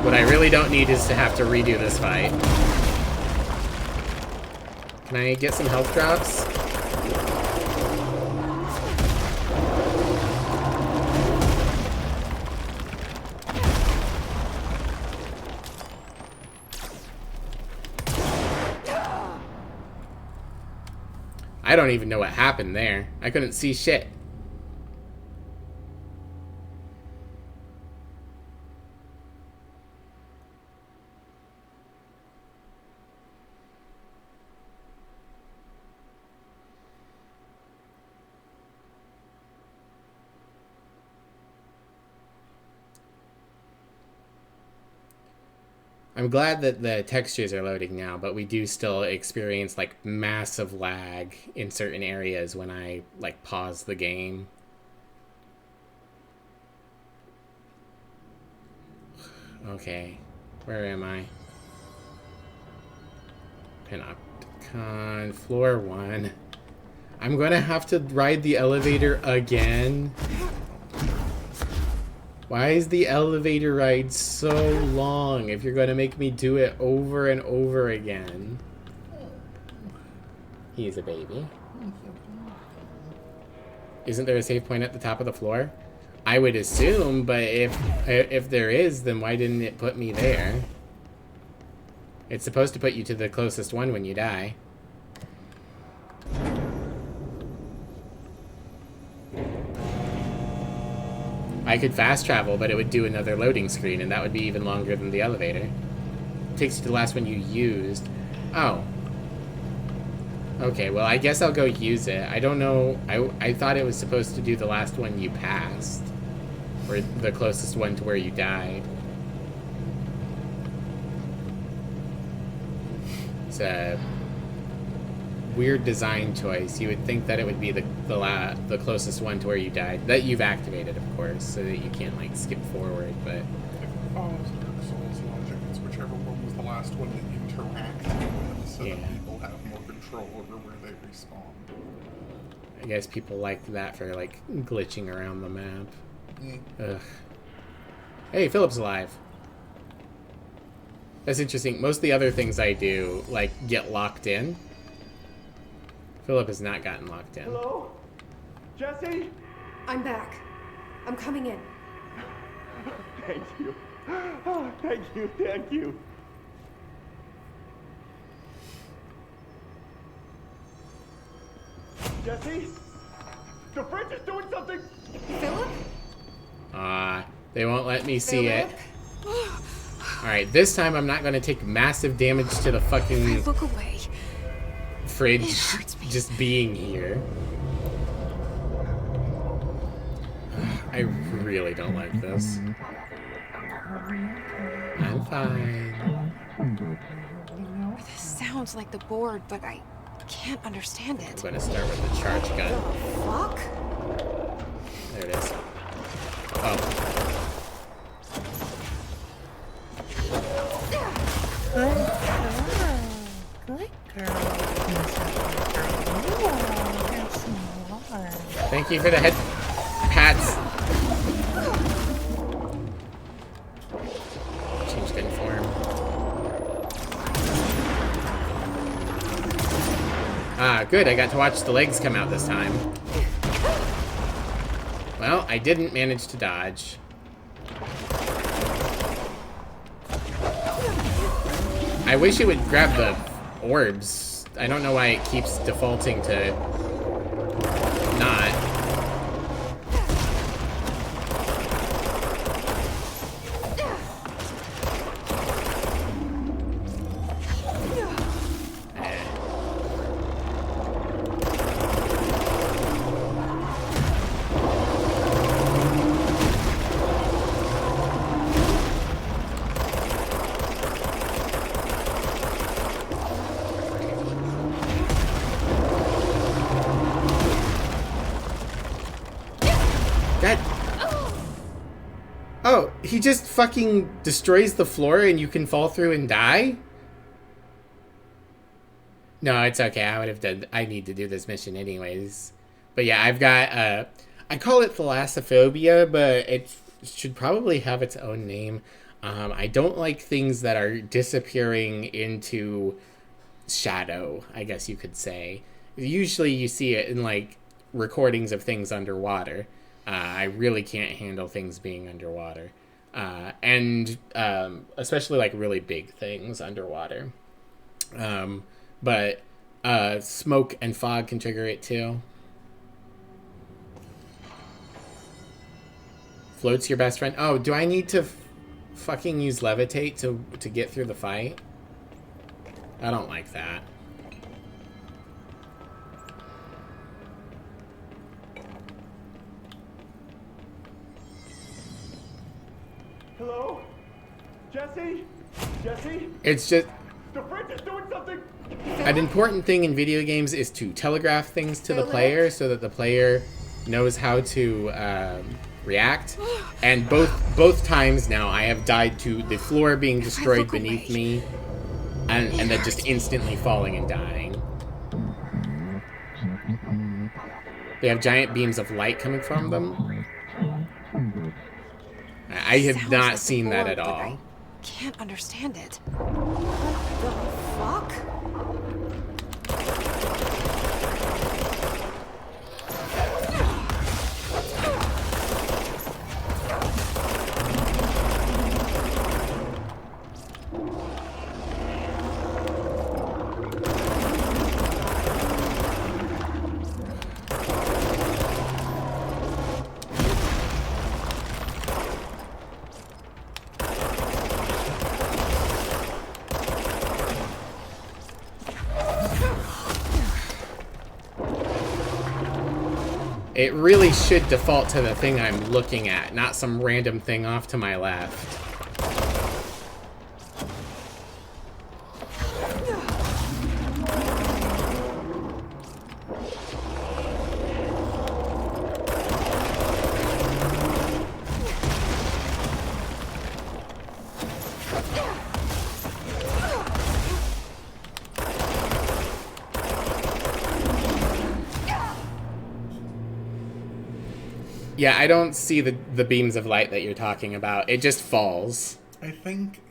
What I really don't need is to have to redo this fight. Can I get some health drops? I don't even know what happened there. I couldn't see shit. I'm glad that the textures are loading now, but we do still experience like massive lag in certain areas when I like pause the game. Okay, where am I? Panopticon, floor 1. I'm gonna have to ride the elevator again. Why is the elevator ride so long if you're going to make me do it over and over again? He's a baby. Isn't there a save point at the top of the floor? I would assume, but if there is, then why didn't it put me there? It's supposed to put you to the closest one when you die. I could fast travel, but it would do another loading screen, and that would be even longer than the elevator. It takes you to the last one you used. Oh. Okay, well, I guess I'll go use it. I don't know. I thought it was supposed to do the last one you passed. Or the closest one to where you died. It's a weird design choice. You would think that it would be the closest one to where you died. That you've activated, of course, so that you can't, like, skip forward, but... If it follows Dark Souls logic, it's whichever one was the last one that you interacted with, so that people have more control over where they respawn. I guess people liked that for, like, glitching around the map. Ugh. Hey, Philip's alive. That's interesting. Most of the other things I do, like, get locked in. Philip has not gotten locked in. Hello? Jesse? I'm back. I'm coming in. Thank you. Oh, thank you. Jesse? The fridge is doing something! Philip? They won't let me see it. Alright, this time I'm not going to take massive damage to the fucking Look away. Fridge just being here. I really don't like this. I'm fine. This sounds like the board, but I can't understand it. I'm going to start with the charge gun. Fuck? There it is. Oh. Good girl. Thank you for the head pats. Changed in form. Good. I got to watch the legs come out this time. Well, I didn't manage to dodge. I wish it would grab the orbs. I don't know why it keeps defaulting to not. He just fucking destroys the floor and you can fall through and die? No, it's okay. I need to do this mission anyways. But yeah, I've got, I call it thalassophobia, but it should probably have its own name. I don't like things that are disappearing into shadow, I guess you could say. Usually you see it in, like, recordings of things underwater. I really can't handle things being underwater. And especially, like, really big things underwater. But smoke and fog can trigger it too. Float's your best friend. Oh, do I need to fucking use levitate to get through the fight? I don't like that. Hello? Jesse? Jesse? It's just... The fridge is doing something! An important thing in video games is to telegraph things to the player so that the player knows how to react. And both times now I have died to the floor being destroyed beneath me and then just instantly falling and dying. They have giant beams of light coming from them. I have not seen that at all. Can't understand it. What the fuck? It really should default to the thing I'm looking at, not some random thing off to my left. Yeah, I don't see the beams of light that you're talking about. It just falls. I think,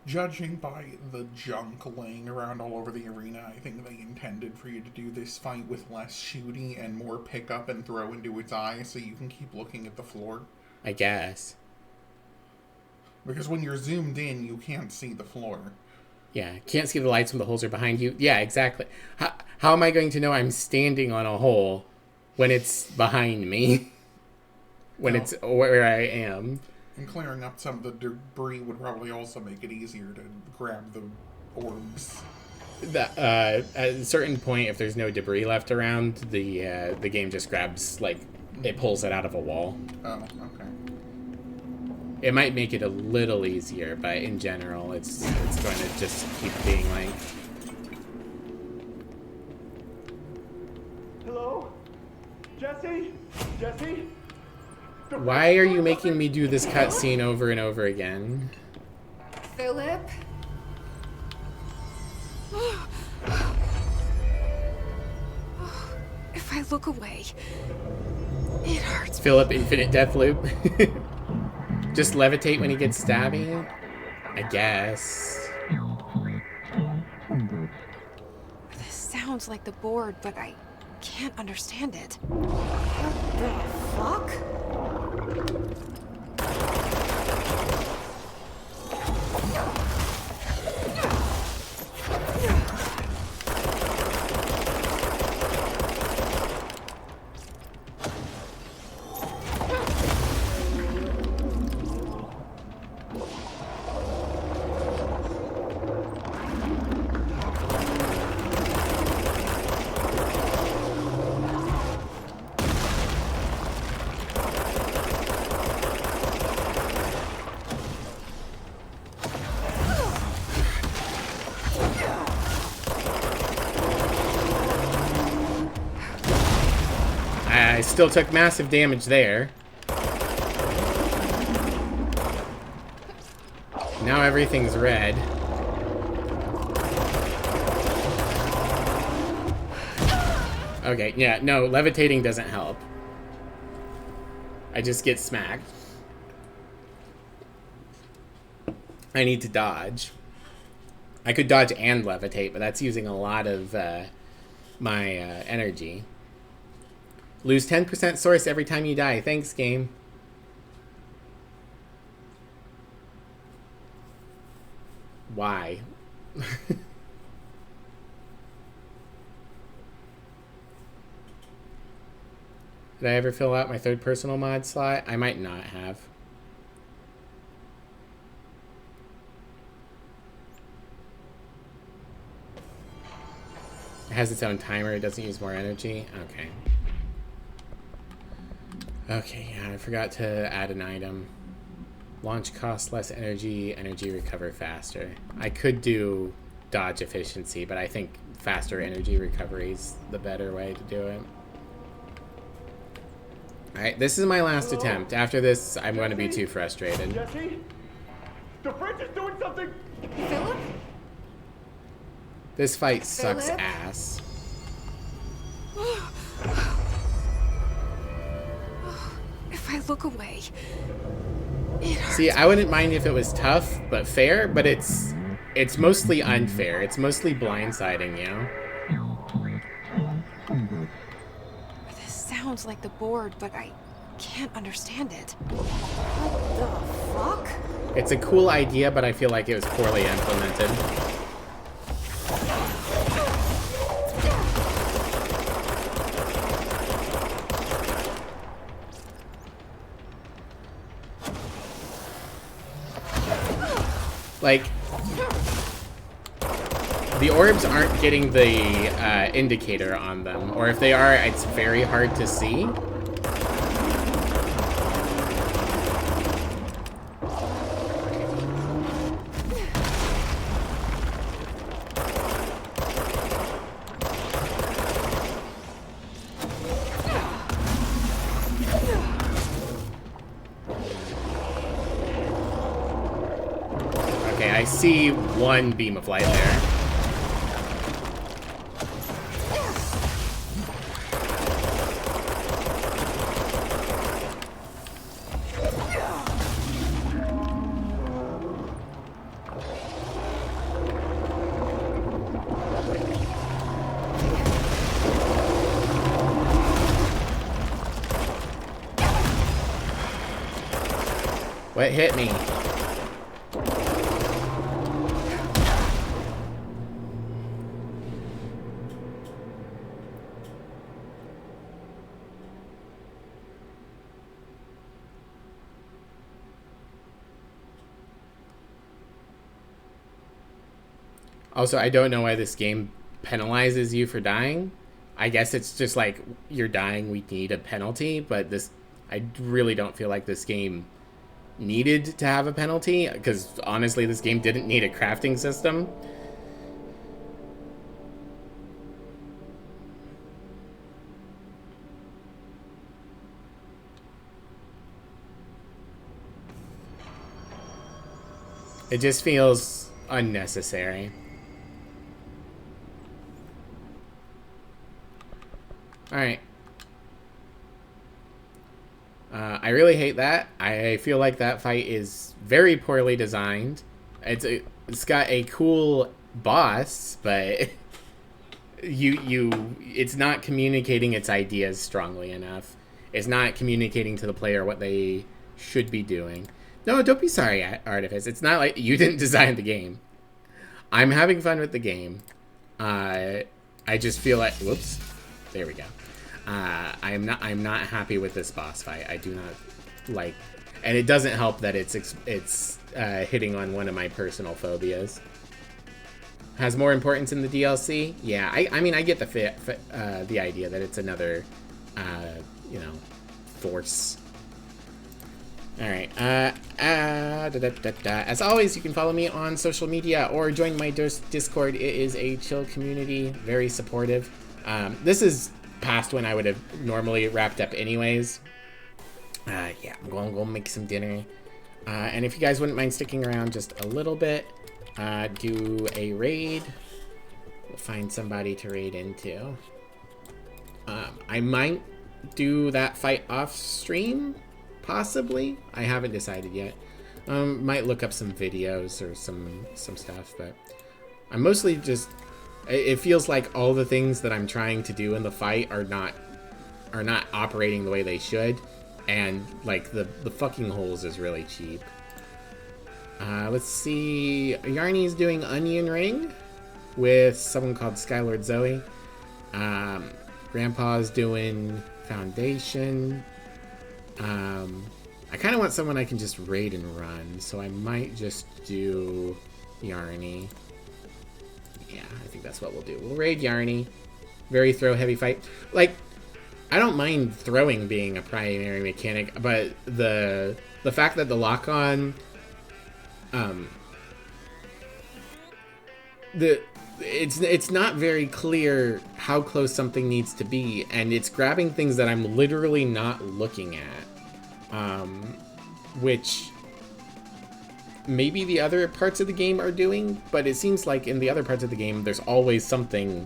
judging by the junk laying around all over the arena, I think they intended for you to do this fight with less shooting and more pick up and throw into its eye so you can keep looking at the floor. I guess. Because when you're zoomed in, you can't see the floor. Yeah, can't see the lights when the holes are behind you. Yeah, exactly. How am I going to know I'm standing on a hole when it's behind me? When it's where I am. And clearing up some of the debris would probably also make it easier to grab the orbs. At a certain point, if there's no debris left around, the game just grabs, like, it pulls it out of a wall. Oh, okay. It might make it a little easier, but in general, it's going to just keep being like... Hello? Jesse? Jesse? Why are you making me do this cutscene over and over again? Philip? If I look away, it hurts. Philip, infinite death loop. Just levitate when he gets stabby? I guess. This sounds like the board, but I can't understand it. What the fuck? I still took massive damage there. Now everything's red. Okay, yeah, no, levitating doesn't help. I just get smacked. I need to dodge. I could dodge and levitate, but that's using a lot of my energy. Lose 10% source every time you die. Thanks, game. Why? Did I ever fill out my third personal mod slot? I might not have. It has its own timer. It doesn't use more energy. Okay. Okay, yeah, I forgot to add an item. Launch costs less energy. Energy recover faster. I could do dodge efficiency, but I think faster energy recovery is the better way to do it. Alright, this is my last attempt. After this, I'm going to be too frustrated. Jesse? The fridge is doing something! Philip? This fight sucks Philip? ass. If I look away, it hurts. See, I wouldn't mind if it was tough, but fair, but it's mostly unfair. It's mostly blindsiding you. This sounds like the board, but I can't understand it. What the fuck? It's a cool idea, but I feel like it was poorly implemented. Like, the orbs aren't getting the indicator on them, or if they are, it's very hard to see. I see one beam of light there. What hit me? Also, I don't know why this game penalizes you for dying. I guess it's just like, you're dying, we need a penalty, but this, I really don't feel like this game needed to have a penalty, because honestly, this game didn't need a crafting system. It just feels unnecessary. Alright. I really hate that. I feel like that fight is very poorly designed. It's got a cool boss, but it's not communicating its ideas strongly enough. It's not communicating to the player what they should be doing. No, don't be sorry, Artifice. It's not like you didn't design the game. I'm having fun with the game. I just feel like, whoops, there we go. I'm not happy with this boss fight. I do not like, and it doesn't help that it's hitting on one of my personal phobias. Has more importance in the DLC? Yeah, I mean, I get the idea that it's another, you know, force. Alright, as always, you can follow me on social media or join my Discord. It is a chill community, very supportive. This is past when I would have normally wrapped up anyways. Yeah, I'm going to go make some dinner. And if you guys wouldn't mind sticking around just a little bit, do a raid. We'll find somebody to raid into. I might do that fight off stream, possibly. I haven't decided yet. Might look up some videos or some stuff, but I'm mostly just. It feels like all the things that I'm trying to do in the fight are not operating the way they should, and like the fucking holes is really cheap. Let's see. Yarny's doing Onion Ring with someone called Skylord Zoe. Grandpa's doing Foundation. I kind of want someone I can just raid and run, so I might just do Yarny. Yeah, I think that's what we'll do. We'll raid Yarny. Very throw heavy fight. Like, I don't mind throwing being a primary mechanic, but the fact that the lock-on, it's not very clear how close something needs to be, and it's grabbing things that I'm literally not looking at, which maybe the other parts of the game are doing, but it seems like in the other parts of the game there's always something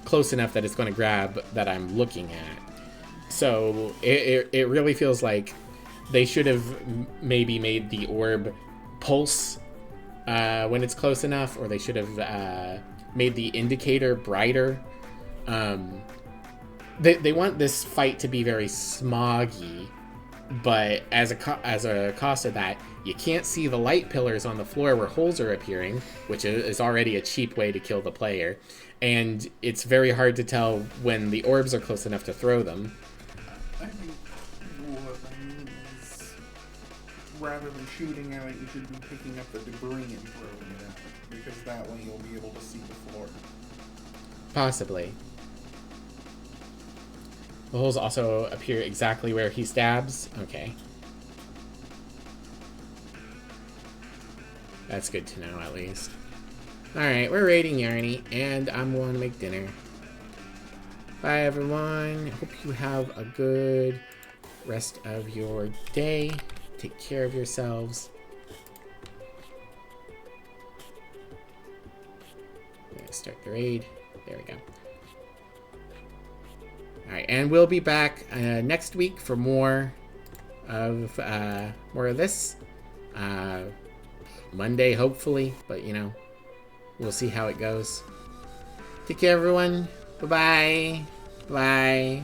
close enough that it's going to grab that I'm looking at. So it really feels like they should have maybe made the orb pulse when it's close enough, or they should have made the indicator brighter. They want this fight to be very smoggy, but as a cost of that, you can't see the light pillars on the floor where holes are appearing, which is already a cheap way to kill the player, and it's very hard to tell when the orbs are close enough to throw them. I think what that means, rather than shooting at it, you should be picking up the debris and throwing it out, because that way you'll be able to see the floor. Possibly. The holes also appear exactly where he stabs. Okay. That's good to know, at least. Alright, we're raiding Yarny, and I'm going to make dinner. Bye, everyone. Hope you have a good rest of your day. Take care of yourselves. I'm going to start the raid. There we go. Alright, and we'll be back next week for more of this. Monday, hopefully, but you know, we'll see how it goes. Take care, everyone. Bye-bye. Bye.